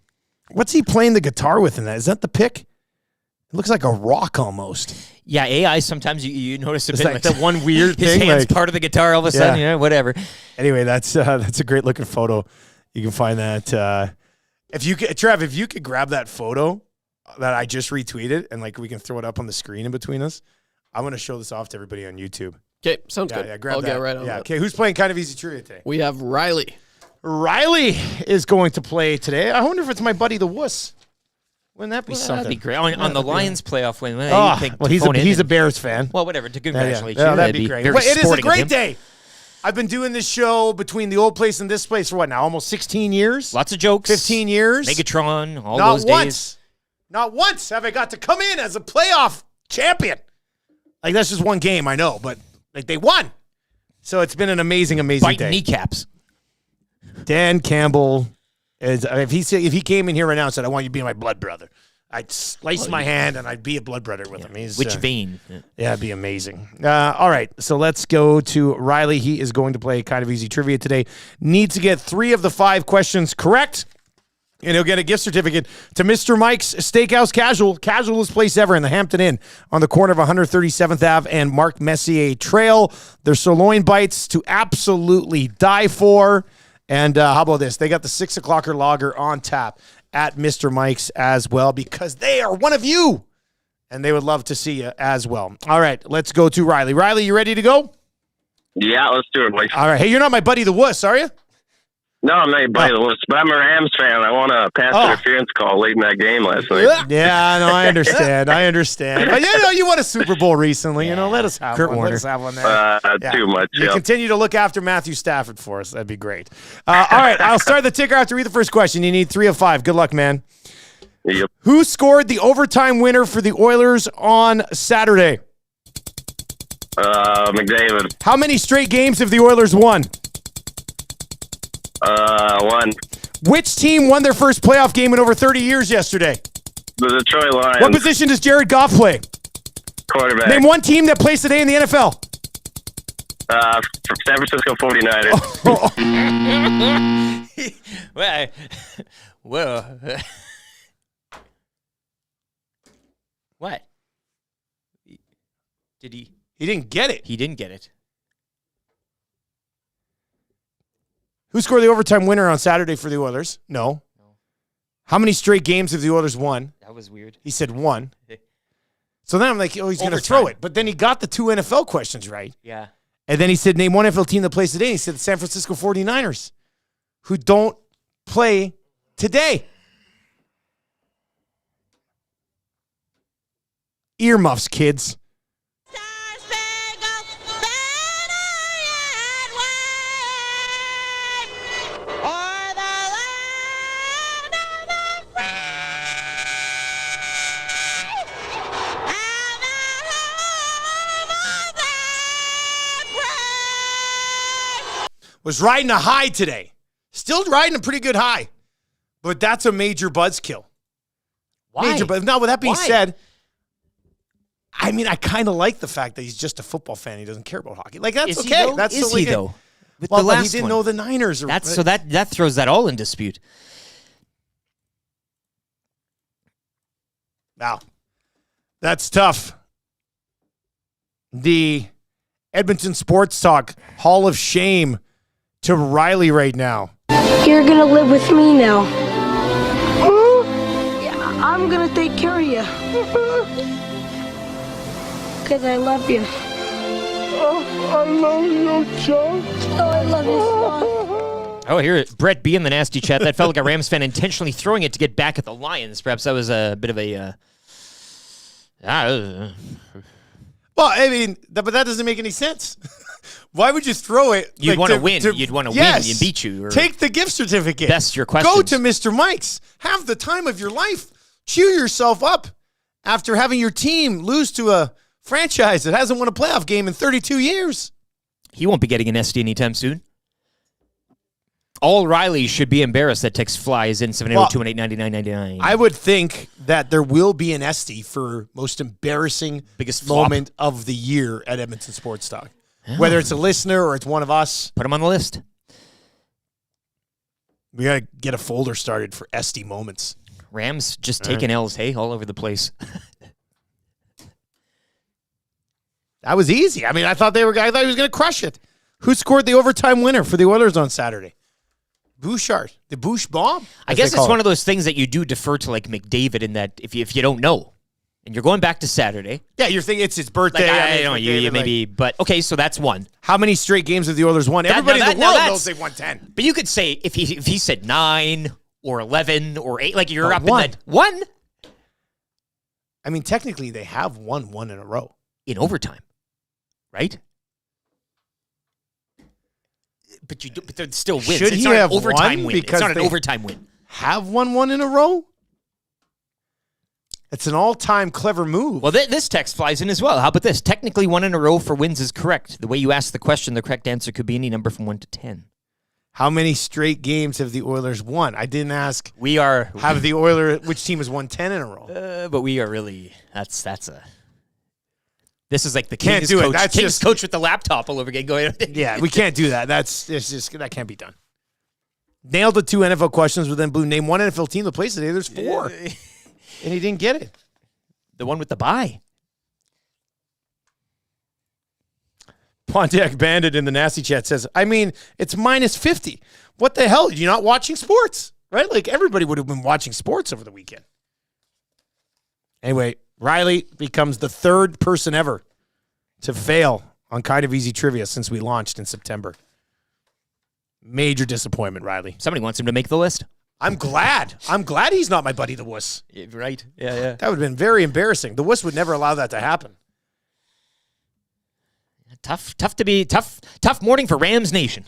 What's he playing the guitar with in that? Is that the pick? It looks like a rock almost. Yeah, AI, sometimes you notice a bit like the one weird his thing. hand's part of the guitar all of a sudden, whatever. Anyway, that's a great looking photo. You can find that. If you could grab that photo that I just retweeted and we can throw it up on the screen in between us, I'm going to show this off to everybody on YouTube. Okay, sounds good. Yeah, grab I'll that. get right on Yeah, that. okay, who's playing Kind of Easy Trivia today? We have Riley. Riley is going to play today. I wonder if it's my buddy the Wuss. Wouldn't that be something? That'd be great. On the Lions playoff win. He's a Bears fan. Well, whatever. To congratulate you. you. That'd be great. It is a great day. I've been doing this show between the old place and this place for what now? Almost 16 years? Lots of jokes. 15 years. Megatron, all Not those once. days. Not once have I got to come in as a playoff champion. That's just one game, I know, but they won. So it's been an amazing Biting day. kneecaps. Dan Campbell, if he came in here right now and said, I want you to be my blood brother, I'd slice my hand and I'd be a blood brother with him. Which vein? Yeah, it'd be amazing. All right, so let's go to Riley. He is going to play Kind of Easy Trivia today. Needs to get 3 of the 5 questions correct, and he'll get a gift certificate to Mr. Mike's Steakhouse Casual, casualest place ever in the Hampton Inn on the corner of 137th Ave and Mark Messier Trail. Their sirloin bites to absolutely die for. And how about this? They got the 6 o'clocker lager on tap at Mr. Mike's as well because they are one of you, and they would love to see you as well. All right, let's go to Riley. Riley, you ready to go? Yeah, let's do it, Mike. All right. Hey, you're not my buddy the Wuss, are you? No, I'm not your buddy, but I'm a Rams fan. I won a pass interference call late in that game last night. Yeah, no, I understand. But you won a Super Bowl recently. Let us have one. Let us have one there. Too much. You continue to look after Matthew Stafford for us. That'd be great. All right, I'll start the ticker after read the first question. You need 3 of 5. Good luck, man. Yep. Who scored the overtime winner for the Oilers on Saturday? McDavid. How many straight games have the Oilers won? 1. Which team won their first playoff game in over 30 years yesterday? The Detroit Lions. What position does Jared Goff play? Quarterback. Name one team that plays today in the NFL. San Francisco 49ers. Well, what? Did he? He didn't get it. He didn't get it. Who scored the overtime winner on Saturday for the Oilers? No. How many straight games have the Oilers won? That was weird. He said 1. So then I'm like, he's going to throw it. But then he got the 2 NFL questions right. Yeah. And then he said, name one NFL team that plays today. He said the San Francisco 49ers, who don't play today. Earmuffs, kids. Was riding a high today. Still riding a pretty good high. But that's a major buzzkill. Why? Major buzz. Now, with that being Why? said, I mean, I kind of like the fact that he's just a football fan. He doesn't care about hockey. That's Is okay. He though? That's Is totally he, good. though? With Well, the but he last didn't one. know the Niners. That throws that all in dispute. Wow. That's tough. The Edmonton Sports Talk Hall of Shame to Riley right now. You're gonna live with me now. Yeah, I'm gonna take care of you. Cause I love you. Oh, I love you, John. Oh, I love you, son. Oh, here it. Brett B in the nasty chat. That felt like a Rams fan intentionally throwing it to get back at the Lions. Perhaps that was a bit of a... Well, I mean, but that doesn't make any sense. Why would you throw it? You'd want to win. You'd want to win and beat you. Or take the gift certificate. Best your questions. Go to Mr. Mike's. Have the time of your life. Cheer yourself up after having your team lose to a franchise that hasn't won a playoff game in 32 years. He won't be getting an SD anytime soon. All Riley should be embarrassed that text flies in 702-218-9999. I would think that there will be an Esty for most embarrassing biggest flop moment of the year at Edmonton Sports Talk. Whether it's a listener or it's one of us. Put him on the list. We got to get a folder started for SD moments. Rams just taking L's, hey, all over the place. That was easy. I mean, I thought he was going to crush it. Who scored the overtime winner for the Oilers on Saturday? Bouchard, the Bouche bomb. I guess it's one of those things that you do defer to like McDavid in that if you don't know, and you're going back to Saturday. Yeah, you're thinking it's his birthday. Like, I know you maybe, but okay, so that's one. How many straight games have the Oilers won? Everybody in the world knows they've won 10. But you could say if he said 9 or 11 or 8, like you're up one. in that one. I mean, technically, they have won one in a row in overtime, right? But they're still wins. Should it's he not have an overtime won win. because It's not an they overtime win. Have won one in a row? It's an all-time clever move. Well, this text flies in as well. How about this? Technically, 1 in a row for wins is correct. The way you ask the question, the correct answer could be any number from 1 to 10. How many straight games have the Oilers won? I didn't ask. Have the Oilers? Which team has won 10 in a row? But we are really. That's a. This is like the Can't Kings do it. coach. That's Kings just- coach with the laptop all over again. Going. Yeah, we can't do that. That can't be done. Nailed the 2 NFL questions, but then Blue name one NFL team that plays today. There's 4, and he didn't get it. The one with the bye. Pontiac Bandit in the nasty chat says, I mean, it's minus 50. What the hell? You're not watching sports, right? Like everybody would have been watching sports over the weekend. Anyway, Riley becomes the 3rd person ever to fail on Kind of Easy Trivia since we launched in September. Major disappointment, Riley. Somebody wants him to make the list. I'm glad. I'm glad he's not my buddy, the Wuss. Yeah, right. Yeah. That would have been very embarrassing. The Wuss would never allow that to happen. Tough morning for Rams Nation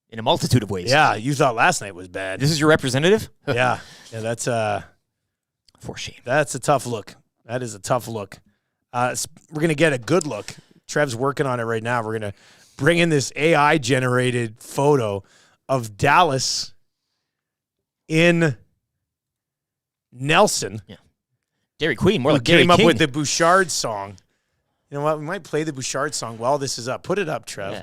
in a multitude of ways. Yeah, you thought last night was bad. This is your representative? Yeah, that's for shame. That's a tough look. That is a tough look. We're going to get a good look. Trev's working on it right now. We're going to bring in this AI-generated photo of Dallas in Nelson. Yeah. Dairy Queen, more who like Dairy came up King. with the Bouchard song. You know what? We might play the Bouchard song while this is up. Put it up, Trev.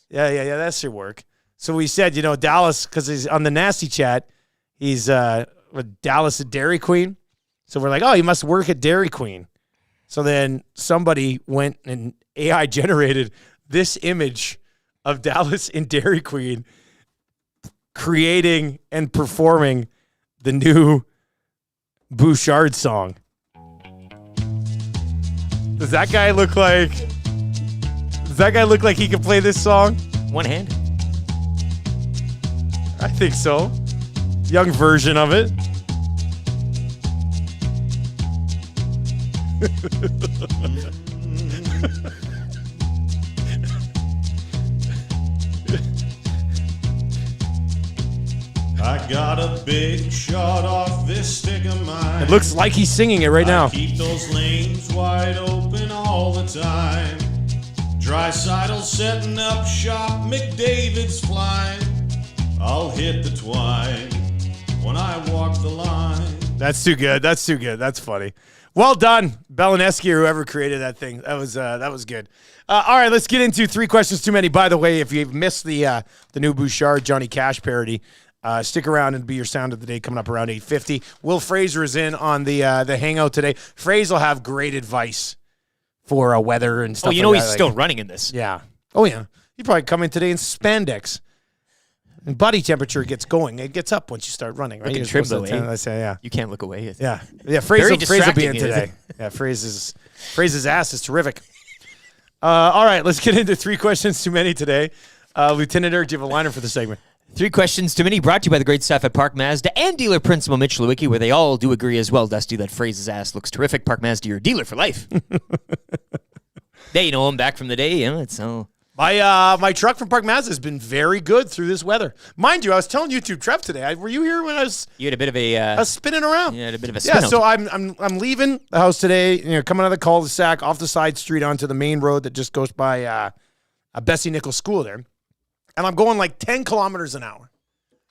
Yeah. That should work. So we said, Dallas, because he's on the nasty chat, he's with Dallas at Dairy Queen. So we're like, oh, he must work at Dairy Queen. So then somebody went and AI generated this image of Dallas in Dairy Queen creating and performing the new Bouchard song. Does that guy look like he can play this song? One hand. I think so. Young version of it. I got a big shot off this stick of mine. It looks like he's singing it right now. I keep those lanes wide open all the time. Drysidle setting up shop, McDavid's flying. I'll hit the twine when I walk the line. That's too good. That's funny. Well done, Belineski, or whoever created that thing. That was good. All right, let's get into 3 questions too many. By the way, if you've missed the new Bouchard Johnny Cash parody, stick around and be your sound of the day coming up around 8:50. Will Fraser is in on the hangout today. Fraser will have great advice for weather and stuff. Oh, he's still running in this. Yeah. Oh yeah. He'd probably come in today in spandex. And body temperature gets going. It gets up once you start running, right? Looking trim though, I say, yeah. You can't look away. Yeah. Fraser will be in distracting, today. Yeah, Fraser's ass is terrific. All right, let's get into 3 questions too many today. Lieutenant Eric, do you have a liner for the segment? 3 questions too many, brought to you by the great staff at Park Mazda and dealer principal Mitch Lewicki, where they all do agree as well, Dusty, that Fraser's ass looks terrific. Park Mazda, your dealer for life. I'm back from the day. It's all. My truck from Park Mazda has been very good through this weather. Mind you, I was telling YouTube Trev today. Were you here when I was? You had a bit of a spinning around. You had a bit of a spin. Yeah, so I'm leaving the house today. Coming out of the cul-de-sac off the side street onto the main road that just goes by a Bessie Nichols school there, and I'm going like 10 kilometers an hour,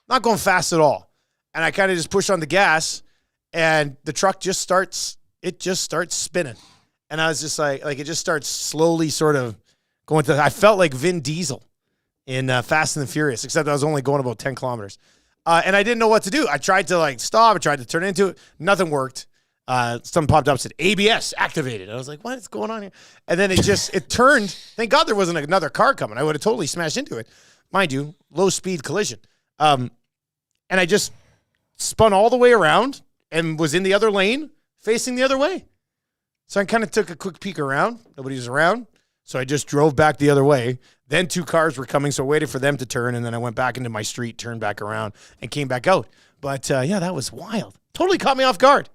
not going fast at all. And I kind of just push on the gas, and the truck just starts spinning, and I was just like it just starts slowly sort of. I felt like Vin Diesel in Fast and the Furious, except I was only going about 10 kilometers. And I didn't know what to do. I tried to stop. I tried to turn into it. Nothing worked. Something popped up, said ABS activated. I was like, what is going on here? And then it turned. Thank God there wasn't another car coming. I would have totally smashed into it. Mind you, low speed collision. And I just spun all the way around and was in the other lane facing the other way. So I kind of took a quick peek around. Nobody was around. So I just drove back the other way. Then 2 cars were coming, so I waited for them to turn, and then I went back into my street, turned back around, and came back out. But, that was wild. Totally caught me off guard.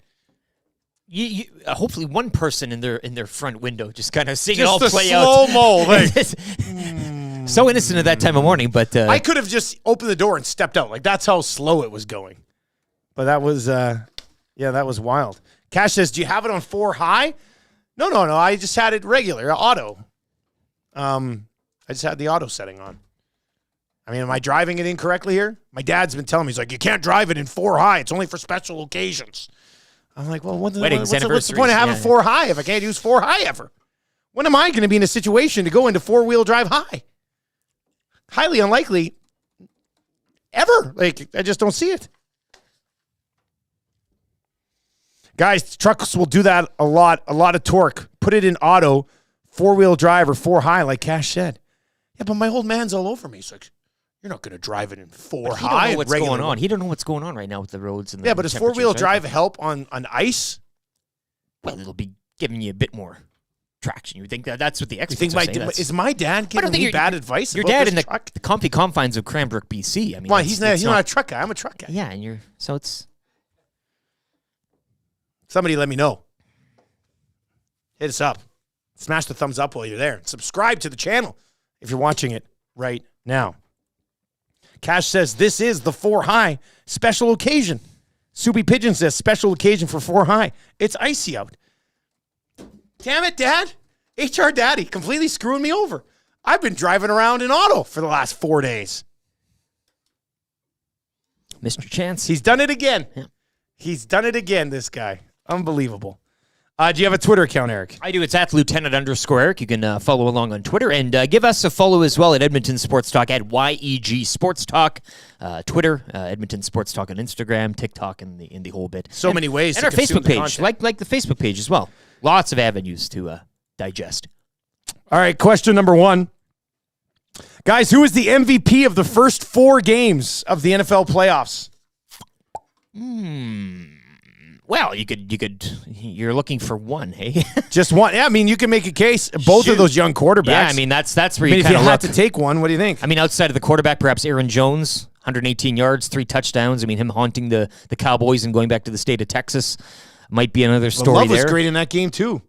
Hopefully one person in their front window just kind of seeing Just it all the play out. slow-mo. So innocent at that time of morning, but... I could have just opened the door and stepped out. That's how slow it was going. But that was, that was wild. Cash says, do you have it on 4 high? No. I just had it regular, auto. I just had the auto setting on. I mean, am I driving it incorrectly here? My dad's been telling me, he's like, you can't drive it in 4 high. It's only for special occasions. I'm like, well, what's the point of having 4 high if I can't use 4 high ever? When am I going to be in a situation to go into 4-wheel drive high? Highly unlikely ever. I just don't see it. Guys, trucks will do that a lot of torque. Put it in auto, 4-wheel drive or 4 high, like Cash said. Yeah, but my old man's all over me. He's like, you're not going to drive it in 4 high. He don't know what's going on. He don't know what's going on right now with the roads and the but does 4-wheel drive help on ice? Well, it'll be giving you a bit more traction. You would think that's what the experts are saying. Is my dad giving me bad advice? Your about dad this in the truck? comfy confines of Cranbrook, BC. I mean, Why he's not a truck guy. I'm a truck guy. Yeah, and it's. Somebody let me know. Hit us up. Smash the thumbs up while you're there. Subscribe to the channel if you're watching it right now. Cash says, this is the 4 high special occasion. Soupy Pigeon says, special occasion for 4 high. It's icy out. Damn it, Dad. HR Daddy completely screwing me over. I've been driving around in auto for the last 4 days. Mr. Chance. He's done it again. Yeah. He's done it again, this guy. Unbelievable. Do you have a Twitter account, Eric? I do. It's at Lieutenant_Eric. You can follow along on Twitter and give us a follow as well at Edmonton Sports Talk at YEG Sports Talk. Twitter, Edmonton Sports Talk on Instagram, TikTok, and the whole bit. Many ways. And to our consume Facebook the page, content. like the Facebook page as well. Lots of avenues to digest. All right, question number 1. Guys, who is the MVP of the first 4 games of the NFL playoffs? Well, you're looking for one, hey? Just one. Yeah, I mean, you can make a case. Both of those young quarterbacks. Yeah, I mean, that's where if you kind you of had to take one, what do you think? I mean, outside of the quarterback, perhaps Aaron Jones, 118 yards, 3 touchdowns. I mean, him haunting the Cowboys and going back to the state of Texas might be another story Love there. was great in that game, too.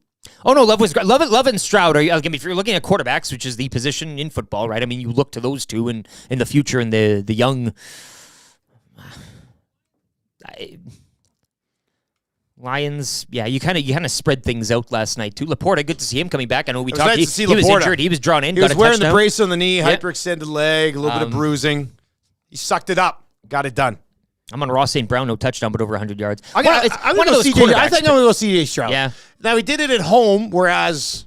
Oh, no, Love was great. Love and Stroud. If you're looking at quarterbacks, which is the position in football, right? I mean, you look to those two in the future and the young... Lions, yeah, you kind of spread things out last night too. Laporta, good to see him coming back. I know we talked. Nice He was injured. He was drawn in. He was got a wearing touchdown. the brace on the knee, Yeah. hyperextended leg, a little bit of bruising. He sucked it up, got it done. I'm on Ross St. Brown, no touchdown, but over 100 yards. I'm going to go CJ. I think I'm going to go CJ Stroud. Yeah. Now he did it at home, whereas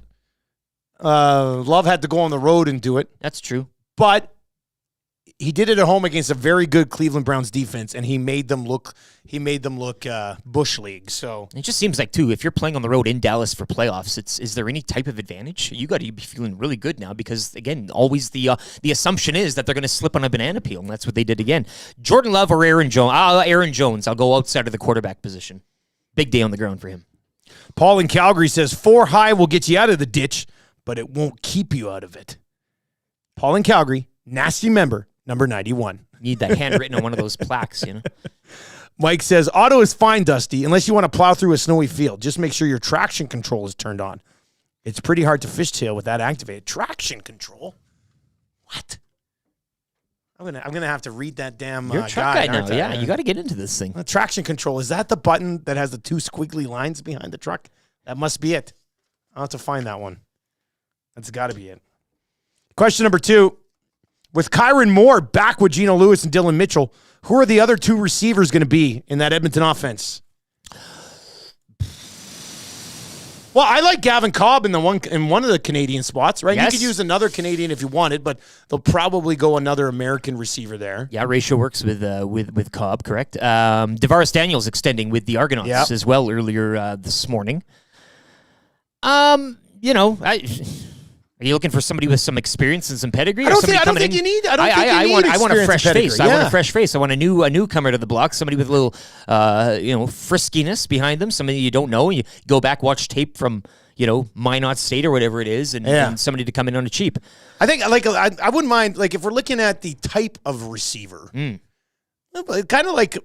Love had to go on the road and do it. That's true. But he did it at home against a very good Cleveland Browns defense, and he made them look Bush League. So it just seems like too, if you're playing on the road in Dallas for playoffs, is there any type of advantage? You got to be feeling really good now because again, always the assumption is that they're going to slip on a banana peel, and that's what they did again. Jordan Love or Aaron Jones? Aaron Jones. I'll go outside of the quarterback position. Big day on the ground for him. Paul in Calgary says 4 high will get you out of the ditch, but it won't keep you out of it. Paul in Calgary, nasty member. Number 91. Need that handwritten on one of those plaques, you know. Mike says, auto is fine, Dusty, unless you want to plow through a snowy field. Just make sure your traction control is turned on. It's pretty hard to fishtail with that activated. Traction control? What? I'm gonna have to read that damn You're a truck guy now. aren't I? Yeah, you got to get into this thing. Traction control. Is that the button that has the 2 squiggly lines behind the truck? That must be it. I'll have to find that one. That's got to be it. Question number 2. With Kyron Moore back with Geno Lewis and Dylan Mitchell, who are the other 2 receivers going to be in that Edmonton offense? Well, I like Gavin Cobb in one of the Canadian spots, right? Yes. You could use another Canadian if you wanted, but they'll probably go another American receiver there. Yeah, Rishaug works with Cobb, correct? DeVaris Daniels extending with the Argonauts as well earlier this morning. You know, are you looking for somebody with some experience and some pedigree? I don't think you need. I want a fresh face. Yeah. I want a fresh face. I want a newcomer to the block. Somebody with a little, friskiness behind them. Somebody you don't know. You go back, watch tape from Minot State or whatever it is, and somebody to come in on a cheap. I think I wouldn't mind if we're looking at the type of receiver, kind of like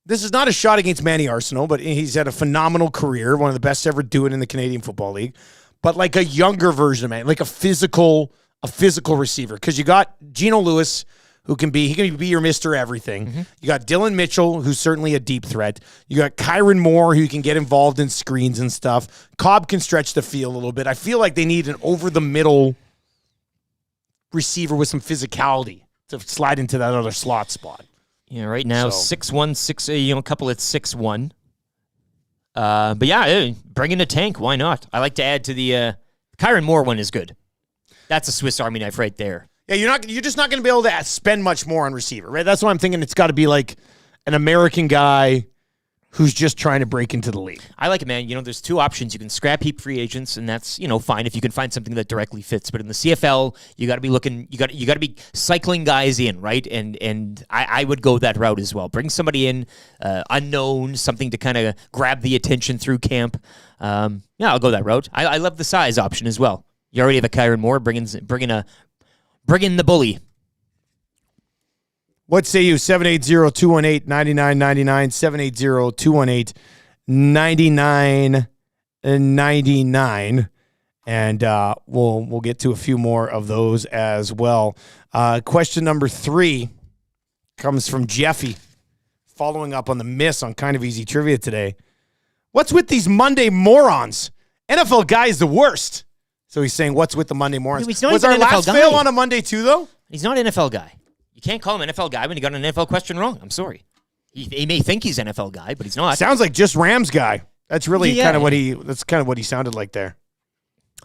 This is not a shot against Manny Arsenault, but he's had a phenomenal career, one of the best to ever do it in the Canadian Football League. But like a younger version of man, like a physical receiver. Because you got Geno Lewis, who can be your Mr. Everything. Mm-hmm. You got Dylan Mitchell, who's certainly a deep threat. You got Kyron Moore, who can get involved in screens and stuff. Cobb can stretch the field a little bit. I feel like they need an over-the-middle receiver with some physicality to slide into that other slot spot. Yeah, right now, 6'1", a couple at 6'1". But yeah, bring in a tank. Why not? I like to add to the Kyron Moore one is good. That's a Swiss Army knife right there. Yeah, you're just not going to be able to spend much more on receiver, right? That's why I'm thinking it's got to be like an American guy who's just trying to break into the league. I like it, man. There's two options. You can scrap heap free agents, and that's fine if you can find something that directly fits. But in the CFL, you got to be looking. You got to be cycling guys in, right? And I would go that route as well. Bring somebody in, unknown, something to kind of grab the attention through camp. Yeah, I'll go that route. I love the size option as well. You already have a Kyron Moore. Bring in the bully. What say you? 780-218-9999, 780-218-9999. And we'll get to a few more of those as well. Question number 3 comes from Jeffy, following up on the miss on Kind of Easy Trivia today. What's with these Monday morons? NFL guy is the worst. So he's saying, what's with the Monday morons? Was our last fail on a Monday too, though? He's not an NFL guy. You can't call him NFL guy when you got an NFL question wrong. I'm sorry. He may think he's an NFL guy, but he's not. Sounds like just Rams guy. That's really kind of what he sounded like there.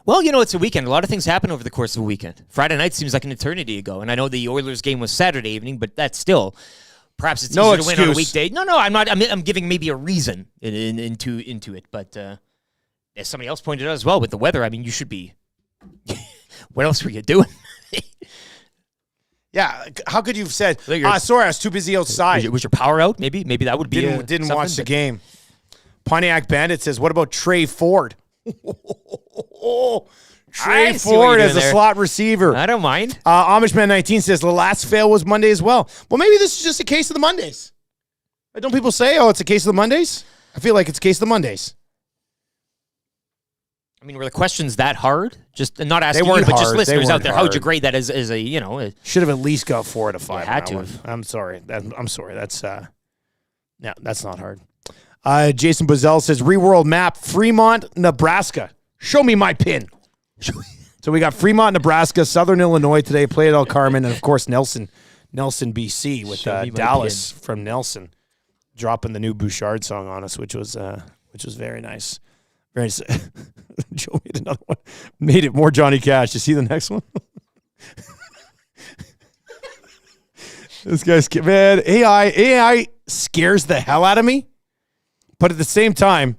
Well, it's a weekend. A lot of things happen over the course of a weekend. Friday night seems like an eternity ago, and I know the Oilers game was Saturday evening, but that's still perhaps it's easier to win on a weekday. No, I'm not. I'm giving maybe a reason into it, but as somebody else pointed out as well with the weather, I mean, you should be. What else were you doing? Yeah, how could you have said, sorry, I was too busy outside. Was your power out? Maybe that would be Didn't watch the game. Pontiac Bandit says, what about Trey Ford? Trey Ford as a slot receiver. I don't mind. Amishman19 says, the last fail was Monday as well. Well, maybe this is just a case of the Mondays. Don't people say, it's a case of the Mondays? I feel like it's a case of the Mondays. I mean, were the questions that hard? Just not asking you, but just listeners out there. How would you grade that as a should have at least got 4 out of 5. Had to. I'm sorry. I'm sorry. That's that's not hard. Jason Bazell says, Reworld map, Fremont, Nebraska. Show me my pin. So we got Fremont, Nebraska, Southern Illinois today, Playa del Carmen, and of course Nelson, BC with Dallas from Nelson dropping the new Bouchard song on us, which was very nice. Very nice. Joe made another one. Made it more Johnny Cash. You see the next one? This guy's, man, AI scares the hell out of me. But at the same time,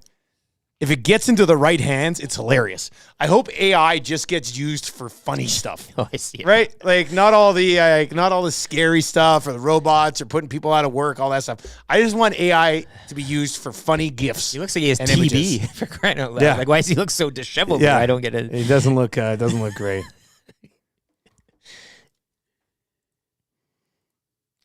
if it gets into the right hands, it's hilarious. I hope AI just gets used for funny stuff. Oh, I see. Right? Like not all the scary stuff or the robots or putting people out of work, all that stuff. I just want AI to be used for funny gifts. He looks like he has TB for crying out loud. Yeah. Like, why does he look so disheveled? Yeah. I don't get it. He doesn't look great.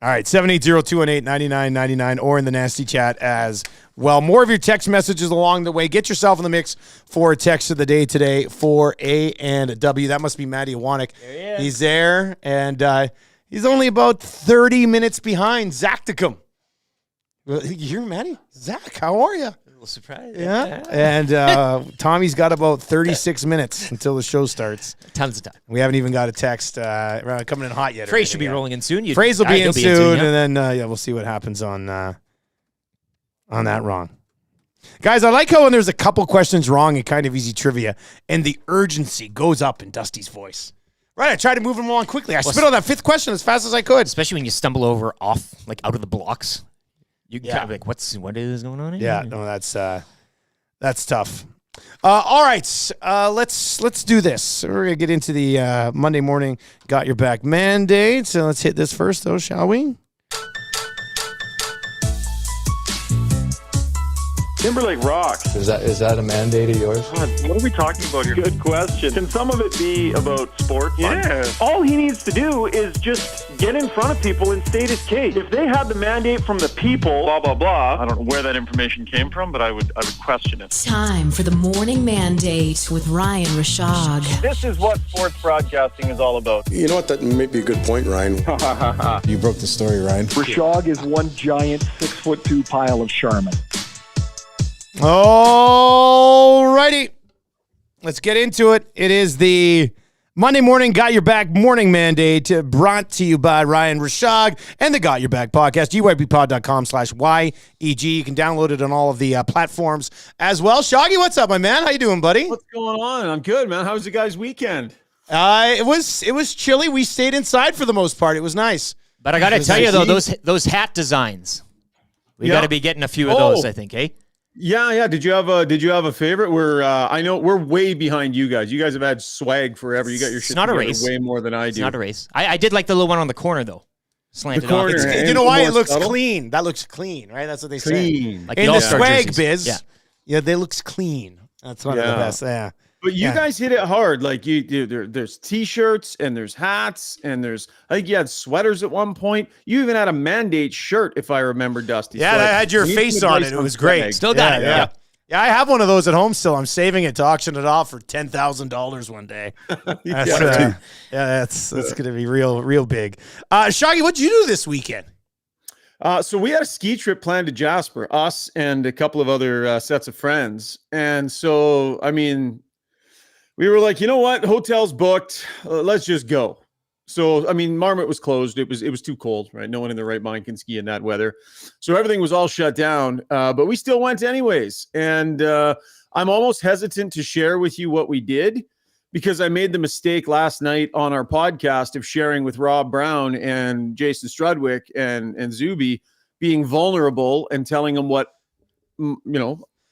All right, 780-218-9999 or in the nasty chat as well. More of your text messages along the way. Get yourself in the mix for a text of the day today for A and W. That must be Matty Iwanek. There he is. He's there, and he's only about 30 minutes behind Zach to come. You hear Matty? Zach, how are you? A little surprised. Yeah. And Tommy's got about 36 minutes until the show starts. Tons of time. We haven't even got a text coming in hot yet. Phrase should be rolling in soon. Phrase will be in soon, and then we'll see what happens on that wrong. Guys, I like how when there's a couple questions wrong in Kind of Easy Trivia, and the urgency goes up in Dusty's voice. Right, I tried to move him along quickly. I spit on that 5th question as fast as I could. Especially when you stumble over off, like out of the blocks. You kind of like, what is going on here? Yeah, no, that's tough. All right, let's do this. We're gonna get into the Monday morning Got Your Back mandate. So let's hit this first, though, shall we? Timberlake rocks. Is that a mandate of yours? God, what are we talking about here? Good question. Can some of it be about sports? Yeah. All he needs to do is just get in front of people and state his case. If they had the mandate from the people, blah, blah, blah, I don't know where that information came from, but I would question it. Time for the morning mandate with Ryan Rishaug. This is what sports broadcasting is all about. You know what? That may be a good point, Ryan. You broke the story, Ryan. Rishaug is one giant 6'2" pile of Charmin. All righty. Let's get into it. It is the Monday morning Got Your Back morning mandate brought to you by Ryan Rishaug and the Got Your Back podcast, UYPpod.com/YEG. You can download it on all of the platforms as well. Shoggy, what's up, my man? How you doing, buddy? What's going on? I'm good, man. How was the guys' weekend? It was chilly. We stayed inside for the most part. It was nice. But I got to tell you, though, those hat designs, we got to be getting a few of those, I think, eh? Yeah. Did you have a favorite? I know we're way behind you guys. You guys have had swag forever. You got your shit together way more than I do. It's not a race. I did like the little one on the corner though. Slanted off. You know why? It looks clean. That looks clean, right? That's what they say. Like in the swag jerseys. biz. Yeah, they looks clean. That's one of the best. Yeah. But you guys hit it hard. Like there's t-shirts and there's hats and I think you had sweaters at one point. You even had a mandate shirt, if I remember, Dusty. Yeah, that had your face on it. It was great. Still got it. Yeah. Yeah, I have one of those at home still. I'm saving it to auction it off for $10,000 one day. That's going to be real big. Shoggy, what'd you do this weekend? So we had a ski trip planned to Jasper, us and a couple of other sets of friends. And so, I mean, we were like, you know what? Hotel's booked. Let's just go. So, I mean, Marmot was closed. It was too cold, right? No one in their right mind can ski in that weather. So everything was all shut down. But we still went anyways. And I'm almost hesitant to share with you what we did because I made the mistake last night on our podcast of sharing with Rob Brown and Jason Strudwick and Zuby being vulnerable and telling them what,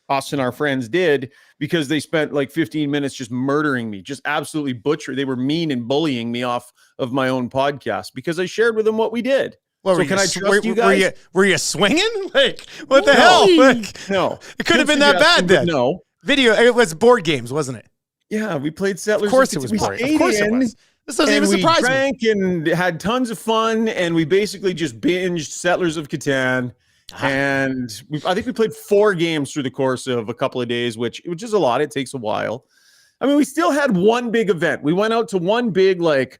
us and our friends did because they spent like 15 minutes just murdering me, just absolutely butchered. They were mean and bullying me off of my own podcast because I shared with them what we did. Well, so can I trust you guys? Were you swinging? Like, what the hell? Like, no. It could have been that bad then. No. Video, it was board games, wasn't it? Yeah, we played Settlers. Of course it was board. Of course it was. This doesn't even surprise me. We drank and had tons of fun, and we basically just binged Settlers of Catan. And I think we played 4 games through the course of a couple of days, which is a lot. It takes a while. I mean, we still had one big event. We went out to one big like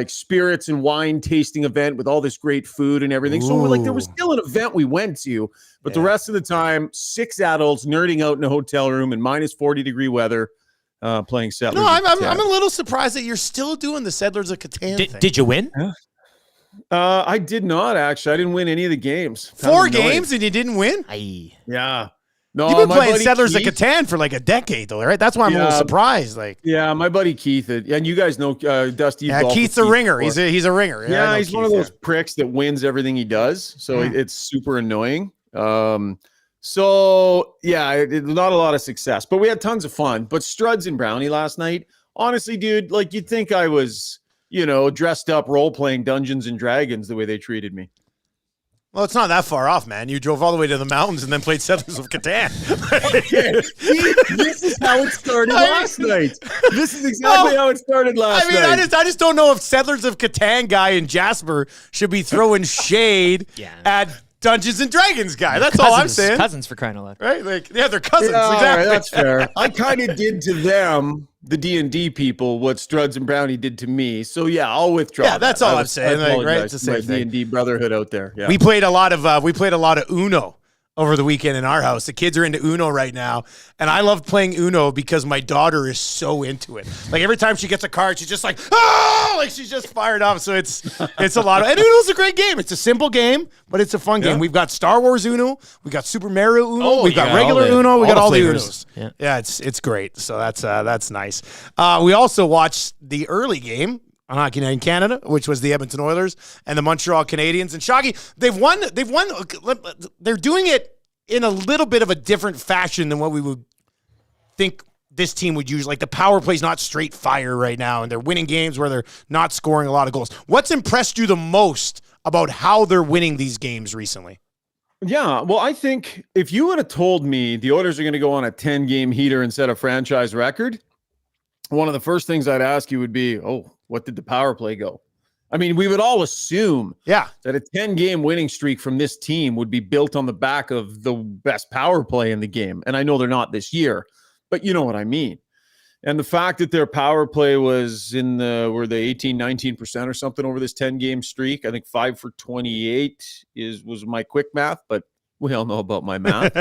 spirits and wine tasting event with all this great food and everything. So there was still an event we went to, but the rest of the time, 6 adults nerding out in a hotel room in minus 40-degree weather, playing Settlers. No, I'm a little surprised that you're still doing the Settlers of Catan thing. Did you win? Yeah. I did not actually. I didn't win any of the games. 4 games and you didn't win? Yeah. No, you've been playing Settlers of Catan for like a decade, though, right? That's why I'm a little surprised. Like, yeah, my buddy Keith, and you guys know Dusty. Yeah, Keith's a ringer. He's a ringer. Yeah, he's Keith, one of those pricks that wins everything he does. So it's super annoying. So yeah, not a lot of success, but we had tons of fun. But Struds and Brownie last night, honestly, dude, like you'd think I was, dressed up role-playing Dungeons and Dragons the way they treated me. Well, it's not that far off, man. You drove all the way to the mountains and then played Settlers of Catan. This is how it started last night. This is exactly how it started last night. I just don't know if Settlers of Catan guy in Jasper should be throwing shade at Dungeons and Dragons guy. That's all I'm saying. Cousins for crying out loud. Right? Like, yeah, they're cousins. Yeah, exactly. Right, that's fair. I kind of did to them, the D&D people, what Struds and Brownie did to me. So yeah, I'll withdraw. Yeah, that's all I'm saying. Like, right? It's the same my thing. D&D brotherhood out there. Yeah. We played a lot of Uno over the weekend in our house. The kids are into Uno right now, and I love playing Uno because my daughter is so into it. Like every time she gets a card, she's just like, oh, like she's just fired up. So it's a lot of, and Uno's a great game. It's a simple game, but it's a fun game. We've got Star Wars Uno, we got Super Mario Uno, we've got regular Uno, we got all the Unos. Yeah, it's great. So that's nice. We also watched the early game on Hockey Night in Canada, which was the Edmonton Oilers and the Montreal Canadiens. And Shaggy, they've won. They're doing it in a little bit of a different fashion than what we would think this team would use. Like the power play's not straight fire right now, and they're winning games where they're not scoring a lot of goals. What's impressed you the most about how they're winning these games recently? Yeah, well, I think if you would have told me the Oilers are going to go on a 10-game heater and set a franchise record, one of the first things I'd ask you would be, what did the power play go? I mean, we would all assume that a 10-game winning streak from this team would be built on the back of the best power play in the game. And I know they're not this year, but you know what I mean. And the fact that their power play was were they 18, 19% or something over this 10-game streak. I think 5 for 28 was my quick math, but we all know about my math.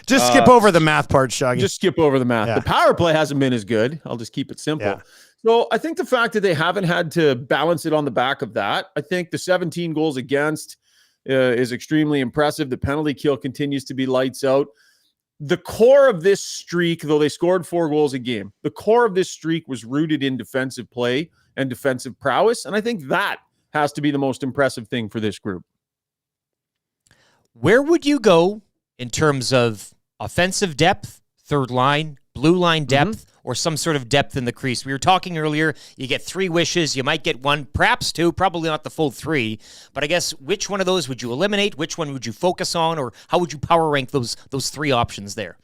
Just skip over the math part, Shaggy. Just skip over the math. Yeah. The power play hasn't been as good. I'll just keep it simple. Yeah. So I think the fact that they haven't had to balance it on the back of that, I think the 17 goals against is extremely impressive. The penalty kill continues to be lights out. The core of this streak, though they scored 4 goals a game, the core of this streak was rooted in defensive play and defensive prowess. And I think that has to be the most impressive thing for this group. Where would you go in terms of offensive depth, third line, blue line depth, or some sort of depth in the crease? We were talking earlier, you get 3 wishes, you might get 1, perhaps 2, probably not the full 3. But I guess which one of those would you eliminate? Which one would you focus on? Or how would you power rank those 3 options there?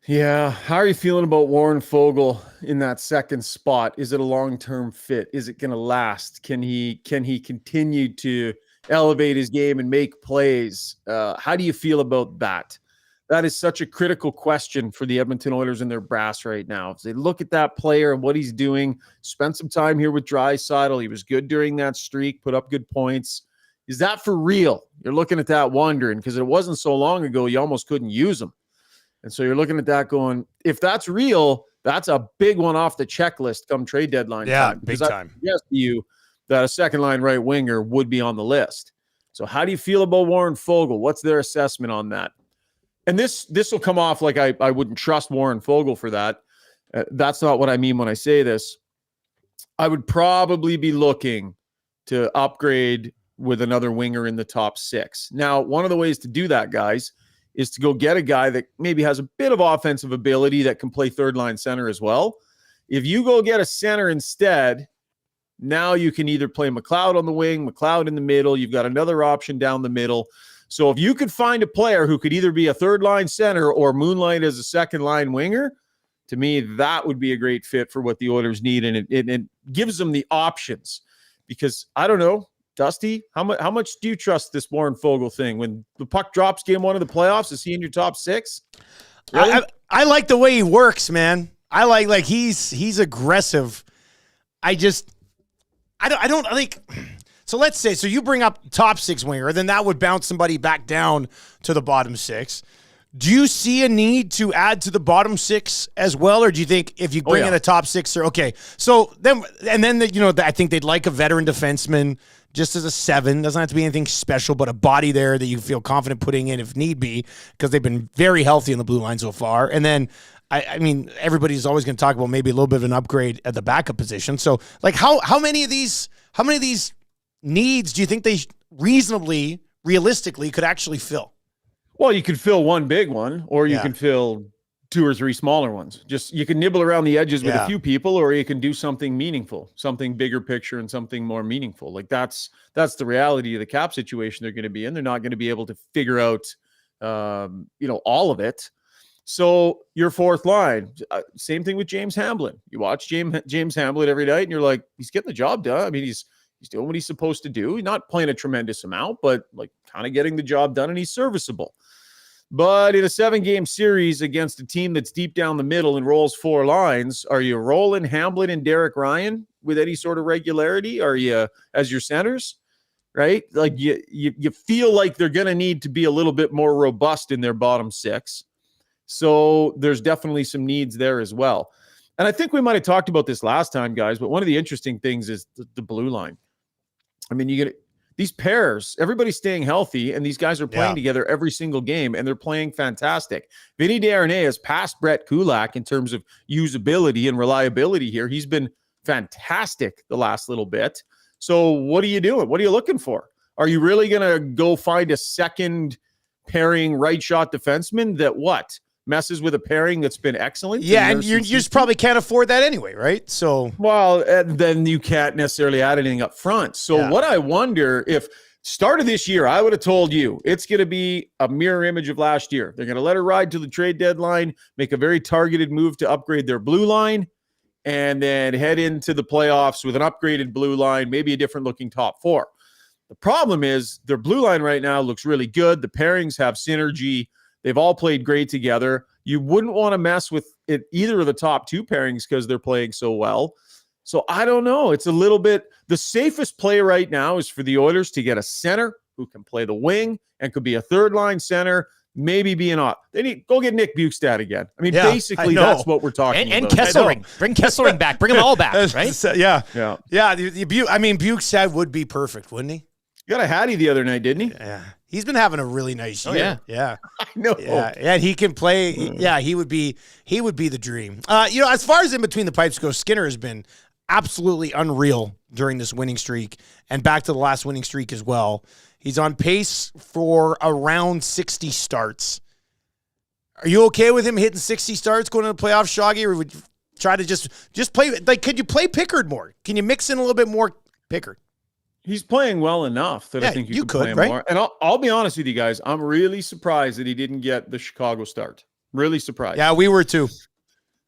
Yeah. How are you feeling about Warren Foegele in that second spot? Is it a long-term fit? Is it going to last? Can he continue to elevate his game and make plays? How do you feel about that? That is such a critical question for the Edmonton Oilers and their brass right now. If they look at that player and what he's doing, spent some time here with Draisaitl. He was good during that streak, put up good points. Is that for real? You're looking at that wondering, because it wasn't so long ago you almost couldn't use him. And so you're looking at that going, if that's real, that's a big one off the checklist come trade deadline time. Big time. Yes, to you that a second-line right winger would be on the list. So how do you feel about Warren Foegele? What's their assessment on that? And this will come off like I wouldn't trust Warren Foegele for that. That's not what I mean when I say this. I would probably be looking to upgrade with another winger in the top 6. Now, one of the ways to do that, guys, is to go get a guy that maybe has a bit of offensive ability that can play third-line center as well. If you go get a center instead, now you can either play McLeod on the wing, McLeod in the middle. You've got another option down the middle. So if you could find a player who could either be a third-line center or moonlight as a second-line winger, to me, that would be a great fit for what the Oilers need, and it gives them the options. Because, I don't know, Dusty, how much do you trust this Warren Foegele thing? When the puck drops game 1 of the playoffs, is he in your top 6? Really? I like the way he works, man. I like he's aggressive. I don't like... So let's say, you bring up top 6 winger, then that would bounce somebody back down to the bottom 6. Do you see a need to add to the bottom 6 as well? Or do you think if you bring in a top 6, okay. So then, I think they'd like a veteran defenseman just as a 7. Doesn't have to be anything special, but a body there that you feel confident putting in if need be, because they've been very healthy in the blue line so far. And then, I mean, everybody's always going to talk about maybe a little bit of an upgrade at the backup position. So like how many of these needs do you think they realistically could actually fill? Well, you could fill one big one, or you can fill 2 or 3 smaller ones. Just you can nibble around the edges with a few people, or you can do something meaningful, something bigger picture and something more meaningful. Like that's the reality of the cap situation they're going to be in. They're not going to be able to figure out, all of it. So your fourth line, same thing with James Hamblin. You watch James Hamblin every night, and you're like, he's getting the job done. I mean, he's doing what he's supposed to do. He's not playing a tremendous amount, but like kind of getting the job done, and he's serviceable. But in a 7-game series against a team that's deep down the middle and rolls 4 lines, are you rolling Hamblin and Derek Ryan with any sort of regularity? Are you as your centers? right? Like you feel like they're going to need to be a little bit more robust in their bottom six. So there's definitely some needs there as well. And I think we might have talked about this last time, guys, but one of the interesting things is the blue line. I mean, you get these pairs, everybody's staying healthy, and these guys are playing together every single game, and they're playing fantastic. Vinny Darnay has passed Brett Kulak in terms of usability and reliability here. He's been fantastic the last little bit. So what are you doing? What are you looking for? Are you really going to go find a second pairing right shot defenseman that messes with a pairing that's been excellent? Yeah, and you just probably can't afford that anyway, right? So, well, then you can't necessarily add anything up front. So what I wonder if start of this year, I would have told you it's going to be a mirror image of last year. They're going to let her ride to the trade deadline, make a very targeted move to upgrade their blue line, and then head into the playoffs with an upgraded blue line, maybe a different looking top four. The problem is their blue line right now looks really good. The pairings have synergy. They've all played great together. You wouldn't want to mess with it, either of the top two pairings because they're playing so well. So I don't know. It's a little bit, the safest play right now is for the Oilers to get a center who can play the wing and could be a third line center, maybe be an off. They need go get Nick Bukestad again. I mean, basically that's what we're talking about. And Kesselring. Bring Kesselring back. Bring them all back, right? Yeah. I mean, Bukestad would be perfect, wouldn't he? You got a Hattie the other night, didn't he? Yeah. He's been having a really nice year. Yeah. I know. Yeah, he can play. Yeah, he would be the dream. As far as in between the pipes goes, Skinner has been absolutely unreal during this winning streak and back to the last winning streak as well. He's on pace for around 60 starts. Are you okay with him hitting 60 starts going to the playoffs, Shoggy, or would you try to just play? Like, could you play Pickard more? Can you mix in a little bit more Pickard? He's playing well enough that I think you could play him more. And I'll be honest with you guys. I'm really surprised that he didn't get the Chicago start. Really surprised. Yeah, we were too.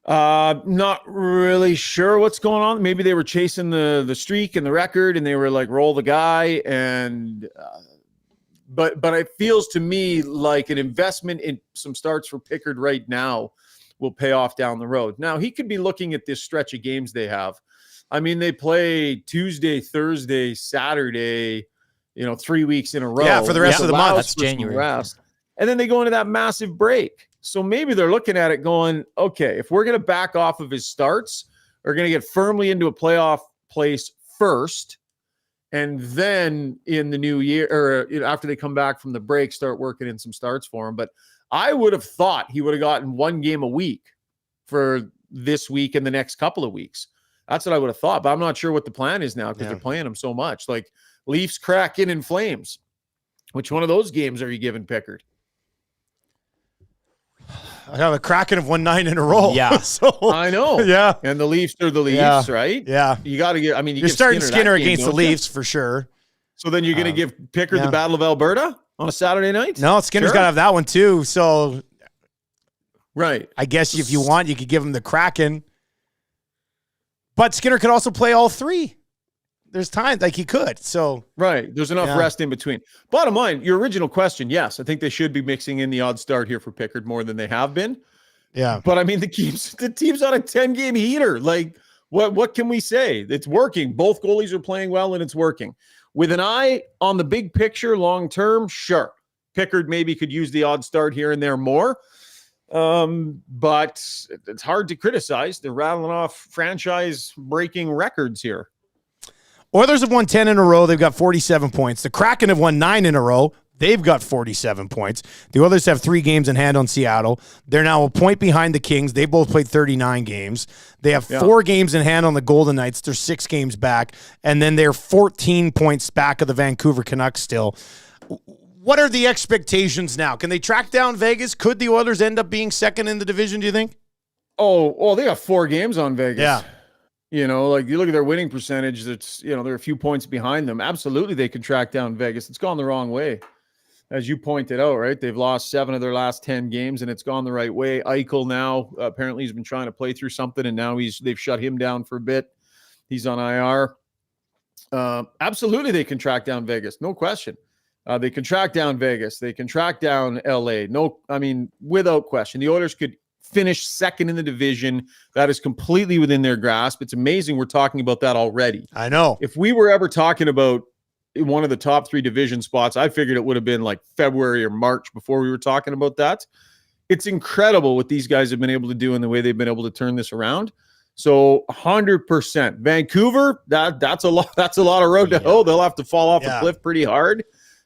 Not really sure what's going on. Maybe they were chasing the streak and the record, and they were like, roll the guy. And but it feels to me like an investment in some starts for Pickard right now will pay off down the road. Now, he could be looking at this stretch of games they have. I mean, they play Tuesday, Thursday, Saturday, 3 weeks in a row. Yeah, for the rest of the month. That's January. Rest. And then they go into that massive break. So maybe they're looking at it going, okay, if we're going to back off of his starts, we're going to get firmly into a playoff place first. And then in the new year, or after they come back from the break, start working in some starts for him. But I would have thought he would have gotten one game a week for this week and the next couple of weeks. That's what I would have thought, but I'm not sure what the plan is now because they're playing him so much. Like Leafs, Kraken, and Flames. Which one of those games are you giving Pickard? I have a Kraken have won 9 in a row. Yeah. So I know. Yeah. And the Leafs are the Leafs, right? Yeah. You got to get, you're starting Skinner against the Leafs for sure. So then you're going to give Pickard the Battle of Alberta on a Saturday night? No, Skinner's got to have that one too. So, right. I guess if you want, you could give him the Kraken. But Skinner could also play all three. There's times like he could. So right. There's enough rest in between. Bottom line, your original question, yes, I think they should be mixing in the odd start here for Pickard more than they have been. Yeah. But I mean, the team's on a 10-game heater. Like, what can we say? It's working. Both goalies are playing well, and it's working. With an eye on the big picture, long term, sure. Pickard maybe could use the odd start here and there more. But it's hard to criticize. They're rattling off franchise-breaking records here. Oilers have won 10 in a row. They've got 47 points. The Kraken have won 9 in a row. They've got 47 points. The Oilers have 3 games in hand on Seattle. They're now a point behind the Kings. They both played 39 games. They have 4 games in hand on the Golden Knights. They're 6 games back. And then they're 14 points back of the Vancouver Canucks still. What are the expectations now? Can they track down Vegas? Could the Oilers end up being second in the division, do you think? Oh, well, they got 4 games on Vegas. Yeah. Like you look at their winning percentage, that's, they're a few points behind them. Absolutely, they could track down Vegas. It's gone the wrong way. As you pointed out, right? They've lost 7 of their last 10 games, and it's gone the right way. Eichel now, apparently he's been trying to play through something, and now they've shut him down for a bit. He's on IR. Absolutely, they can track down Vegas. No question. They can track down Vegas. They can track down LA. Without question. The Oilers could finish second in the division. That is completely within their grasp. It's amazing we're talking about that already. I know. If we were ever talking about one of the top 3 division spots. I figured it would have been like February or March before we were talking about that. It's incredible what these guys have been able to do and the way they've been able to turn this around. So 100%. Vancouver, that's a lot of road to hoe. They'll have to fall off a cliff pretty hard.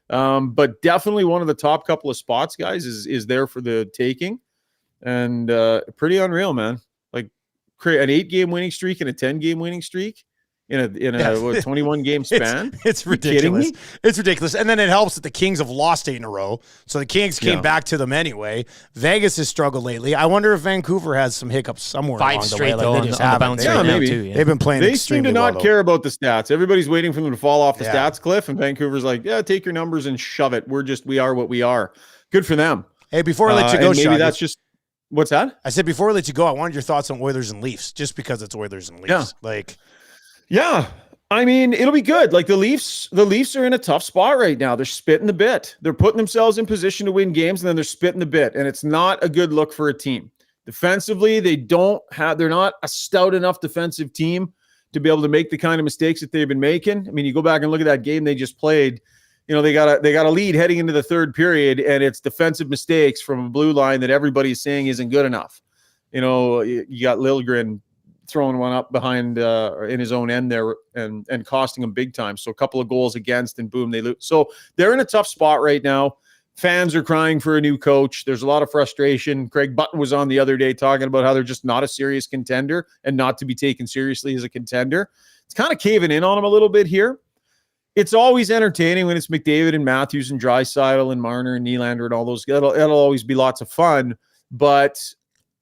But definitely one of the top couple of spots, guys, is there for the taking. And pretty unreal, man. Like create an 8-game winning streak and a 10-game winning streak in a 21-game span. It's ridiculous. It's ridiculous. And then it helps that the Kings have lost 8 in a row. So the Kings came back to them anyway. Vegas has struggled lately. I wonder if Vancouver has some hiccups somewhere 5 along straight the way. though, Like on they just the haven't. bounce They- right now maybe. too. Yeah. They've been playing They seem to extremely not well, care about the stats. Everybody's waiting for them to fall off the Yeah. stats cliff, and Vancouver's like, yeah, take your numbers and shove it. We are what we are. Good for them. Hey, before I let you go, and maybe Shaggy, that's just what's that? I said before we let you go, I wanted your thoughts on Oilers and Leafs, just because it's Oilers and Leafs. Yeah. I mean, it'll be good. Like the Leafs are in a tough spot right now. They're spitting the bit. They're putting themselves in position to win games, and then they're spitting the bit. And it's not a good look for a team. Defensively, they're not a stout enough defensive team to be able to make the kind of mistakes that they've been making. I mean, you go back and look at that game they just played. You know, they got a lead heading into the third period, and it's defensive mistakes from a blue line that everybody's saying isn't good enough. You know, you got Liljegren throwing one up behind in his own end there and costing them big time. So a couple of goals against, and boom, they lose. So they're in a tough spot right now. Fans are crying for a new coach. There's a lot of frustration. Craig Button was on the other day talking about how they're just not a serious contender and not to be taken seriously as a contender. It's kind of caving in on them a little bit here. It's always entertaining when it's McDavid and Matthews and Draisaitl and Marner and Nylander and all those. That'll always be lots of fun. But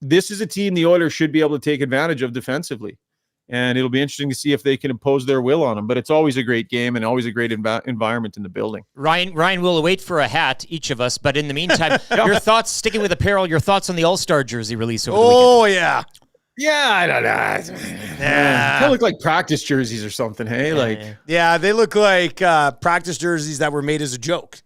this is a team the Oilers should be able to take advantage of defensively. And it'll be interesting to see if they can impose their will on them. But it's always a great game and always a great environment in the building. Ryan will wait for a hat, each of us. But in the meantime, your thoughts, sticking with apparel, your thoughts on the All-Star jersey release over the weekend. Oh, yeah. Yeah, I don't know. Yeah. They look like practice jerseys or something, hey? Yeah, they look like practice jerseys that were made as a joke.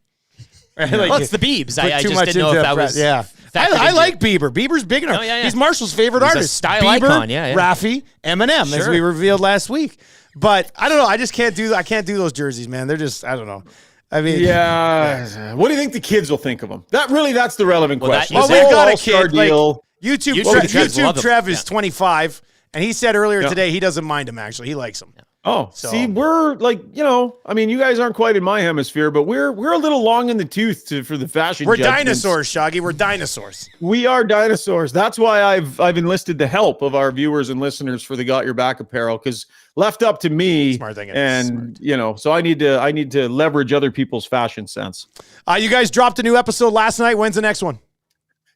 Right? Yeah. Like Well, it's the Biebs. put I too just much didn't know into if that pra- was Yeah. factored I into like it. Bieber. Bieber's big enough. Oh, yeah. He's Marshall's favorite He's a artist. style Bieber, icon, yeah. Raffi, Eminem, as Sure. we revealed last week. But I don't know. I just can't do those jerseys, man. They're just, I don't know. I mean, Yeah. What do you think the kids will think of them? That's the relevant question. Well, This we've whole got a All-Star kid. Like, deal. YouTube Trev is 25, and he said earlier today he doesn't mind him, actually. He likes him. Oh, So- see, we're like, I mean, you guys aren't quite in my hemisphere, but we're a little long in the tooth for the fashion. We're judgments. dinosaurs, Shaggy. We're dinosaurs. We are dinosaurs. That's why I've enlisted the help of our viewers and listeners for the Got Your Back apparel, because left up to me, Smart thing. and so I need to leverage other people's fashion sense. You guys dropped a new episode last night. When's the next one?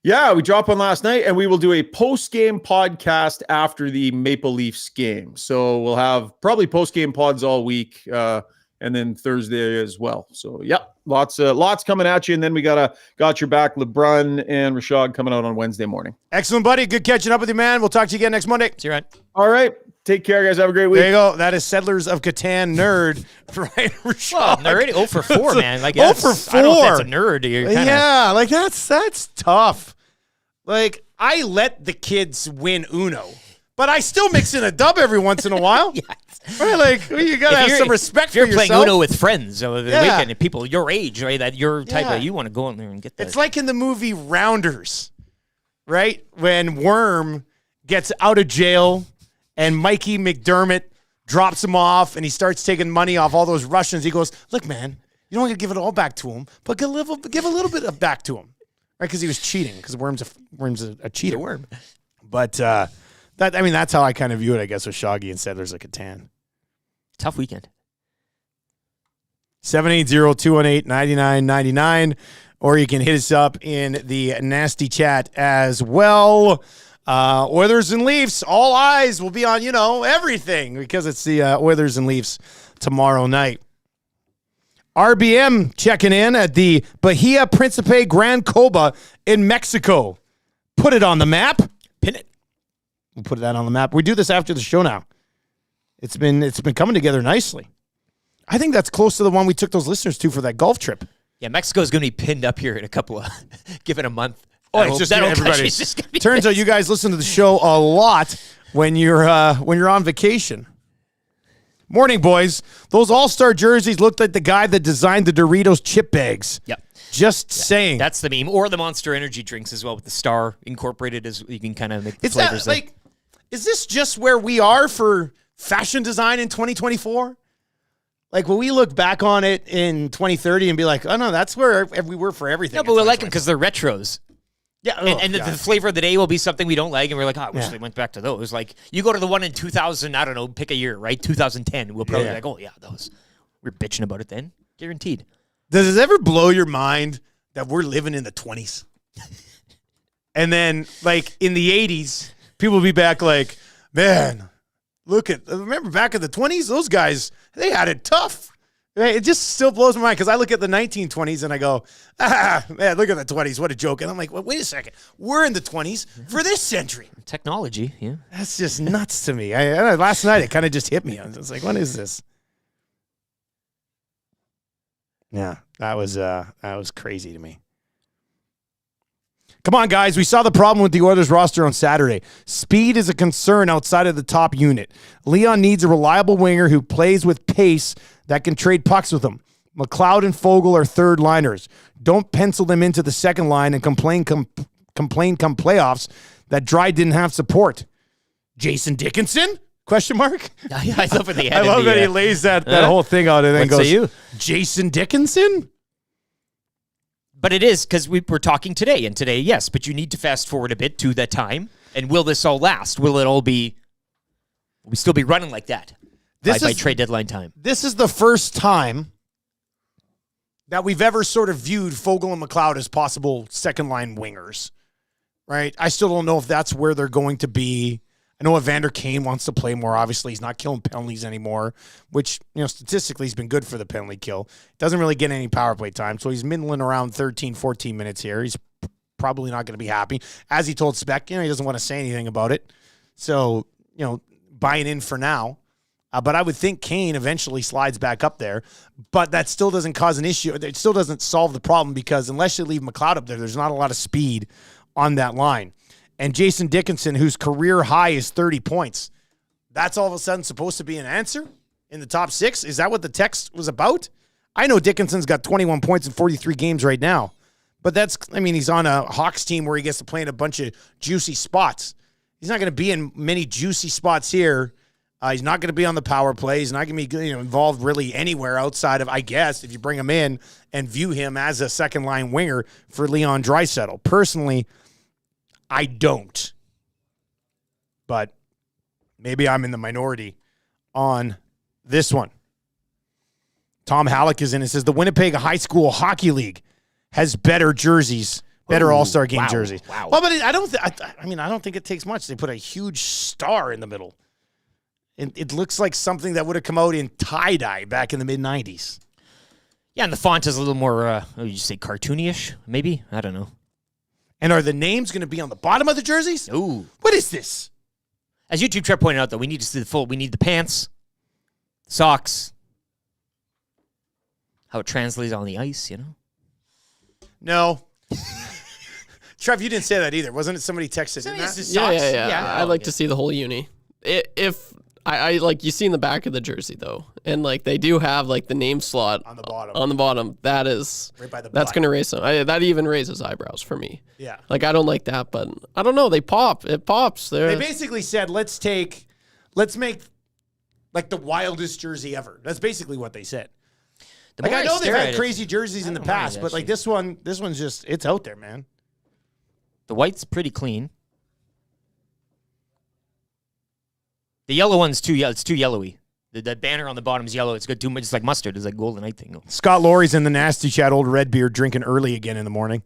Yeah, we dropped one last night, and we will do a post-game podcast after the Maple Leafs game. So we'll have probably post-game pods all week, and then Thursday as well. So, lots coming at you, and then we got Your Back, LeBrun and Rishaug coming out on Wednesday morning. Excellent, buddy. Good catching up with you, man. We'll talk to you again next Monday. See you, Ryan. All right. Take care, guys. Have a great week. There you go. That is Settlers of Catan nerd, Ryan Rishaug. Well, they're already 0 for 4, man. Like, 0 for 4. I don't know if that's a nerd. You're kinda, Yeah, like that's tough. Like, I let the kids win Uno, but I still mix in a dub every once in a while. Right? Like, you got to have some respect for you're yourself. playing Uno with friends over the Yeah. weekend, and people your age, right? That your type Yeah. of, you want to go in there and get that. It's like in the movie Rounders, right? When Worm gets out of jail and Mikey McDermott drops him off and he starts taking money off all those Russians. He goes, look, man, you don't want to give it all back to him, but give a little bit of back to him. Right, because he was cheating. Because Worm's a cheater. Worm. But that's how I kind of view it. I guess with Shaggy and Settlers of Catan. Tough weekend. 780-218-9999, or you can hit us up in the nasty chat as well. Oilers and Leafs. All eyes will be on everything because it's the Oilers and Leafs tomorrow night. RBM checking in at the Bahia Principe Gran Coba in Mexico. Put it on the map. Pin it. We'll put that on the map. We do this after the show now. It's been coming together nicely. I think that's close to the one we took those listeners to for that golf trip. Yeah, Mexico's going to be pinned up here in a couple of, give it a month. Oh, it's just everybody. Turns out you guys listen to the show a lot when you're on vacation. Morning, boys. Those all-star jerseys looked like the guy that designed the Doritos chip bags. Yep. Just saying. That's the meme. Or the Monster Energy drinks as well with the star incorporated as you can kind of make the flavors there. Is this just where we are for fashion design in 2024? Like, will we look back on it in 2030 and be like, oh, no, that's where we were for everything. No, but we like them because they're retros. Yeah. And the flavor of the day will be something we don't like, and we're like, I wish they went back to those. Like, you go to the one in 2000, I don't know, pick a year, right? 2010. We'll probably be like, oh, yeah, those. We're bitching about it then. Guaranteed. Does it ever blow your mind that we're living in the 20s? And then, like, in the 80s, people will be back like, man, remember back in the 20s? Those guys, they had it tough. It just still blows my mind because I look at the 1920s and I go, man, look at the 20s. What a joke. And I'm like, well, wait a second. We're in the 20s for this century. Technology, yeah. That's just nuts to me. Last night, it kind of just hit me. I was like, what is this? Yeah, that was crazy to me. Come on, guys. We saw the problem with the Oilers roster on Saturday. Speed is a concern outside of the top unit. Leon needs a reliable winger who plays with pace that can trade pucks with him. McLeod and Fogle are third liners. Don't pencil them into the second line and complain come playoffs that Dry didn't have support. Jason Dickinson? Question mark? I love when I love that he lays that whole thing out and then goes, you? Jason Dickinson? But it is because we're talking today, and today, yes, but you need to fast forward a bit to that time. And will this all last? Will it all be, will we still be running like that by trade deadline time? This is the first time that we've ever sort of viewed Fogle and McLeod as possible second-line wingers, right? I still don't know if that's where they're going to be. I know Evander Kane wants to play more. Obviously, he's not killing penalties anymore, which, statistically, he's been good for the penalty kill. Doesn't really get any power play time, so he's middling around 13, 14 minutes here. He's probably not going to be happy. As he told Speck, he doesn't want to say anything about it. So, buying in for now. But I would think Kane eventually slides back up there. But that still doesn't cause an issue. It still doesn't solve the problem because unless you leave McLeod up there, there's not a lot of speed on that line. And Jason Dickinson, whose career high is 30 points, that's all of a sudden supposed to be an answer in the top six? Is that what the text was about? I know Dickinson's got 21 points in 43 games right now. But he's on a Hawks team where he gets to play in a bunch of juicy spots. He's not going to be in many juicy spots here. He's not going to be on the power play. He's not going to be involved really anywhere outside of, I guess, if you bring him in and view him as a second-line winger for Leon Draisaitl. Personally, I don't. But maybe I'm in the minority on this one. Tom Halleck is in and says the Winnipeg High School Hockey League has better jerseys, better All-Star Game jerseys. Wow. Well, but I don't think it takes much. They put a huge star in the middle. It looks like something that would have come out in tie-dye back in the mid-90s. Yeah, and the font is a little more, would you say cartoony-ish, maybe? I don't know. And are the names going to be on the bottom of the jerseys? Ooh. What is this? As YouTube Trev pointed out, though, we need to see the full. We need the pants, socks, how it translates on the ice, No. Trev, you didn't say that either. Wasn't it somebody texted in that? Yeah. I'd like to see the whole uni. If I like, you see in the back of the jersey though, and like they do have like the name slot on the bottom. On the bottom, that is right by the that's going to raise some. That even raises eyebrows for me. Yeah, like I don't like that, but I don't know. They pop. It pops. They basically said, let's make like the wildest jersey ever. That's basically what they said. Like I know they've had crazy jerseys in the past, but like this one's just it's out there, man. The white's pretty clean. The yellow one's it's too yellowy. The banner on the bottom is yellow. It's got too much. It's like mustard. It's like goldenite thing. Scott Laurie's in the nasty chat. Old Redbeard drinking early again in the morning.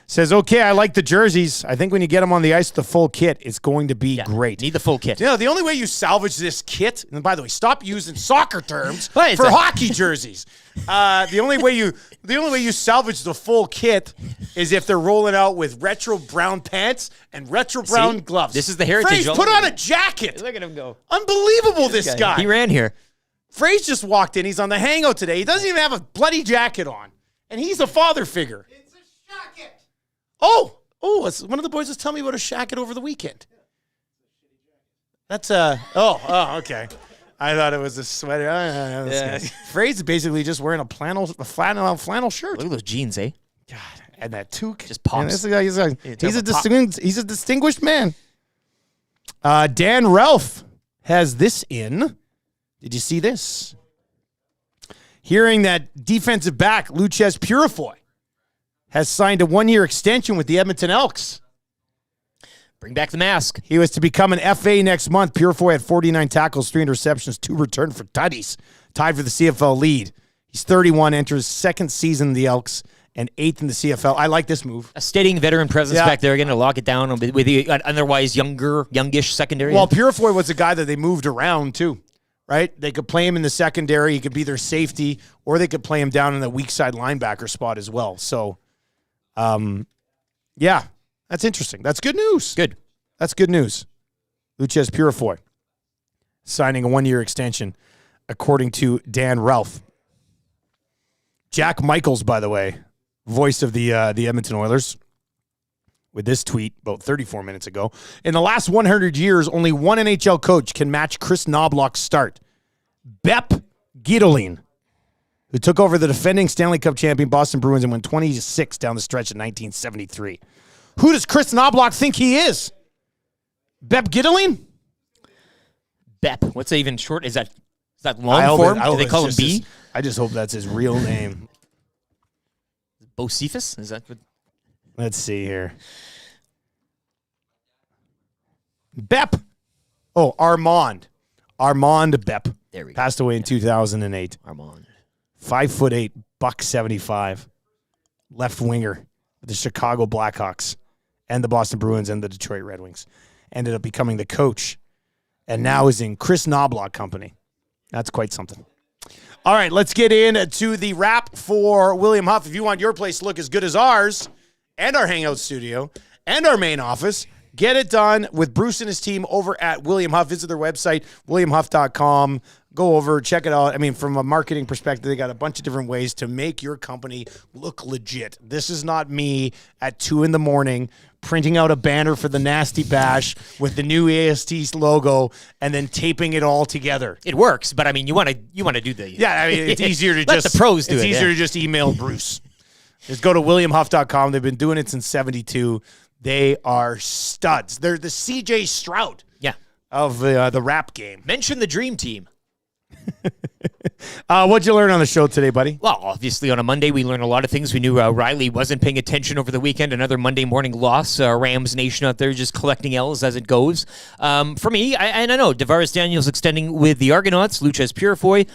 Says, okay, I like the jerseys. I think when you get them on the ice, the full kit, it's going to be great. Need the full kit. The only way you salvage this kit, and by the way, stop using soccer terms for hockey jerseys. The only way you salvage the full kit is if they're rolling out with retro brown pants and retro brown gloves. This is the heritage. Phrase, put on a jacket. Look at him go. Unbelievable, this guy. He ran here. Phrase just walked in. He's on the hangout today. He doesn't even have a bloody jacket on. And he's a father figure. It's a shacket. Oh, one of the boys was telling me about a shacket over the weekend. That's okay. I thought it was a sweater. Yeah. Freight's basically just wearing a flannel shirt. Look at those jeans, eh? God, and that toque just pops. He's a distinguished man. Dan Ralph has this in. Did you see this? Hearing that defensive back Luches Purifoy has signed a 1-year extension with the Edmonton Elks. Bring back the mask. He was to become an FA next month. Purifoy had 49 tackles, 3 interceptions, 2 returned for tutties. Tied for the CFL lead. He's 31, enters second season in the Elks, and 8th in the CFL. I like this move. A steadying veteran presence back there again to lock it down with the otherwise youngish secondary. Well, Purifoy was a guy that they moved around too, right? They could play him in the secondary. He could be their safety, or they could play him down in the weak side linebacker spot as well. So, yeah, that's interesting. That's good news. Good. That's good news. Luches Purifoy signing a 1-year extension, according to Dan Ralph. Jack Michaels, by the way, voice of the Edmonton Oilers, with this tweet about 34 minutes ago. In the last 100 years, only one NHL coach can match Chris Knobloch's start. Bep Gittolin, who took over the defending Stanley Cup champion Boston Bruins and went 26 down the stretch in 1973. Who does Chris Knobloch think he is? Bep Gittolin? Bep. What's that even short? Is that long form? Do they call him B? I just hope that's his real name. Bocephus? Is that what? Let's see here. Bep. Oh, Armand. Armand Bep. There we go. Passed away in 2008. Armand. 5'8", $175. Left winger with the Chicago Blackhawks and the Boston Bruins and the Detroit Red Wings. Ended up becoming the coach and now is in Chris Knobloch company. That's quite something. All right, let's get into the wrap for William Huff. If you want your place to look as good as ours and our hangout studio and our main office, get it done with Bruce and his team over at William Huff. Visit their website, williamhuff.com. Go over, check it out. I mean, from a marketing perspective, they got a bunch of different ways to make your company look legit. This is not me at 2 a.m. printing out a banner for the Nasty Bash with the new AST logo and then taping it all together. It works, but I mean, you want to do the I mean, it's easier to let just the pros do it. It's easier to just email Bruce. Just go to williamhuff.com. They've been doing it since 72. They are studs. They're the CJ Stroud of the rap game. Mention the dream team. What'd you learn on the show today, buddy? Well, obviously on a Monday, we learned a lot of things. We knew Riley wasn't paying attention over the weekend. Another Monday morning loss. Rams Nation out there just collecting L's as it goes. For me, I know Davaris Daniels extending with the Argonauts, Luches Purifoy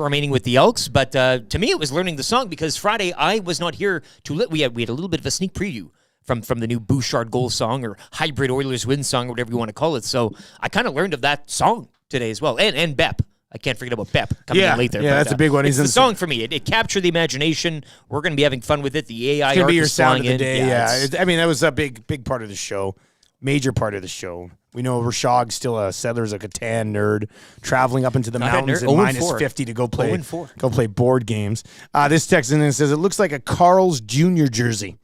remaining with the Elks. But to me, it was learning the song because Friday I was not here to we had a little bit of a sneak preview from the new Bouchard goal song or hybrid Oilers win song or whatever you want to call it. So I kind of learned of that song today as well. And Bep. I can't forget about Bep coming in late there. Yeah, that's a big one. It's the song for me. It captured the imagination. We're going to be having fun with it. The AI it's going to be your sound of the in. day. Yeah. I mean, that was a big part of the show. Major part of the show. We know Rishaug still a Settlers of Catan nerd, traveling up into the mountains in minus 50 to go play board games. This text in says, it looks like a Carl's Jr. jersey.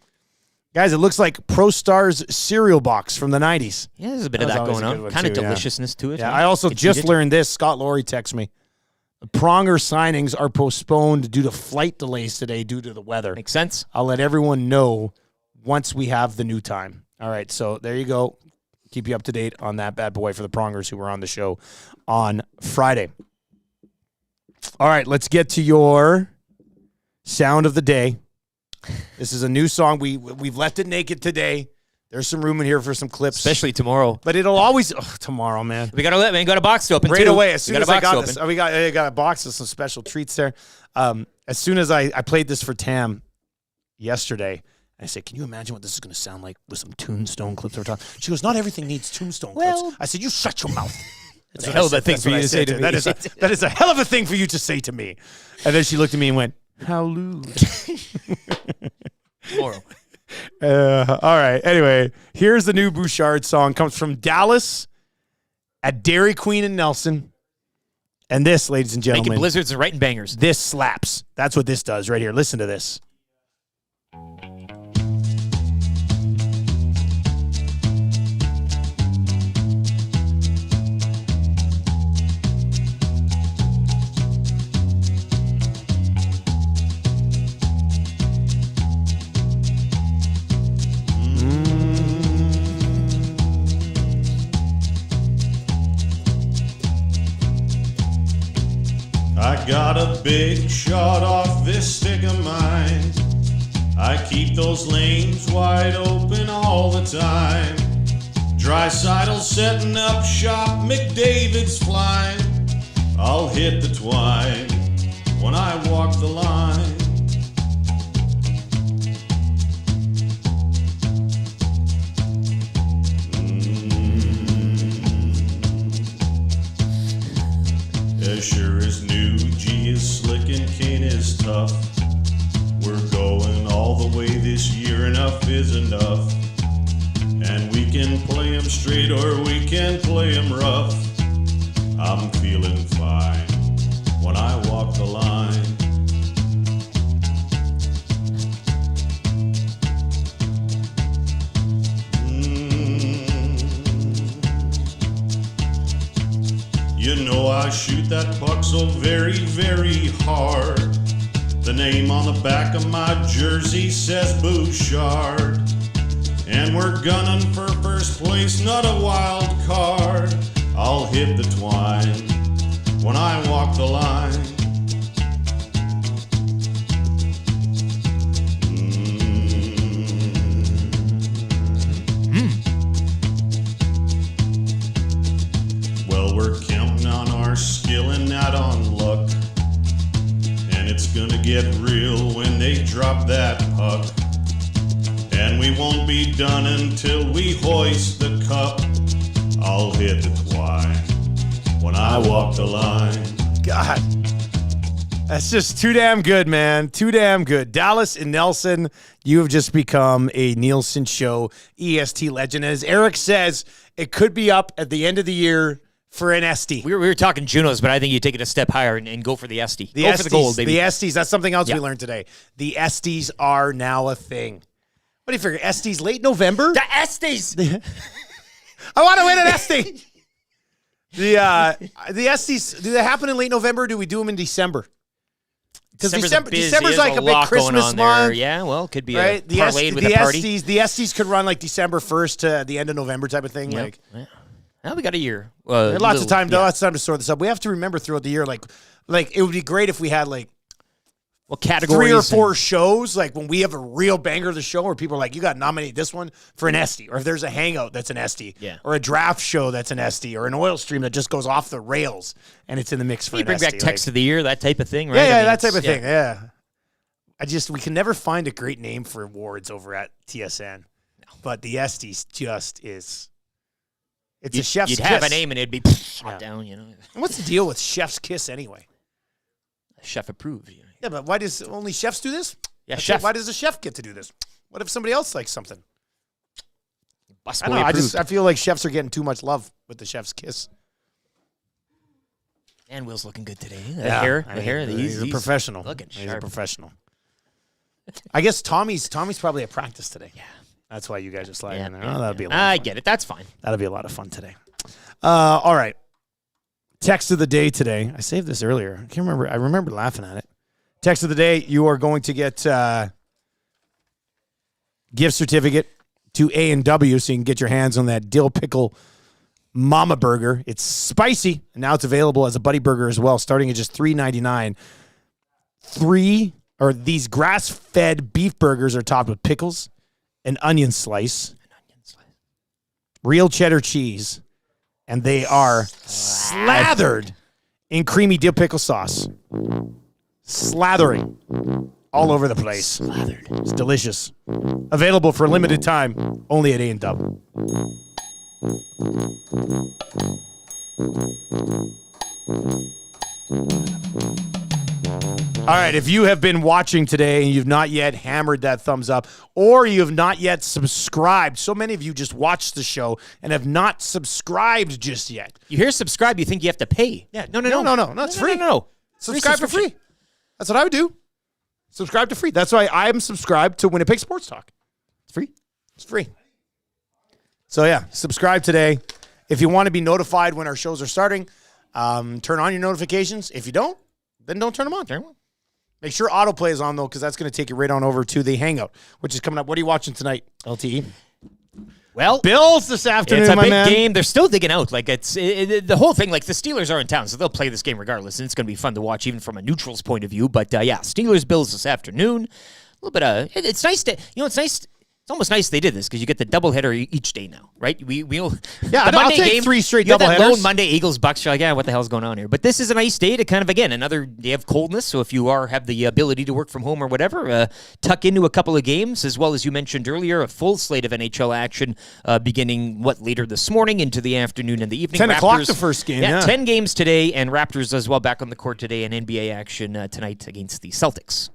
Guys, it looks like Pro Stars cereal box from the 90s. Yeah, there's a bit of that going on. Kind of deliciousness to it. Yeah, I also just learned this. Scott Laurie texts me. The Pronger signings are postponed due to flight delays today due to the weather. Makes sense. I'll let everyone know once we have the new time. All right, so there you go. Keep you up to date on that bad boy for the Prongers who were on the show on Friday. All right, let's get to your sound of the day. This is a new song. We've left it naked today. There's some room in here for some clips, especially tomorrow. But it'll always tomorrow, man. We got a box to open right too. away. As soon as I got this, I got a box of some special treats there. As soon as I played this for Tam yesterday, I said, "Can you imagine what this is going to sound like with some Tombstone clips over top?" She goes, "Not everything needs Tombstone clips." I said, "You shut your mouth." That's a hell of a thing for you to say to me. That is a hell of a thing for you to say to me. And then she looked at me and went, "How lewd." Tomorrow. All right. Anyway, here's the new Bouchard song. Comes from Dallas at Dairy Queen and Nelson. And this, ladies and gentlemen, making blizzards and writing bangers. This slaps. That's what this does right here. Listen to this. big shot off this stick of mine. I keep those lanes wide open all the time. Drysidle setting up shop, McDavid's flying. I'll hit the twine when I walk the line. As sure as new, G is slick and Kane is tough. We're going all the way this year, enough is enough. And we can play 'em straight or we can play 'em rough. I'm feeling fine when I walk the line. You know I shoot that puck so very, very hard. The name on the back of my jersey says Bouchard. And we're gunning for first place, not a wild card. I'll hit the twine when I walk the line. Well, we're counting on our skill and not on luck. And it's gonna get real when they drop that puck. And we won't be done until we hoist the cup. I'll hit the twine when I walk the line. God, that's just too damn good, man. Too damn good. Dallas and Nelson, you have just become a Nielson Show EST legend. As Eric says, it could be up at the end of the year for an SD. We were talking Junos, but I think you take it a step higher and go for the SD. Go Esties, for the gold, baby. The baby. SDs, that's something else we learned today. The SDs are now a thing. What do you figure? SDs late November? The SDs! I want to win an SD. The SDs, do they happen in late November or do we do them in December? Because December's like a big Christmas month. Yeah, well, it could be right? parlayed with a party. The SDs could run like December 1st to the end of November type of thing. Yep. Like, well, we got a year. lots of time, though. Lots of time to sort this up. We have to remember throughout the year, like it would be great if we had like categories 3 or 4 shows, like when we have a real banger of the show where people are like, you got to nominate this one for an SD, or if there's a hangout that's an SD, or a draft show that's an SD, or an oil stream that just goes off the rails and it's in the mix for you an bring SD. back text of the year, that type of thing, right? Yeah, that type of thing. Yeah. We can never find a great name for awards over at TSN, but the SDs just is. It's a chef's kiss. You'd have a name and it'd be shot down, you know. And what's the deal with chef's kiss anyway? Chef approved. You know. Yeah, but why does only chefs do this? Yeah, chef. Why does the chef get to do this? What if somebody else likes something? I Busboy don't know. approved. I feel like chefs are getting too much love with the chef's kiss. And Will's looking good today. The hair. He's a professional. Looking sharp. He's a professional. I guess Tommy's probably at practice today. Yeah. That's why you guys are sliding in there. That'll be a lot of fun. I get it. That's fine. That'll be a lot of fun today. All right. Text of the day today. I saved this earlier. I can't remember. I remember laughing at it. Text of the day. You are going to get gift certificate to A&W so you can get your hands on that dill pickle mama burger. It's spicy, and now it's available as a buddy burger as well, starting at just $3.99. These grass-fed beef burgers are topped with pickles, an onion slice, real cheddar cheese, and they are slathered in creamy dill pickle sauce. Slathering all over the place. Slathered. It's delicious. Available for a limited time, only at A&W. All right, if you have been watching today and you've not yet hammered that thumbs up, or you have not yet subscribed, so many of you just watched the show and have not subscribed just yet. You hear subscribe, you think you have to pay. Yeah, no, it's free. No. Subscribe for free. That's what I would do. Subscribe to free. That's why I'm subscribed to Winnipeg Sports Talk. It's free. It's free. So, yeah, subscribe today. If you want to be notified when our shows are starting, turn on your notifications. If you don't, then don't turn them on. Turn them on. Make sure autoplay is on, though, because that's going to take you right on over to the Hangout, which is coming up. What are you watching tonight, LTE? Well, Bills this afternoon, it's a my big man. game. They're still digging out. Like the whole thing. Like the Steelers are in town, so they'll play this game regardless, and it's going to be fun to watch, even from a neutral's point of view. But yeah, Steelers Bills this afternoon. A little bit of it's nice to it's nice. It's almost nice they did this because you get the doubleheader each day now, right? We'll I'll Monday take game, 3 straight you have that doubleheaders. lone Monday Eagles Bucks. You're like, yeah, what the hell's going on here? But this is a nice day to kind of another day of coldness. So if you have the ability to work from home or whatever, tuck into a couple of games, as well as you mentioned earlier, a full slate of NHL action beginning later this morning into the afternoon and the evening. 10 o'clock the first game. Yeah, 10 games today, and Raptors as well back on the court today, and NBA action tonight against the Celtics.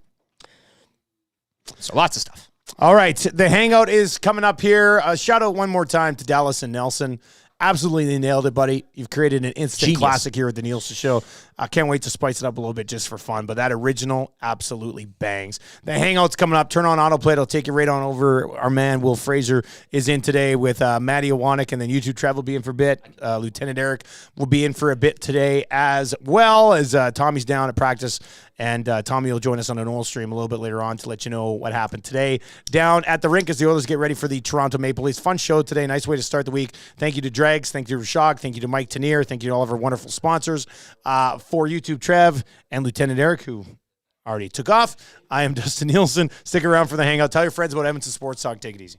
So lots of stuff. All right, the hangout is coming up here. Shout out one more time to Dallas and Nelson. Absolutely nailed it, buddy. You've created an instant classic here at the Nielson Show. I can't wait to spice it up a little bit just for fun, but that original absolutely bangs. The hangout's coming up. Turn on autoplay. It'll take you right on over. Our man Will Fraser is in today with Maddie Iwanek, and then YouTube Trev will be in for a bit. Lieutenant Eric will be in for a bit today, as well as Tommy's down at practice. And Tommy will join us on an oil stream a little bit later on to let you know what happened today down at the rink as the Oilers get ready for the Toronto Maple Leafs. Fun show today. Nice way to start the week. Thank you to Dregs. Thank you to Rishaug. Thank you to Mike Tanier. Thank you to all of our wonderful sponsors. For YouTube Trev and Lieutenant Eric, who already took off, I am Dustin Nielson. Stick around for the hangout. Tell your friends about Edmonton Sports Talk. Take it easy.